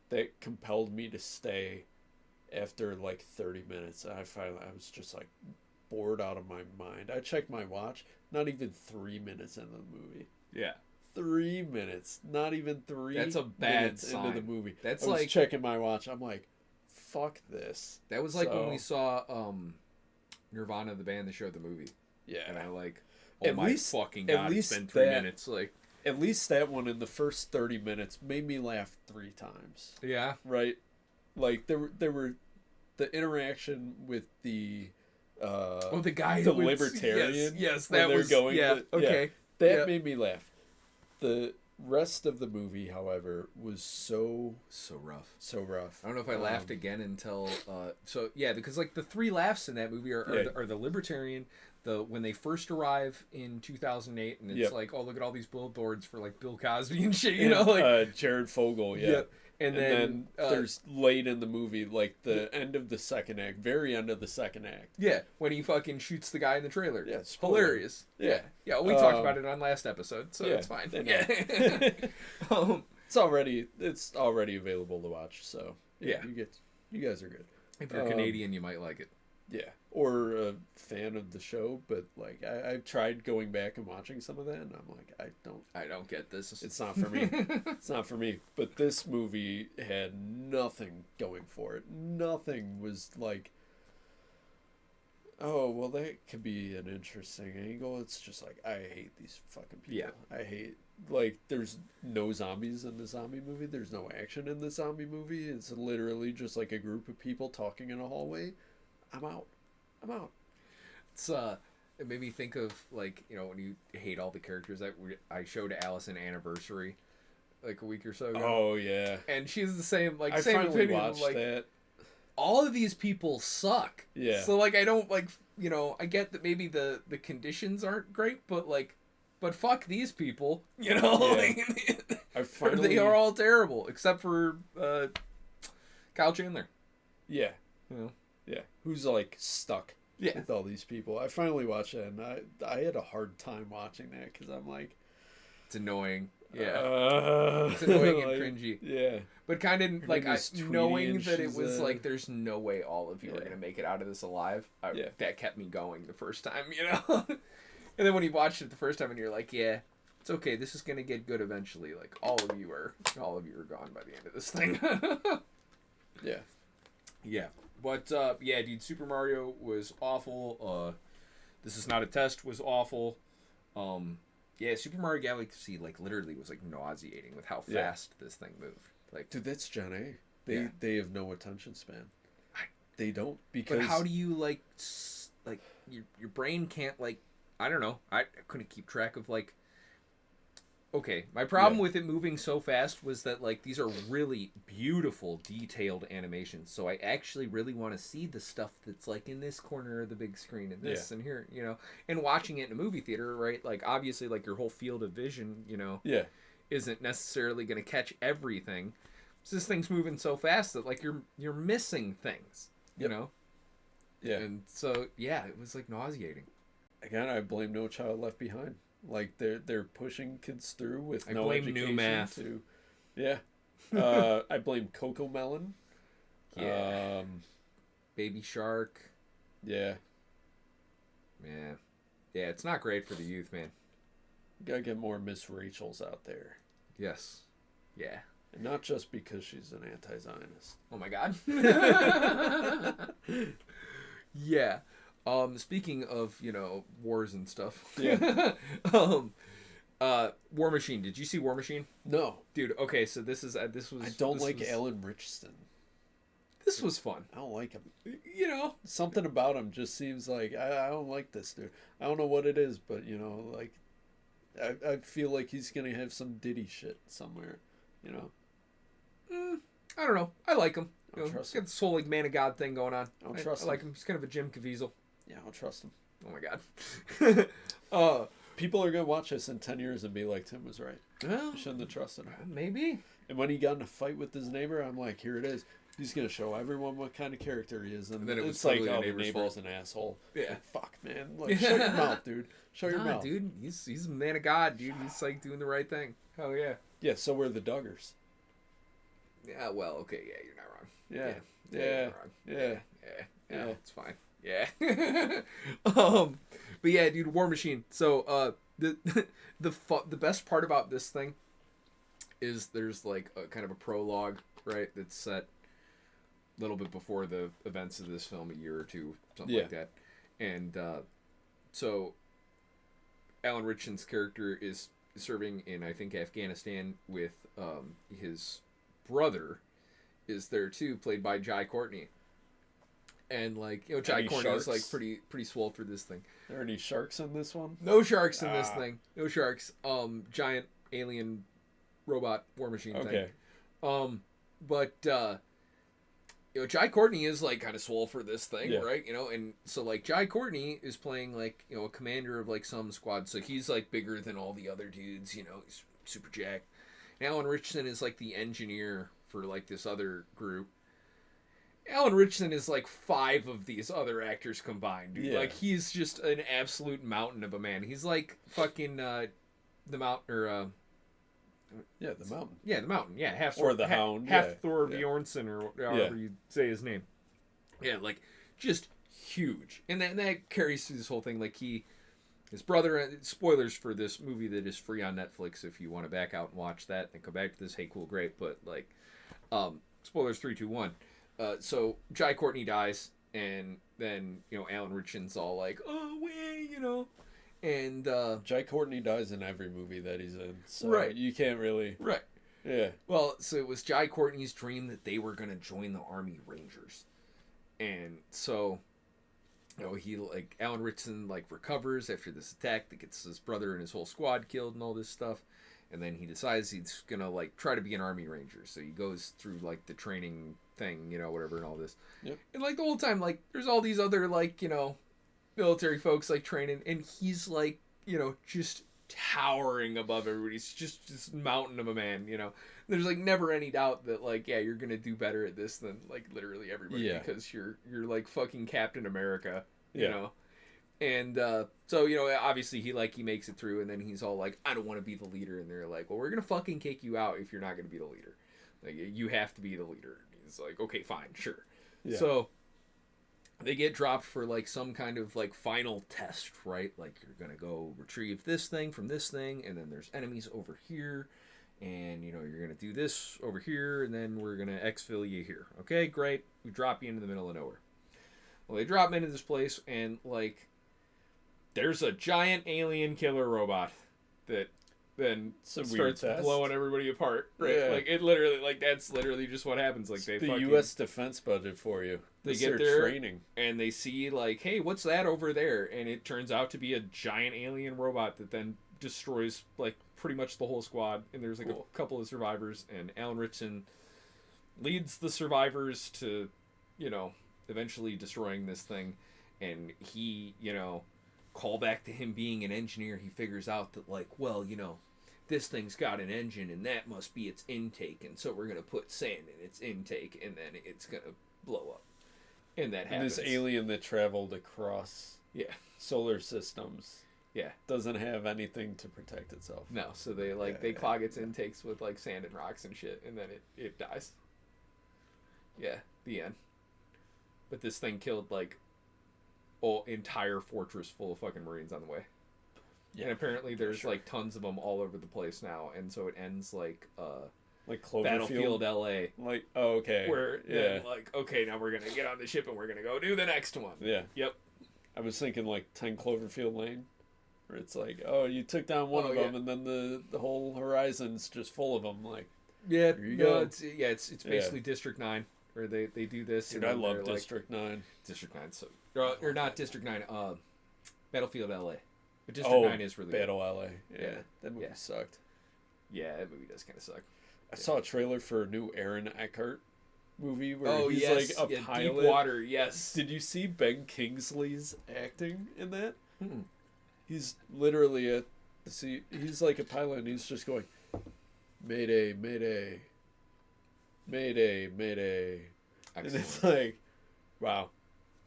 that compelled me to stay after like 30 minutes. I was just like bored out of my mind. I checked my watch, not even 3 minutes into the movie. Yeah. 3 minutes, not even 3. That's a bad minutes sign. into the movie. That's I was like checking my watch. I'm like, fuck this. That was like when we saw Nirvana, the band, that showed the movie. Yeah. And I like, oh my fucking god, it's been 3 minutes. Like, at least that one in the first 30 minutes made me laugh 3 times. Yeah. Right? Like there were the interaction with the the guy, the libertarian. Yes, that was going. Okay. That made me laugh. The rest of the movie, however, was so rough. I don't know if I laughed again until because like the 3 laughs in that movie are the libertarian, when they first arrive in 2008, and it's like, oh, look at all these billboards for like Bill Cosby and shit, like Jared Fogle, And then there's late in the movie, like the end of the second act, very end of the second act. Yeah, when he fucking shoots the guy in the trailer. Yeah, it's hilarious. Yeah, we talked about it on last episode, so it's fine. Yeah. It's already available to watch, so you guys are good. If you're Canadian, you might like it. Yeah, or a fan of the show, but like I've tried going back and watching some of that, and I'm like, I don't get this. It's not for me. It's not for me. But this movie had nothing going for it. Nothing was like, oh well, that could be an interesting angle. It's just like, I hate these fucking people. Yeah, I hate, like, there's no zombies in the zombie movie. There's no action in the zombie movie. It's literally just like a group of people talking in a hallway. I'm out. It made me think of, like, when you hate all the characters. I showed Alice an Anniversary like a week or so ago. Oh yeah, and she's the same. Like, I same finally opinion. Watched like, that. All of these people suck. Yeah. So like, I don't like. I get that maybe the conditions aren't great, but fuck these people. Yeah. finally... They are all terrible, except for Kyle Chandler. Yeah. You know? Yeah. Who's, like, stuck Yeah. with all these people. I finally watched it, and I had a hard time watching that, because I'm like... It's annoying. Yeah. It's annoying and like, cringy. Yeah. But kind of, like, knowing that it she's, was, like, there's no way all of you are going to make it out of this alive, that kept me going the first time, you know? And then when you watched it the first time and you're like, yeah, it's okay, this is going to get good eventually. Like, all of you are gone by the end of this thing. Yeah. Yeah. But, yeah, dude, Super Mario was awful. This Is Not a Test was awful. Yeah, Super Mario Galaxy, like, literally was, like, nauseating with how fast this thing moved. Like, dude, that's Gen A. They have no attention span. They don't, because... But how do you, like, your brain can't, like, I don't know. I couldn't keep track of, like... Okay, my problem with it moving so fast was that, like, these are really beautiful, detailed animations. So I actually really want to see the stuff that's, like, in this corner of the big screen and this and here, you know. And watching it in a movie theater, right? Like, obviously, like, your whole field of vision, you know, isn't necessarily going to catch everything. So this thing's moving so fast that, like, you're missing things, you know? Yeah. And so, yeah, it was, like, nauseating. Again, I blame No Child Left Behind. Like, they're pushing kids through with no blame education. New Math. Yeah. I blame Coco Melon. Yeah. Baby Shark. Yeah. Man. Yeah, it's not great for the youth, man. Gotta get more Miss Rachels out there. Yes. Yeah. And not just because she's an anti-Zionist. Oh my god. Yeah. Speaking of, you know, wars and stuff. Yeah. War Machine. Did you see War Machine? No. Dude, okay, so this was... I don't like Alan Richardson. This was fun. I don't like him. You know? Something about him just seems like, I don't like this dude. I don't know what it is, but, you know, like, I feel like he's going to have some Diddy shit somewhere, you know? I don't know. I like him. I don't trust he's got this whole, like, man of God thing going on. I don't trust him. I like him. He's kind of a Jim Caviezel. Yeah, I don't trust him. Oh my god. People are going to watch this in 10 years and be like, Tim was right. Well, Shouldn't have trusted him. Maybe. And when he got in a fight with his neighbor, I'm like, here it is. He's going to show everyone what kind of character he is. And then it's like, totally oh, the the neighbor's neighbor's fault. an asshole. Yeah. Like, fuck, man. Like, shut your mouth, dude. Shut your mouth. Dude. He's a man of God, dude. He's, like, doing the right thing. Hell yeah. Yeah, so we're the Duggars. Yeah, well, okay, yeah, you're not wrong. Yeah. You're not wrong. Yeah. It's fine. Yeah. But yeah, dude, War Machine. So, the best part about this thing is there's like a kind of a prologue, right? That's set a little bit before the events of this film, a year or two, something like that. And so Alan Richardson's character is serving in, I think, Afghanistan with his brother is there too, played by Jai Courtney. And, like, you know, Jai Courtney is, like, pretty swole for this thing. Are there any sharks in this one? No sharks in this thing. No sharks. Giant alien robot war machine thing. But, you know, Jai Courtney is, like, kind of swole for this thing, right? You know, and so, like, Jai Courtney is playing, like, you know, a commander of, like, some squad. So he's, like, bigger than all the other dudes, you know, he's super jacked. And Alan Richardson is, like, the engineer for, like, this other group. Alan Richardson is like 5 of these other actors combined, dude. Yeah. Like, he's just an absolute mountain of a man. He's like fucking the mountain, or yeah, the mountain. Yeah, the mountain. Yeah, half or the hound. Half Thor Bjornsson, or however you say his name. Yeah, like just huge, and that carries through this whole thing. Like his brother. Spoilers for this movie that is free on Netflix. If you want to back out and watch that, then come back to this. Hey, cool, great. But like, spoilers 3, 2, 1. So Jai Courtney dies, and then, you know, Alan Richardson's all like, oh, wait, you know, and Jai Courtney dies in every movie that he's in, so right. You can't really... Right. Yeah. Well, so it was Jai Courtney's dream that they were going to join the Army Rangers, and so, you know, he, like, Alan Richardson, like, recovers after this attack that gets his brother and his whole squad killed and all this stuff. And then he decides he's going to, like, try to be an Army Ranger. So he goes through, like, the training thing, you know, whatever, and all this. Yep. And, like, the whole time, like, there's all these other, like, you know, military folks, like, training. And he's, like, you know, just towering above everybody. He's just this mountain of a man, you know. There's like never any doubt that like, yeah, you're gonna do better at this than like literally everybody because you're like fucking Captain America, you know. And so, you know, obviously he makes it through, and then he's all like, I don't want to be the leader, and they're like, well, we're gonna fucking kick you out if you're not gonna be the leader. Like, you have to be the leader. He's like, okay, fine, sure. Yeah. So they get dropped for like some kind of like final test, right? Like, you're gonna go retrieve this thing from this thing, and then there's enemies over here, and you know, you're gonna do this over here, and then we're gonna exfil you here. Okay, great. We drop you into the middle of nowhere. Well, they drop me into this place, and like, there's a giant alien killer robot that then starts blowing everybody apart. Right? Yeah. Like, it literally, like, that's literally just what happens. Like, they the U.S. defense budget for you. They get there training, and they see like, hey, what's that over there? And it turns out to be a giant alien robot that then destroys like pretty much the whole squad. And there's like a couple of survivors, and Alan Ritchson leads the survivors to, you know, eventually destroying this thing. And he, you know, call back to him being an engineer, he figures out that like, well, you know, this thing's got an engine, and that must be its intake, and so we're gonna put sand in its intake, and then it's gonna blow up. And that happens. And this alien that traveled across solar systems doesn't have anything to protect itself. No, so they clog its intakes with like sand and rocks and shit, and then it dies. Yeah, the end. But this thing killed like entire fortress full of fucking Marines on the way. Yeah, and apparently there's like tons of them all over the place now, and so it ends like Battlefield LA. Like, oh, okay. Where then like, okay, now we're gonna get on the ship and we're gonna go do the next one. Yeah. Yep. I was thinking like 10 Cloverfield Lane, where it's like, oh, you took down one of them, and then the whole horizon's just full of them. Like, yeah, here you go. It's basically District 9, where they do this. Dude, I love District 9. District 9, so or not District 9, Battlefield LA. But District 9 is really Battle LA. Yeah, that movie sucked. Yeah, that movie does kind of suck. I saw a trailer for a new Aaron Eckhart movie where he's like a pilot. Deep Water, yes. Did you see Ben Kingsley's acting in that? He's literally he's like a pilot, and he's just going, Mayday, Mayday, Mayday, Mayday. Excellent. And it's like, wow.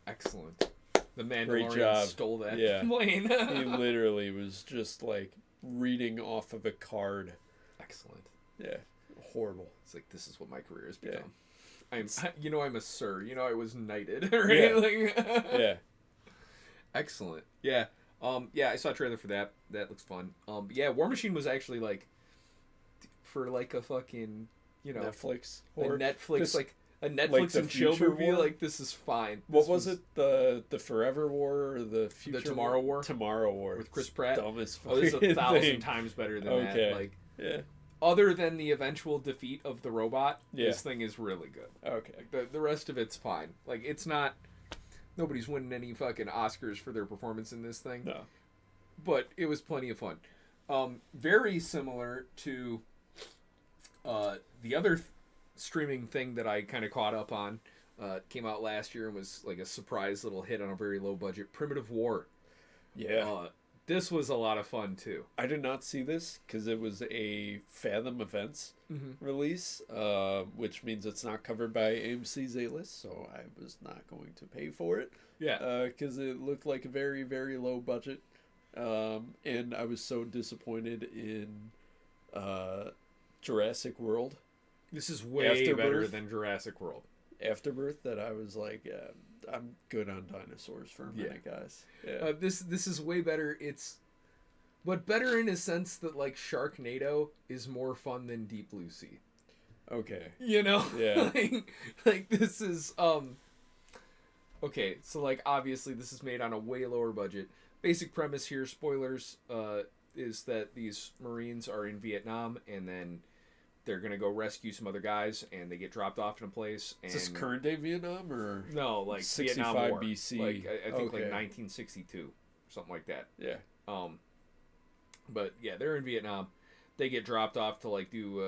Excellent. The Mandalorian stole that plane. He literally was just like reading off of a card. Excellent. Yeah. Horrible. It's like, this is what my career has become. I'm a sir. You know, I was knighted. Right? Yeah. Excellent. Yeah. I saw a trailer for that. That looks fun. War Machine was actually like, for like a fucking, you know, Netflix or Netflix a Netflix and chill movie. Like, this is fine. What was it? The Forever War or the Future? The Tomorrow War. Tomorrow War with Chris Pratt. Dumb as fuck. Oh, this is 1,000 times better than that. Like, other than the eventual defeat of the robot, this thing is really good. Okay. Like, the rest of it's fine. Like, it's not. Nobody's winning any fucking Oscars for their performance in this thing. No. But it was plenty of fun. Very similar to the other streaming thing that I kind of caught up on. Came out last year and was like a surprise little hit on a very low budget. Primitive War. Yeah. This was a lot of fun too. I did not see this because it was a Fathom Events release, which means it's not covered by AMC's A-List, so I was not going to pay for it. Yeah. Because it looked like a very, very low budget. And I was so disappointed in Jurassic World. This is way better than Jurassic World. Afterbirth, that I was like, I'm good on dinosaurs for a minute, guys. Yeah. This is way better. But better in a sense that like Sharknado is more fun than Deep Blue Sea. Okay. You know? Yeah. like this is okay, so like obviously this is made on a way lower budget. Basic premise here, spoilers, is that these Marines are in Vietnam, and then they're gonna go rescue some other guys, and they get dropped off in a place. And is this current day Vietnam or no? Like 65 Vietnam War. BC. Like I think like 1962, something like that. Yeah. But yeah, they're in Vietnam. They get dropped off to like do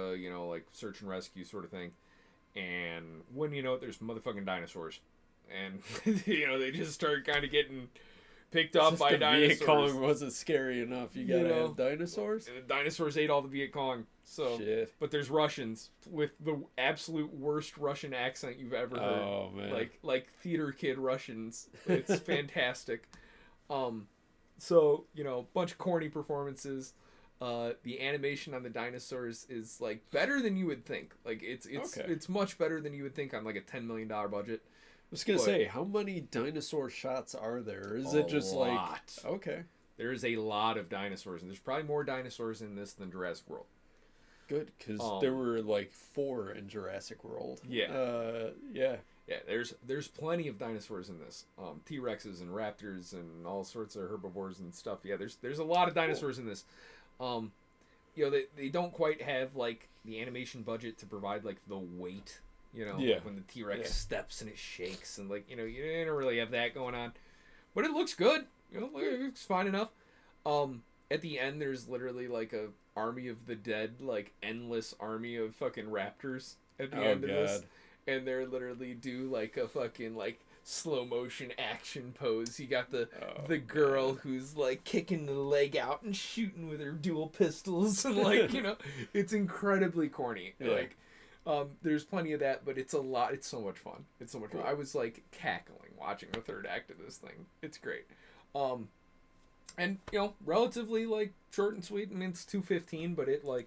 like search and rescue sort of thing, and when you know it, there's motherfucking dinosaurs, and they just start kind of getting picked up by the dinosaurs. Viet Cong wasn't scary enough. You gotta have dinosaurs. Dinosaurs ate all the Viet Cong. So, shit. But there's Russians with the absolute worst Russian accent you've ever heard. Oh man, like theater kid Russians. It's fantastic. So bunch of corny performances. The animation on the dinosaurs is like better than you would think. Like it's much better than you would think on like a $10 million budget. I was gonna say, how many dinosaur shots are there? Is it just lot. Okay? There's a lot of dinosaurs, and there's probably more dinosaurs in this than Jurassic World. Good, because there were like 4 in Jurassic World. Yeah. Yeah. There's plenty of dinosaurs in this. T-Rexes and raptors and all sorts of herbivores and stuff. Yeah, there's a lot of dinosaurs in this. They don't quite have like the animation budget to provide like the weight. Like when the T-Rex steps and it shakes and like you don't really have that going on, but it looks good. It looks fine enough. At the end, there's literally like a army of the dead, like endless army of fucking raptors at the end of this, and they're literally do like a fucking like slow motion action pose. You got the girl who's like kicking the leg out and shooting with her dual pistols, and like it's incredibly corny. Yeah. Like, there's plenty of that, but it's a lot. It's so much fun. It's so much fun. I was like cackling watching the third act of this thing. It's great. And relatively like short and sweet. I mean, it's 2:15, but it like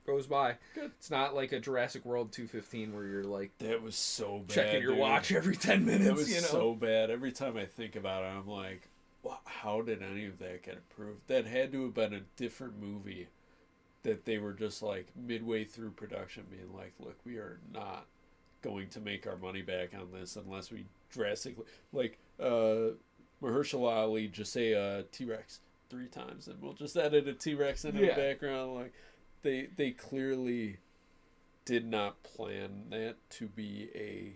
goes by. Good. It's not like a Jurassic World 2:15 where you're like that was so bad. Checking your watch every 10 minutes. That was so bad. Every time I think about it, I'm like, how did any of that get approved? That had to have been a different movie. That they were just like midway through production, being like, "Look, we are not going to make our money back on this unless we drastically like." Mahershala Ali just say T-Rex 3 times, and we'll just edit a T-Rex in the background. Like they clearly did not plan that to be a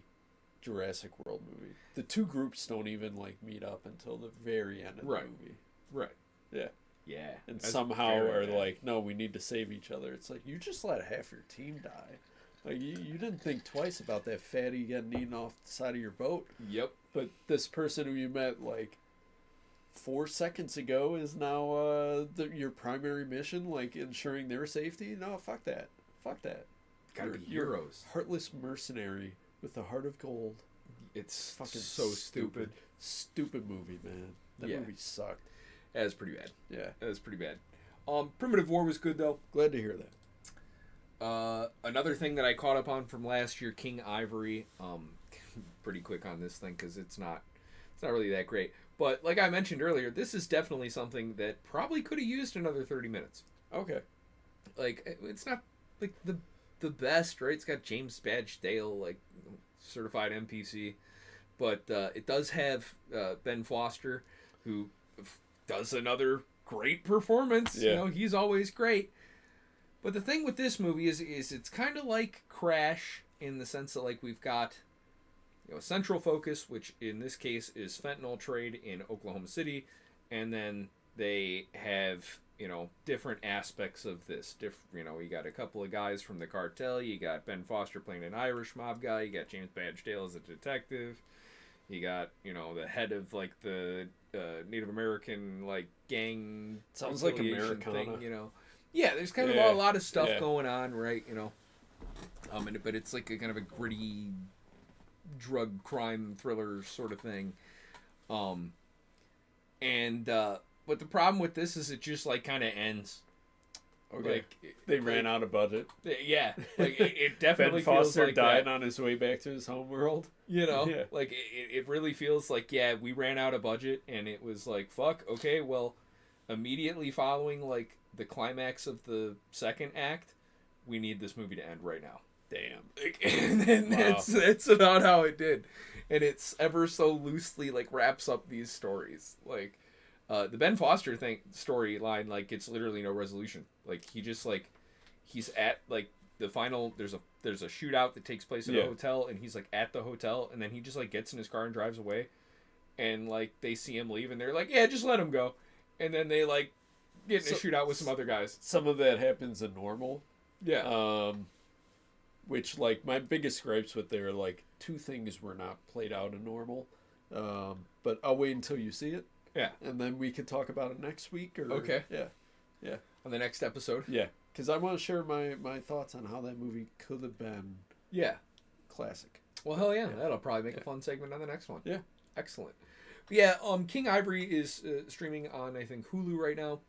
Jurassic World movie. The 2 groups don't even like meet up until the very end of the movie. Right. Yeah. Yeah. And somehow are like, no, we need to save each other. It's like, you just let half your team die. Like, you didn't think twice about that fatty getting eaten off the side of your boat. Yep. But this person who you met, like, 4 seconds ago is now your primary mission, like, ensuring their safety? No, fuck that. Fuck that. Gotta be heroes. Heartless mercenary with a heart of gold. It's fucking so stupid. Stupid movie, man. That movie sucked. That was pretty bad. Yeah. That was pretty bad. Primitive War was good, though. Glad to hear that. Another thing that I caught up on from last year, King Ivory. Pretty quick on this thing because it's not really that great. But like I mentioned earlier, this is definitely something that probably could have used another 30 minutes. Okay. Like, it's not like the best, right? It's got James Badge Dale, like certified NPC, but it does have Ben Foster, who does another great performance. Yeah. He's always great. But the thing with this movie is it's kind of like Crash in the sense that like we've got a central focus, which in this case is fentanyl trade in Oklahoma City, and then they have different aspects of this. You got a couple of guys from the cartel. You got Ben Foster playing an Irish mob guy. You got James Badge Dale as a detective. You got the head of like the Native American like gang. Sounds like Americana. Thing, Yeah, there's kind of a lot of stuff going on, right? But it's like a kind of a gritty drug crime thriller sort of thing. But the problem with this is it just like kind of ends. Okay. Like they ran out of budget. Yeah, like it definitely Ben Foster feels like died that. on his way back to his home world. Like it really feels like we ran out of budget, and it was like fuck. Okay, well, immediately following like the climax of the second act, we need this movie to end right now. Damn. And that's about how it did, and it's ever so loosely like wraps up these stories. Like the Ben Foster storyline, like it's literally no resolution. Like he just like he's at like the final. There's a shootout that takes place at a hotel, and he's like at the hotel, and then he just like gets in his car and drives away, and like they see him leave, and they're like, yeah, just let him go, and then they like get in a shootout with some other guys. Some of that happens in normal. Yeah. Which like my biggest gripes with there, like 2 things were not played out in normal. But I'll wait until you see it. Yeah. And then we could talk about it next week. Or Okay. Yeah. Yeah. On the next episode. Yeah. Because I want to share my thoughts on how that movie could have been. Yeah. Classic. Well, hell yeah. That'll probably make a fun segment on the next one. Yeah. Excellent. But yeah. King Ivory is streaming on, I think, Hulu right now.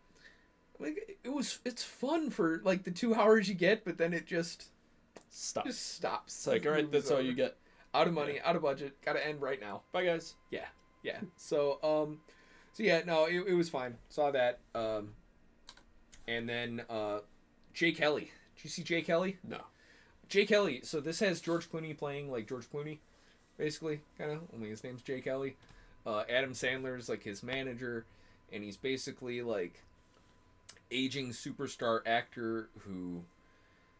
Like it's fun for like the 2 hours you get, but then it just stops. It's like, all right, that's all you get. Out of money, out of budget, gotta end right now. Bye, guys. Yeah. So yeah, no, it was fine. Saw that. And then Jay Kelly. Did you see Jay Kelly? No. Jay Kelly. So this has George Clooney playing like George Clooney, basically, kind of. Only his name's Jay Kelly. Adam Sandler's like his manager, and he's basically like aging superstar actor who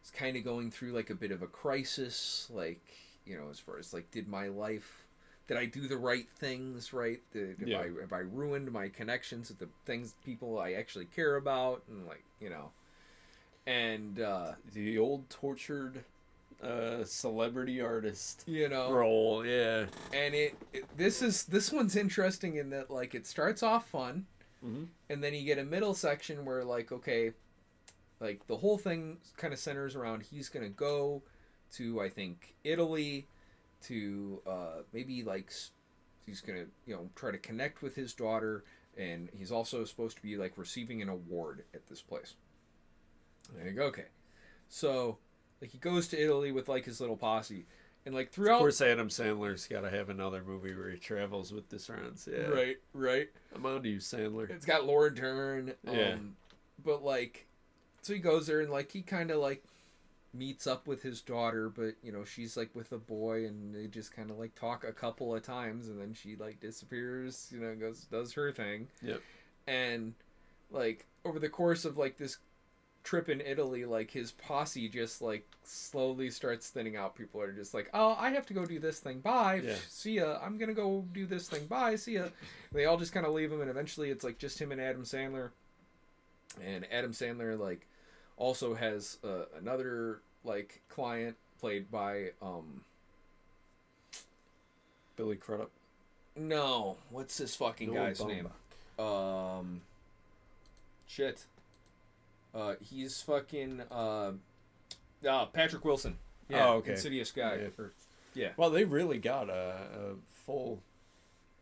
is kind of going through like a bit of a crisis, like, you know, as far as like, did I do the right things, right? Have I ruined my connections with the things, people I actually care about, and like, you know, and the old tortured celebrity artist, you know, role, yeah. And this one's interesting in that like it starts off fun. Mm-hmm. And then you get a middle section where, like, okay, like, the whole thing kind of centers around he's going to go to, I think, Italy to maybe, like, he's going to, you know, try to connect with his daughter. And he's also supposed to be, like, receiving an award at this place. And I go, okay. So, like, he goes to Italy with, like, his little posse. And like throughout, of course, Adam Sandler's got to have another movie where he travels with this friends. Yeah, right. I'm on to you, Sandler. It's got Laura Dern. Yeah. But like, so he goes there and like he kind of like meets up with his daughter, but you know she's like with a boy, and they just kind of like talk a couple of times, and then she like disappears. You know, does her thing. Yep. And like over the course of like this trip in Italy, like his posse just like slowly starts thinning out. People are just like, oh, I have to go do this thing, bye, see ya, I'm gonna go do this thing, bye, see ya. They all just kind of leave him, and eventually it's like just him and Adam Sandler. And Adam Sandler like also has another like client played by Billy Crudup. No, what's this fucking guy's name? Shit. He's fucking Patrick Wilson. Yeah, oh, okay. Insidious guy. Yeah. Well, they really got a full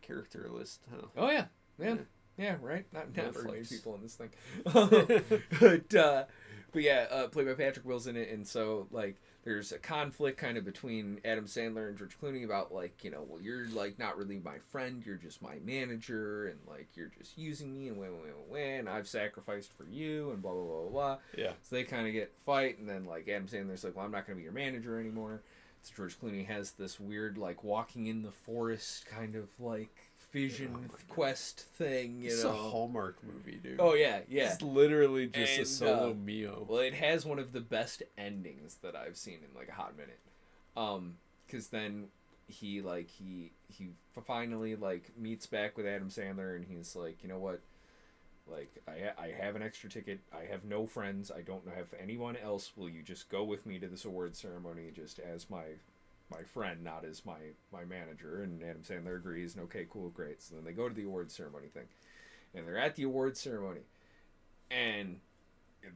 character list, huh? Oh yeah, right. Not very many people in this thing. But yeah, played by Patrick Wilson, and so like there's a conflict kind of between Adam Sandler and George Clooney about like, you know, well, you're like not really my friend, you're just my manager, and like you're just using me, and when I've sacrificed for you, and blah blah blah blah. Yeah. So they kind of get fight, and then like Adam Sandler's like, well, I'm not gonna be your manager anymore. So George Clooney has this weird like walking in the forest kind of like vision quest thing, you know. It's a Hallmark movie, dude. Oh yeah. It's literally just a solo Mio. Well, it has one of the best endings that I've seen in like a hot minute. Because then he finally like meets back with Adam Sandler, and he's like, you know what? Like I have an extra ticket. I have no friends. I don't have anyone else. Will you just go with me to this award ceremony just as my friend, not as my manager? And Adam Sandler agrees, and okay, cool, great. So then they go to the awards ceremony thing, and they're at the awards ceremony, and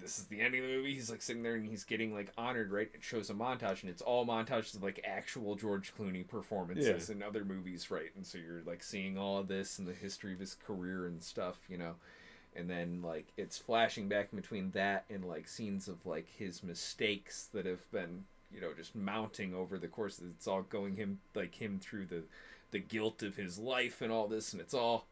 this is the ending of the movie. He's like sitting there, and he's getting like honored, right? It shows a montage, and it's all montages of like actual George Clooney performances in other movies, right? And so you're like seeing all of this and the history of his career and stuff, you know. And then like it's flashing back in between that and like scenes of like his mistakes that have been, you know, just mounting over the course. It's all going him through the guilt of his life and all this, and it's all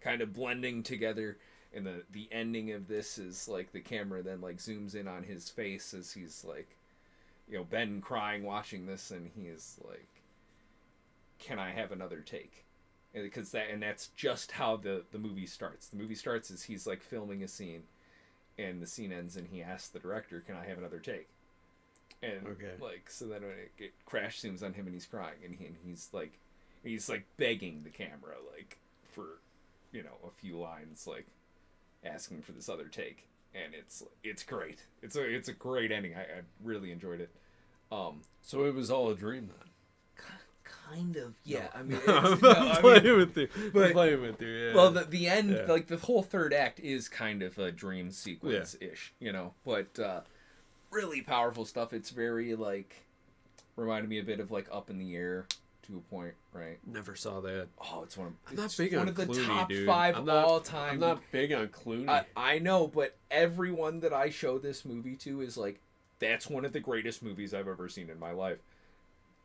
kind of blending together. And the ending of this is like the camera then like zooms in on his face as he's like, you know, Ben crying watching this, and he is like, can I have another take? Because that's just how the movie starts. The movie starts as he's like filming a scene, and the scene ends, and he asks the director, can I have another take? And like, so then when it crash zooms on him and he's crying, and he's like begging the camera like for, you know, a few lines, like asking for this other take, and it's great. It's a great ending. I really enjoyed it. So it was all a dream then. kind of. Yeah, I mean, I'm playing with you. But, I'm playing with you. Yeah. Well, the end, like the whole third act, is kind of a dream sequence ish, But really powerful stuff. It's very like reminded me a bit of like Up in the Air to a point, right? Never saw that. Oh, it's one of I'm not big on of the Clooney, top dude. 5 all time. I'm not big on Clooney. I know, but everyone that I show this movie to is like, that's one of the greatest movies I've ever seen in my life.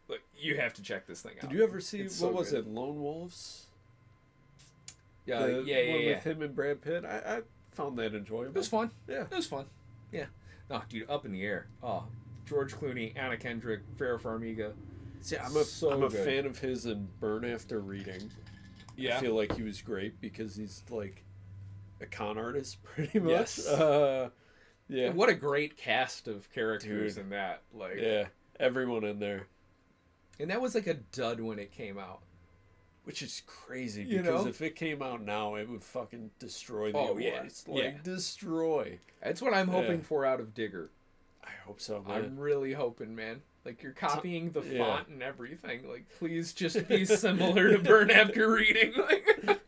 But you have to check this thing out. Did you ever see It's what so was good. it, Lone Wolves? Yeah, The one with him and Brad Pitt. I found that enjoyable. It was fun. Yeah, it was fun. Yeah. No, dude, Up in the Air. Oh, George Clooney, Anna Kendrick, Farrah Farmiga. See, I'm a good. fan of his in Burn After Reading. Yeah. I feel like he was great because he's like a con artist, pretty much. Yes. Yeah. What a great cast of characters Dude. in that. Like, Yeah, everyone in there. And that was like a dud when it came out. Which is crazy because if it came out now, it would fucking destroy the awards. Destroy. That's what I'm hoping for out of Digger. I hope so, man. I'm really hoping, man. Like, you're copying the font and everything. Like, please just be similar to Burn After Reading. Like,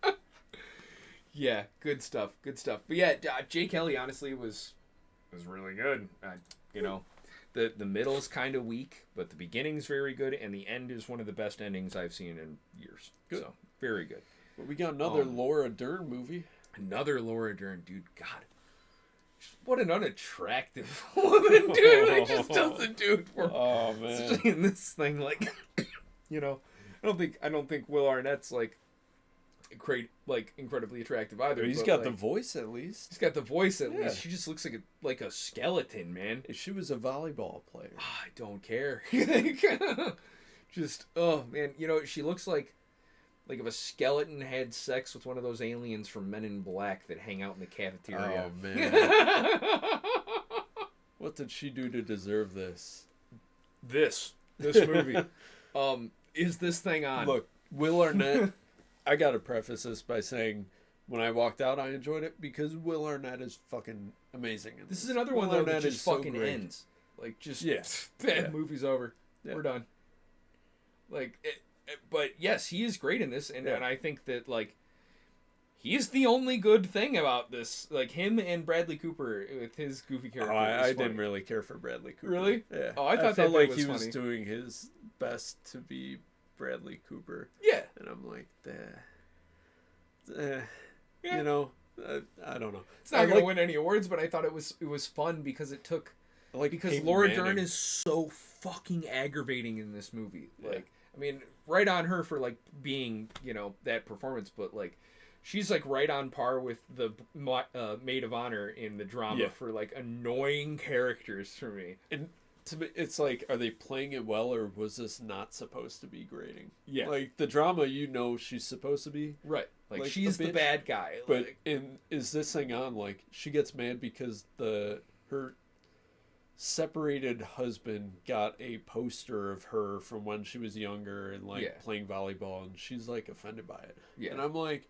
yeah, good stuff. Good stuff. But yeah, Jay Kelly honestly was really good. The middle's kind of weak, but the beginning's very good, and the end is one of the best endings I've seen in years. Good. So, very good. But we got another Laura Dern movie. Another Laura Dern, dude. God. What an unattractive woman, dude. It just doesn't do it for me. Oh, man. Especially in this thing, like, I don't think Will Arnett's, like, incredibly attractive either. He's got the voice at least. He's got the voice at least. She just looks like a skeleton, man. If she was a volleyball player. I don't care. Just, oh, man. She looks like if a skeleton had sex with one of those aliens from Men in Black that hang out in the cafeteria. Oh, man. What did she do to deserve this? This movie. Is this thing on? Look, Will Arnett, I gotta preface this by saying when I walked out, I enjoyed it because Will Arnett is fucking amazing. This is another one, though, that just fucking ends. Like, just, movie's over. Yeah. We're done. Like, but yes, he is great in this, and I think that, like, he's the only good thing about this. Like, him and Bradley Cooper with his goofy character. I didn't really care for Bradley Cooper. Really? Yeah. Oh, I thought felt that like was he funny. was doing his best to be Bradley Cooper. Yeah. And I'm like, I don't know. It's not going to win any awards, but I thought it was fun because it took... because Laura Dern is so fucking aggravating in this movie. Yeah. Like, I mean, right on her for, like, being, that performance, but, like, she's, like, right on par with the maid of honor in the drama for, like, annoying characters for me. And to me, it's like, are they playing it well, or was this not supposed to be grating? Yeah. Like, the drama, she's supposed to be. Right. Like she's the bad guy. But is this thing on, like, she gets mad because her separated husband got a poster of her from when she was younger and, like, playing volleyball, and she's, like, offended by it. Yeah. And I'm like...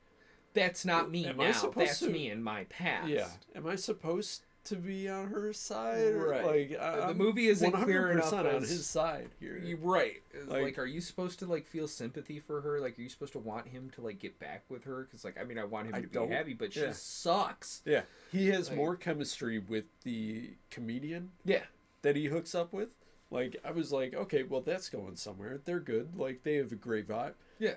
That's not me now. That's me in my past. Yeah. Am I supposed to be on her side? Right. Like, the movie isn't clear enough on his side here. You're right. Like, are you supposed to, like, feel sympathy for her? Like, are you supposed to want him to, like, get back with her? Because, like, I mean, I want him to be happy, but she sucks. Yeah. He has more chemistry with the comedian that he hooks up with. Like, I was like, okay, well, that's going somewhere. They're good. Like, they have a great vibe. Yeah.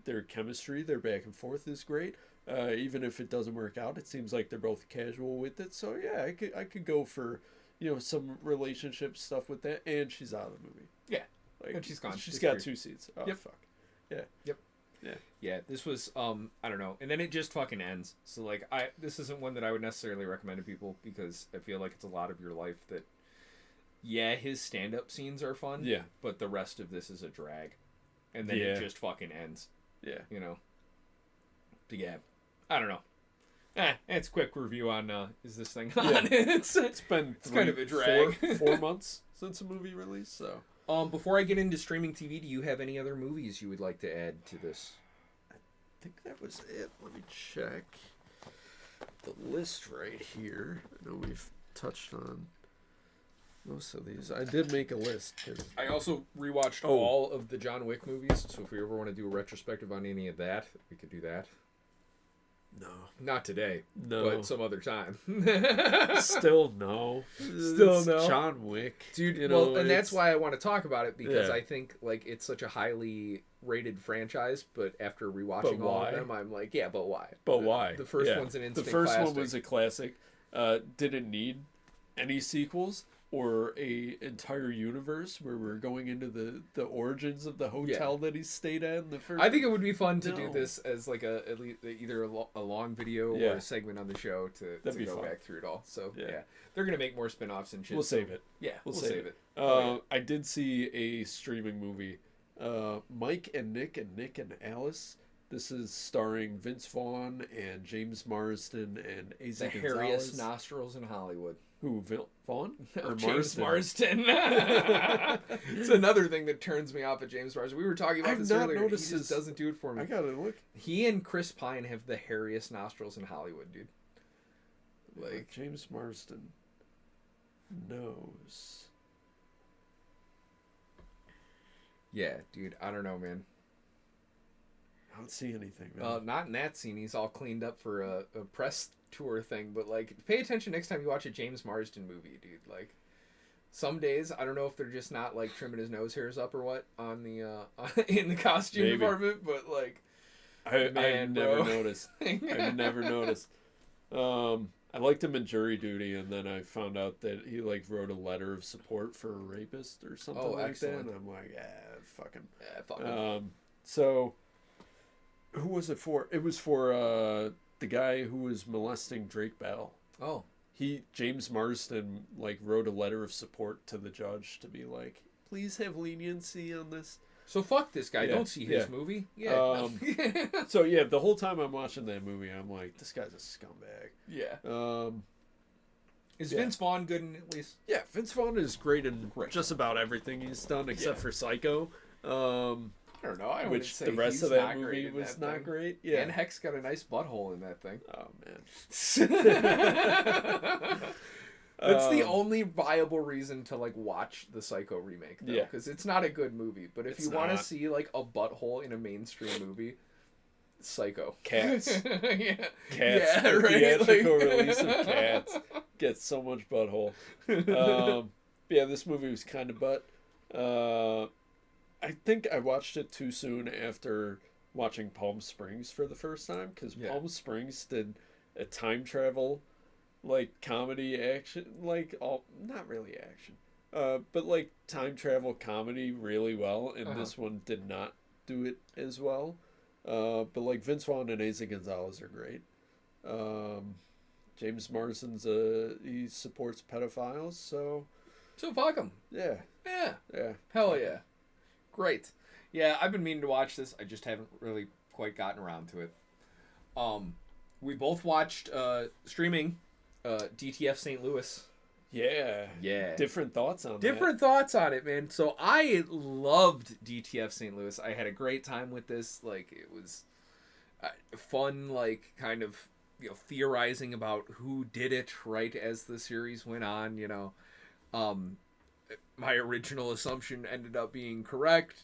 Their chemistry, their back and forth is great. Even if it doesn't work out, it seems like they're both casual with it. So yeah, I could go for, some relationship stuff with that. And she's out of the movie. Yeah, like, and she's gone. She's got 2 seats. Oh fuck. Yeah. Yep. Yeah. Yeah. This was I don't know, and then it just fucking ends. So like this isn't one that I would necessarily recommend to people because I feel like it's a lot of your life that. Yeah, his stand-up scenes are fun. Yeah. But the rest of this is a drag, and then it just fucking ends. Yeah. But yeah. I don't know. It's a quick review on is this thing on? Yeah. It's been kind of a drag. 4 months since a movie release. So before I get into streaming TV, do you have any other movies you would like to add to this? I think that was it. Let me check the list right here. I know we've touched on most of these. I did make a list. I also rewatched all of the John Wick movies, so if we ever want to do a retrospective on any of that, we could do that. No. Not today. No. But some other time. Still no. Still no. John Wick. Dude, you know, and that's why I want to talk about it, because I think like it's such a highly rated franchise, but after rewatching all of them, I'm like, yeah, but why? Why? The first one's an instant The first classic. one was a classic. Didn't need any sequels or a entire universe where we're going into the origins of the hotel that he stayed at in the first. I think it would be fun to do this as like at least either a long video or a segment on the show to go back through it all. So yeah, they're gonna make more spin-offs and shit. We'll save it. Yeah, we'll save it. I did see a streaming movie, Mike and Nick and Alice. This is starring Vince Vaughn and James Marsden and Asa Gonzalez. The hairiest nostrils in Hollywood. Who, Vaughn? Or James Marsden. It's another thing that turns me off at James Marsden. We were talking about this earlier. He just doesn't do it for me. I gotta look. He and Chris Pine have the hairiest nostrils in Hollywood, dude. Like James Marsden nose. Yeah, dude. I don't know, man. I don't see anything, man. Not in that scene. He's all cleaned up for a press tour thing. But, like, pay attention next time you watch a James Marsden movie, dude. Like, some days, I don't know if they're just not, like, trimming his nose hairs up or what on the in the costume department. But, like, I've never noticed. I've never noticed. I liked him in Jury Duty, and then I found out that he, like, wrote a letter of support for a rapist or something like that. And I'm like, fuck him. Yeah, fuck him. So... Who was it for? It was for the guy who was molesting Drake Bell. Oh. James Marsden, like, wrote a letter of support to the judge to be like, please have leniency on this. So fuck this guy. Don't see his movie. Yeah. So, yeah, the whole time I'm watching that movie, I'm like, this guy's a scumbag. Yeah. Is Vince Vaughn good in at least? Yeah, Vince Vaughn is great in just about everything he's done except for Psycho. I don't know. I Which the rest of that movie was not great. Yeah. And Heck's got a nice butthole in that thing. Oh, man. That's the only viable reason to, like, watch the Psycho remake, though. Yeah. Because it's not a good movie. But if you want to see, like, a butthole in a mainstream movie, Psycho. Cats. Yeah. Cats. Yeah, The right? theatrical release of Cats gets so much butthole. Yeah, this movie was kind of butt. I think I watched it too soon after watching Palm Springs for the first time, because Palm Springs did a time travel, like, comedy action, like, not really action, but, like, time travel comedy really well, and this one did not do it as well. But, like, Vince Vaughn and Asa Gonzalez are great. James Marsden's he supports pedophiles, so fuck him. Yeah. Hell yeah. Great. Yeah, I've been meaning to watch this. I just haven't really quite gotten around to it. We both watched streaming DTF St. Louis. Yeah. Different thoughts on Different thoughts on it, man. So I loved DTF St. Louis. I had a great time with this. Like, it was fun, like, kind of, you know, theorizing about who did it right as the series went on, you know. My original assumption ended up being correct.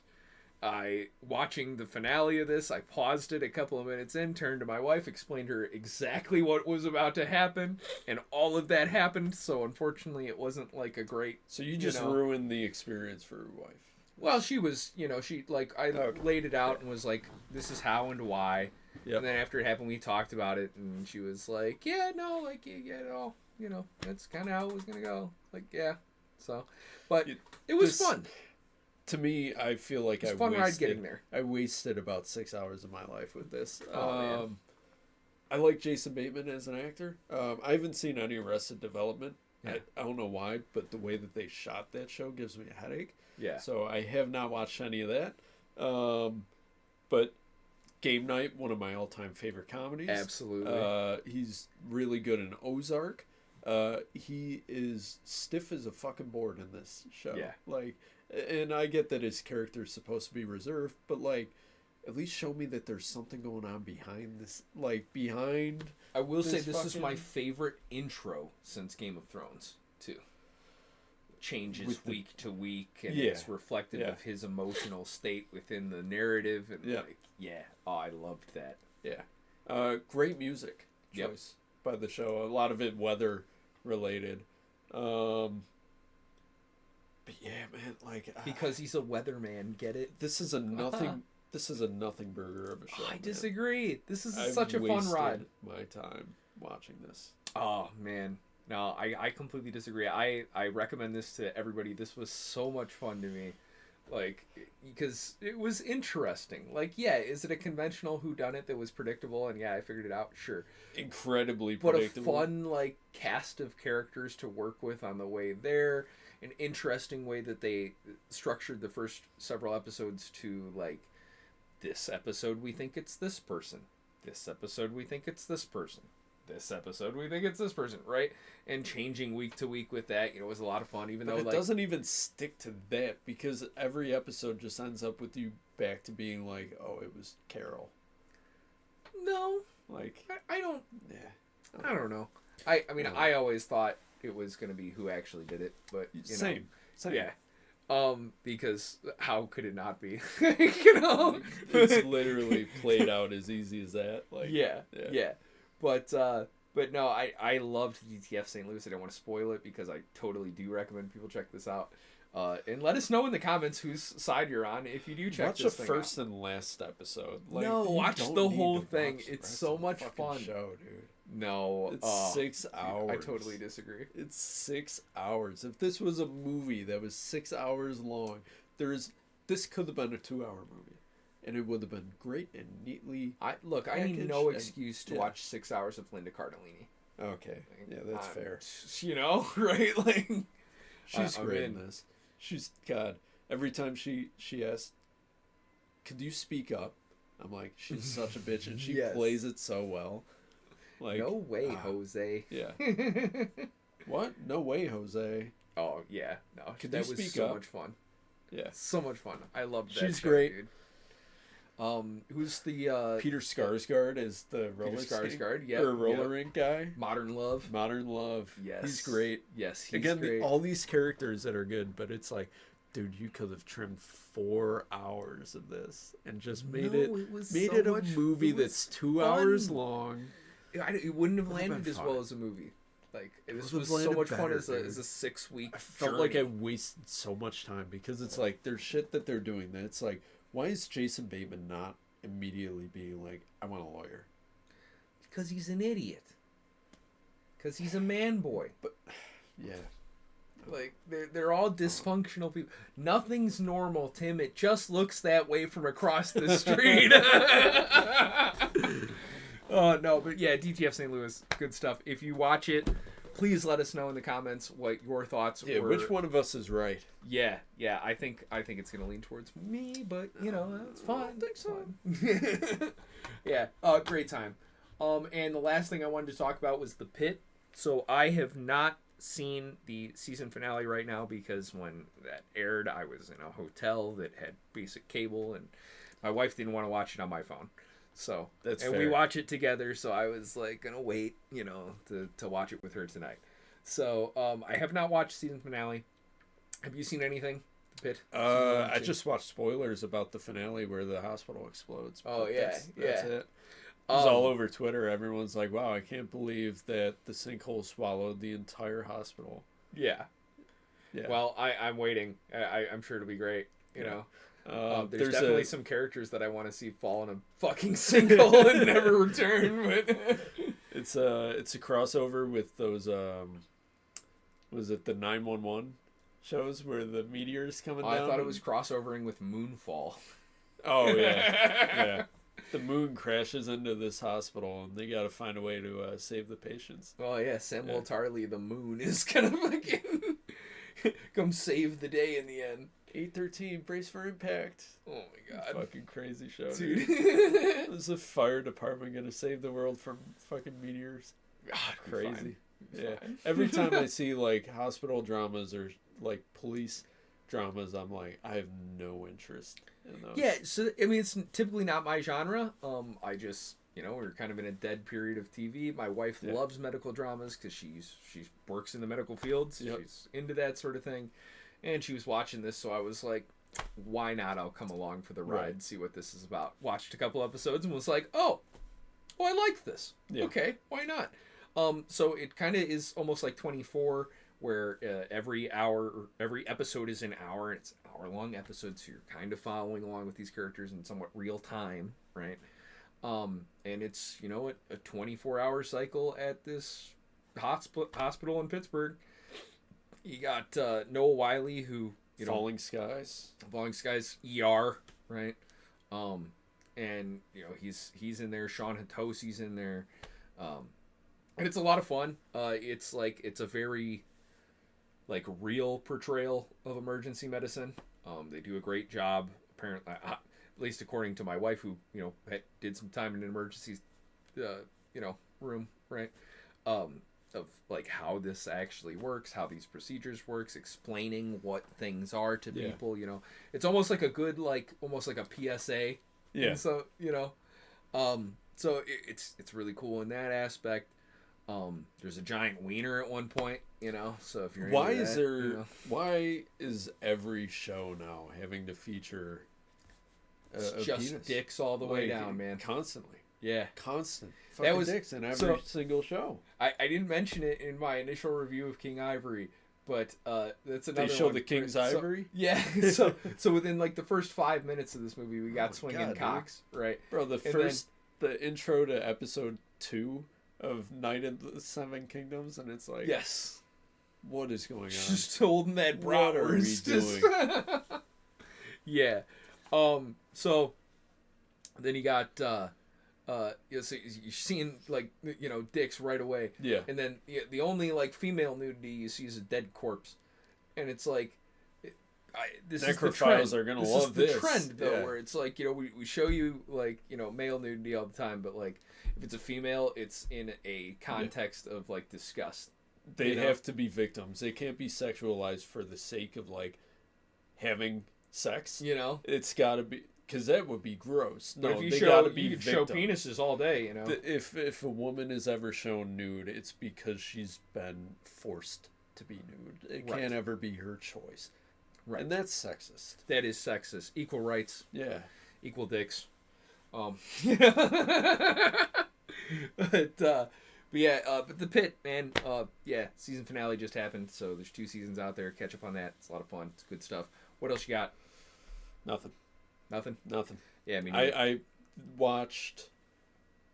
Watching the finale of this, I paused it a couple of minutes in, turned to my wife, explained her exactly what was about to happen, and all of that happened. So unfortunately, it wasn't like a great. So you just ruined the experience for your wife. Well, she was, you know, I laid it out and was like, "This is how and why." Yep. And then after it happened, we talked about it, and she was like, "Yeah, no, like, you know, that's kind of how it was gonna go." Like, yeah. So, but it was fun. To me, I feel like it was fun ride getting there. I wasted about 6 hours of my life with this. Man. I like Jason Bateman as an actor. I haven't seen any Arrested Development. Yeah. I don't know why, but the way that they shot that show gives me a headache. Yeah. So I have not watched any of that. But Game Night, one of my all-time favorite comedies. Absolutely. He's really good in Ozark. He is stiff as a fucking board in this show. Yeah. Like, and I get that his character is supposed to be reserved, but, like, at least show me that there's something going on behind this. Like, behind. I will say this is my favorite intro since Game of Thrones, too. changes week to week, and it's reflective of his emotional state within the narrative. And I loved that. Yeah, great music choice by the show. A lot of it weather related. But yeah, man, like because he's a weatherman, get it? This is a nothing. This is a nothing burger of a show. I disagree. This is such a fun ride. My time watching this. Oh man, no, I completely disagree. I recommend this to everybody. This was so much fun to me, like because it was interesting. Like, is it a conventional whodunit that was predictable? And I figured it out. Sure, incredibly predictable. But a fun like cast of characters to work with on the way there. An interesting way that they structured the first several episodes to like, this episode we think it's this person. This episode we think it's this person. This episode we think it's this person, right? And changing week to week with that, was a lot of fun. Even though it doesn't even stick to that because every episode just ends up with you back to being like, oh, it was Carol. No, like I don't. Yeah, I don't know. I mean, I always thought it was going to be who actually did it, but same. Yeah. Because how could it not be? It's literally played out as easy as that. Like, yeah. But no, I loved DTF St. Louis. I don't want to spoil it because I totally do recommend people check this out. And let us know in the comments whose side you're on if you do check this thing out. Watch the first and last episode. Like, no, watch the whole thing. It's so much fun. Show, dude. No, it's 6 hours. I totally disagree. It's 6 hours. If this was a movie that was 6 hours long, this could have been a 2-hour movie, and it would have been great and neatly. I need no excuse to watch 6 hours of Linda Cardellini. Okay, that's fair. Right? Like, she's great in this. She's every time she asks, "Could you speak up?" I'm like, she's such a bitch, and she plays it so well. Like, no way, Jose. Yeah. What? No way, Jose. Oh yeah, no. Could that you was speak so up? much fun. Yeah, so much fun. I loved that. She's show, great. Dude. Who's the Peter Skarsgård is the roller Skarsgård? Yeah, roller rink guy. Modern Love. Yes, he's great. Yes, he's again great. All these characters that are good, but it's like, dude, you could have trimmed 4 hours of this and just made it a movie that's 2 hours long. It wouldn't have landed as well as a movie. Like, this was so much fun as a 6-week. I felt like I wasted so much time because it's like there's shit that they're doing that it's like, why is Jason Bateman not immediately being like, I want a lawyer? Because he's an idiot. Because he's a man boy. But yeah. Like, they're all dysfunctional people. Nothing's normal, Tim. It just looks that way from across the street. Oh, no, but yeah, DTF St. Louis, good stuff. If you watch it, please let us know in the comments what your thoughts were. Which one of us is right? Yeah, I think it's going to lean towards me, but, it's fine. I think so. Yeah, great time. And the last thing I wanted to talk about was The Pit. So I have not seen the season finale right now because when that aired, I was in a hotel that had basic cable, and my wife didn't want to watch it on my phone. So that's and fair. We watch it together, so I was like gonna wait, to watch it with her tonight. So I have not watched season finale. Have you seen anything? The Pit? I just watched spoilers about the finale where the hospital explodes. Oh yeah, that's it. It was all over Twitter. Everyone's like, "Wow, I can't believe that the sinkhole swallowed the entire hospital." Yeah. Well, I'm waiting. I'm sure it'll be great. You know. There's definitely some characters that I want to see fall in a fucking sinkhole and never return. But it's a crossover with those was it the 911 shows where the meteors coming down? I thought it was crossovering with Moonfall. Oh yeah. The moon crashes into this hospital and they got to find a way to save the patients. Oh yeah, Samuel Tarly, the moon, is gonna fucking come save the day in the end. 813, brace for impact. Oh my god. Fucking crazy show, dude. Is the fire department gonna save the world from fucking meteors? God, crazy. Yeah. Every time I see like hospital dramas or like police dramas, I'm like, I have no interest in those. Yeah, so I mean, it's typically not my genre. I just we're kind of in a dead period of TV. My wife loves medical dramas because she works in the medical field. So she's into that sort of thing. And she was watching this, so I was like, why not? I'll come along for the ride and see what this is about. Watched a couple episodes and was like, oh, I like this. Yeah. Okay, why not? So it kind of is almost like 24, where every episode is an hour, and it's hour-long episodes, so you're kind of following along with these characters in somewhat real time, right? And it's, a 24-hour cycle at this hospital in Pittsburgh. You got Noah Wiley, who, Falling Skies, ER, right? And he's in there. Sean Hatosi's in there, and it's a lot of fun. It's a very real portrayal of emergency medicine. They do a great job, apparently, at least according to my wife, who did some time in an emergency room, right? Of how this actually works, how these procedures works, explaining what things are to people. It's almost like a good almost like a PSA. Yeah. And so so it's really cool in that aspect. There's a giant wiener at one point, so if you're why is every show now having to feature a just penis? Dicks all the way down, man, constantly. Yeah, constant fucking dicks in every single show. I didn't mention it in my initial review of King Ivory, but that's another. They show one. the King's Ivory. Yeah, so within the first 5 minutes of this movie, we got swinging cocks, right, bro? The intro to episode 2 of Night of the Seven Kingdoms, and it's like, yes, what is going on? Just holding that bratwurst. What are we doing? Yeah. So then you got so you're seeing dicks right away. Yeah. And then the only female nudity you see is a dead corpse, and it's this is the trend. Are gonna this love is the this. trend though, where it's we show you male nudity all the time, but if it's a female, it's in a context of disgust. They have to be victims. They can't be sexualized for the sake of having sex. It's got to be, because that would be gross. No, but if they got to be. You could show penises all day. If a woman is ever shown nude, it's because she's been forced to be nude. It can't ever be her choice. Right. And that's sexist. That is sexist. Equal rights. Yeah. Equal dicks. But the Pit, man, season finale just happened, so there's 2 seasons out there. Catch up on that. It's a lot of fun. It's good stuff. What else you got? Nothing. Yeah, I mean, I watched,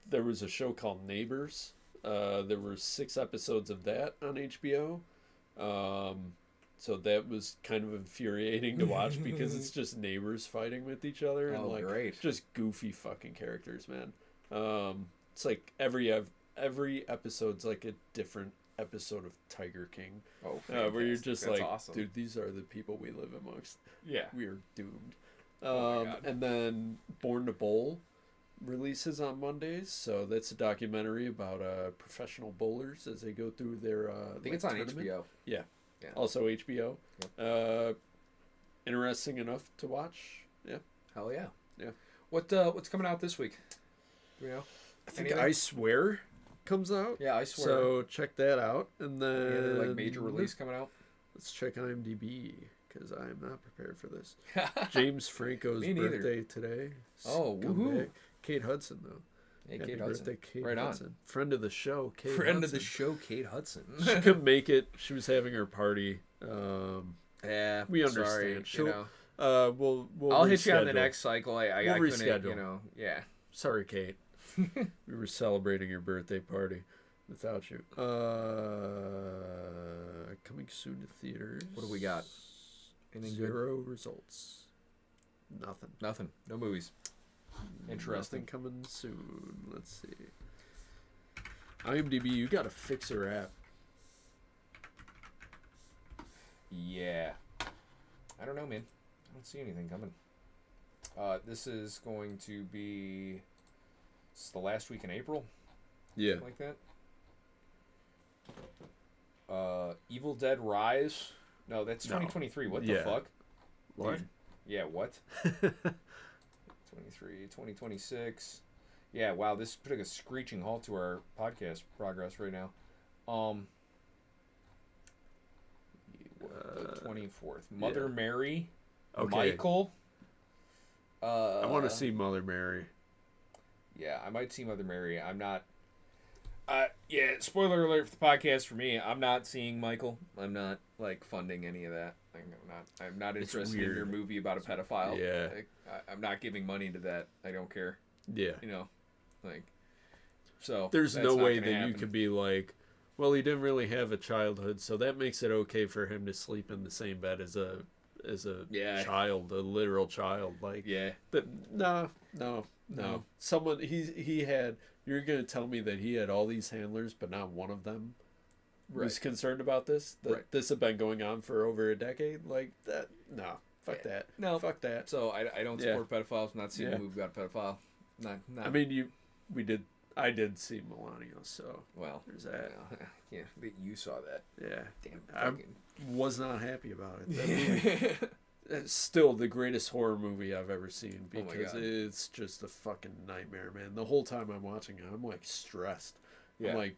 there was a show called Neighbors. There were 6 episodes of that on HBO. So that was kind of infuriating to watch because it's just neighbors fighting with each other and great. Just goofy fucking characters, man. It's every episode's a different episode of Tiger King. Oh, where you're just awesome. Dude, these are the people we live amongst. Yeah, we are doomed. Oh my God. And then Born to Bowl releases on Mondays, so that's a documentary about professional bowlers as they go through their. I think it's on HBO. Yeah. Also HBO. Yep. Interesting enough to watch. Yeah. Hell yeah. Yeah. What's coming out this week? Do you know? I think I Swear comes out. Yeah, I Swear. So check that out, and then any other major release coming out. Let's check IMDb because I am not prepared for this. James Franco's Me neither. birthday today. Oh, woohoo! Kate Hudson though. Hey, Happy Kate Hudson. Birthday, Kate right Hudson. on. Friend of the show, Kate Hudson. Friend of the show, Kate Hudson. She couldn't make it. She was having her party. Yeah, we understand. Sorry, we'll I'll reschedule. hit you on the next cycle. I couldn't, reschedule. Yeah. Sorry, Kate. We were celebrating your birthday party without you. Coming soon to theaters. What do we got? Anything Zero good? results. Nothing. No movies. Interesting. Nothing coming soon. Let's see. IMDb, you got a Fixer app. Yeah. I don't know, man. I don't see anything coming. This is going to be... It's the last week in April. Yeah. Something like that. Evil Dead Rise. No, that's 2023. What the fuck? What? Dude. Yeah, what? 2026. Yeah, wow, this put a screeching halt to our podcast progress right now. The 24th. Mother Mary. Okay. Michael. I want to see Mother Mary. Yeah, I might see Mother Mary. I'm not. Yeah, spoiler alert for the podcast for me. I'm not seeing Michael. I'm not funding any of that. I'm not interested in your movie about a pedophile. Yeah. I'm not giving money to that. I don't care. Yeah. So there's no way that you could be like, well, he didn't really have a childhood, so that makes it okay for him to sleep in the same bed as a child, a literal child. No. Someone he had. You're gonna tell me that he had all these handlers, but not one of them was concerned about this? That this had been going on for over a decade? Like that? No. Fuck that. No. Fuck that. So I don't support pedophiles. I'm not seeing a movie about a pedophile. Not. I mean, I did see Melania, so there's that. Yeah, you saw that. Yeah. Damn. I was not happy about it. That movie, it's still the greatest horror movie I've ever seen because it's just a fucking nightmare, man. The whole time I'm watching it, I'm like stressed. Yeah. I'm like,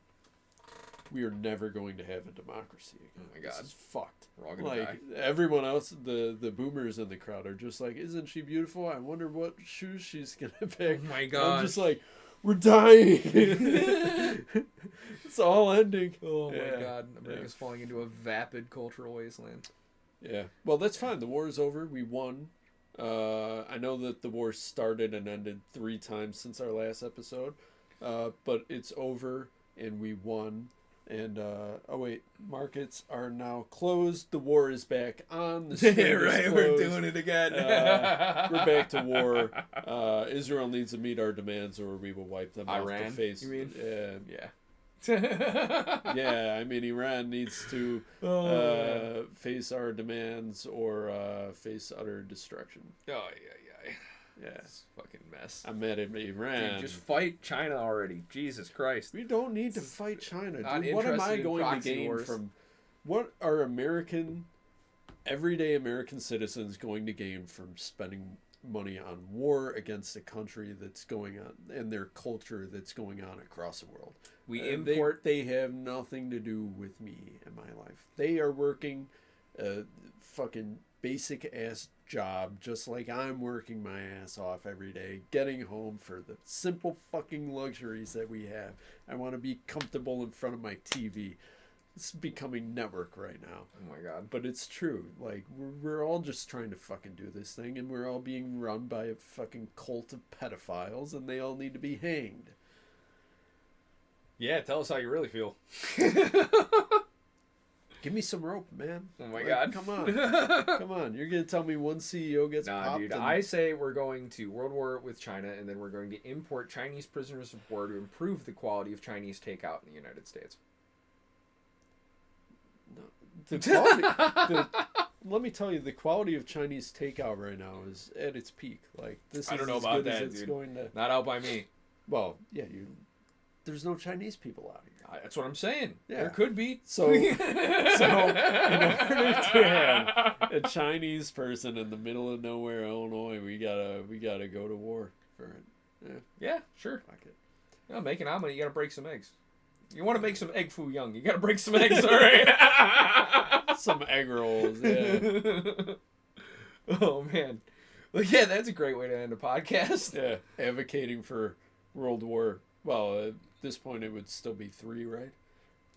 we are never going to have a democracy again. Oh my God. This is fucked. We're all gonna die. Everyone else, the boomers in the crowd are just like, isn't she beautiful? I wonder what shoes she's gonna pick. Oh my God. I'm just like, we're dying. It's all ending. Oh my God. America's falling into a vapid cultural wasteland. Yeah. Well, that's fine. The war is over. We won. I know that the war started and ended 3 times since our last episode. But it's over and we won. And markets are now closed. The war is back on. The right, we're doing it again. We're back to war. Israel needs to meet our demands, or we will wipe them off the face. You mean? Yeah. Yeah, I mean, Iran needs to face our demands or face utter destruction. Oh yeah. Yeah, it's a fucking mess. I'm mad at Iran. Dude, just fight China already. Jesus Christ. We don't need to fight China. Dude, what am I going to gain from? What are everyday American citizens going to gain from spending money on war against a country that's going on and their culture that's going on across the world? They have nothing to do with me and my life. They are working a fucking basic ass job just like I'm working my ass off every day, getting home for the simple fucking luxuries that we have. I want to be comfortable in front of my TV. It's becoming network right now. Oh my God. But it's true. Like, we're all just trying to fucking do this thing, and we're all being run by a fucking cult of pedophiles, and they all need to be hanged. Yeah, tell us how you really feel. Give me some rope, man. Oh my God. Come on. Come on. You're going to tell me one CEO gets popped? Dude. I say we're going to world war with China, and then we're going to import Chinese prisoners of war to improve the quality of Chinese takeout in the United States. No. The quality, let me tell you, the quality of Chinese takeout right now is at its peak. Like, this is I don't know as about good that, as it's dude. going to... Not out by me. Well, yeah, there's no Chinese people out here. That's what I'm saying. Yeah. There could be. So in order to have a Chinese person in the middle of nowhere, Illinois, we gotta go to war for it. Yeah, sure. Fuck it. Yeah, making omelet, you gotta break some eggs. You want to make some egg foo young, you gotta break some eggs, all right? Some egg rolls, yeah. Oh man. Well, yeah, that's a great way to end a podcast. Yeah, advocating for World War. Well, at this point, it would still be 3, right?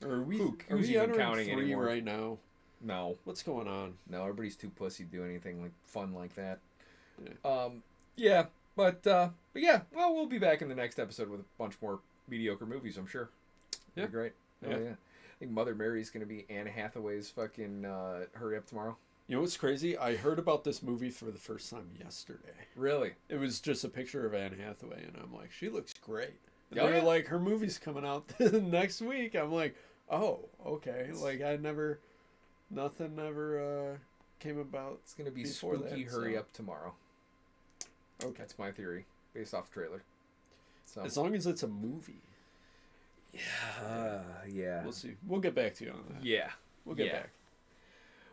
Or are we even counting 3 anymore right now? No. What's going on? No, everybody's too pussy to do anything like fun like that. Yeah. But yeah, well, we'll be back in the next episode with a bunch more mediocre movies, I'm sure. Yeah. Be great. Yeah. Oh, yeah. I think Mother Mary's going to be Anne Hathaway's fucking Hurry Up Tomorrow. You know what's crazy? I heard about this movie for the first time yesterday. Really? It was just a picture of Anne Hathaway, and I'm like, she looks great. And they're like, her movie's coming out next week. I'm like, oh, okay. Like, nothing ever came about. It's going to be spooky Hurry Up Tomorrow. Okay. That's my theory, based off the trailer. So. As long as it's a movie. Yeah. We'll see. We'll get back to you on that. Yeah. We'll get back.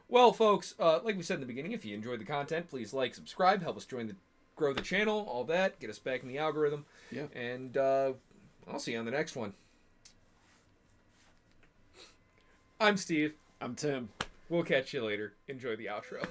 Well, folks, like we said in the beginning, if you enjoyed the content, please like, subscribe, help us join the grow the channel, all that, get us back in the algorithm. Yeah. And I'll see you on the next one. I'm Steve. I'm Tim. We'll catch you later. Enjoy the outro.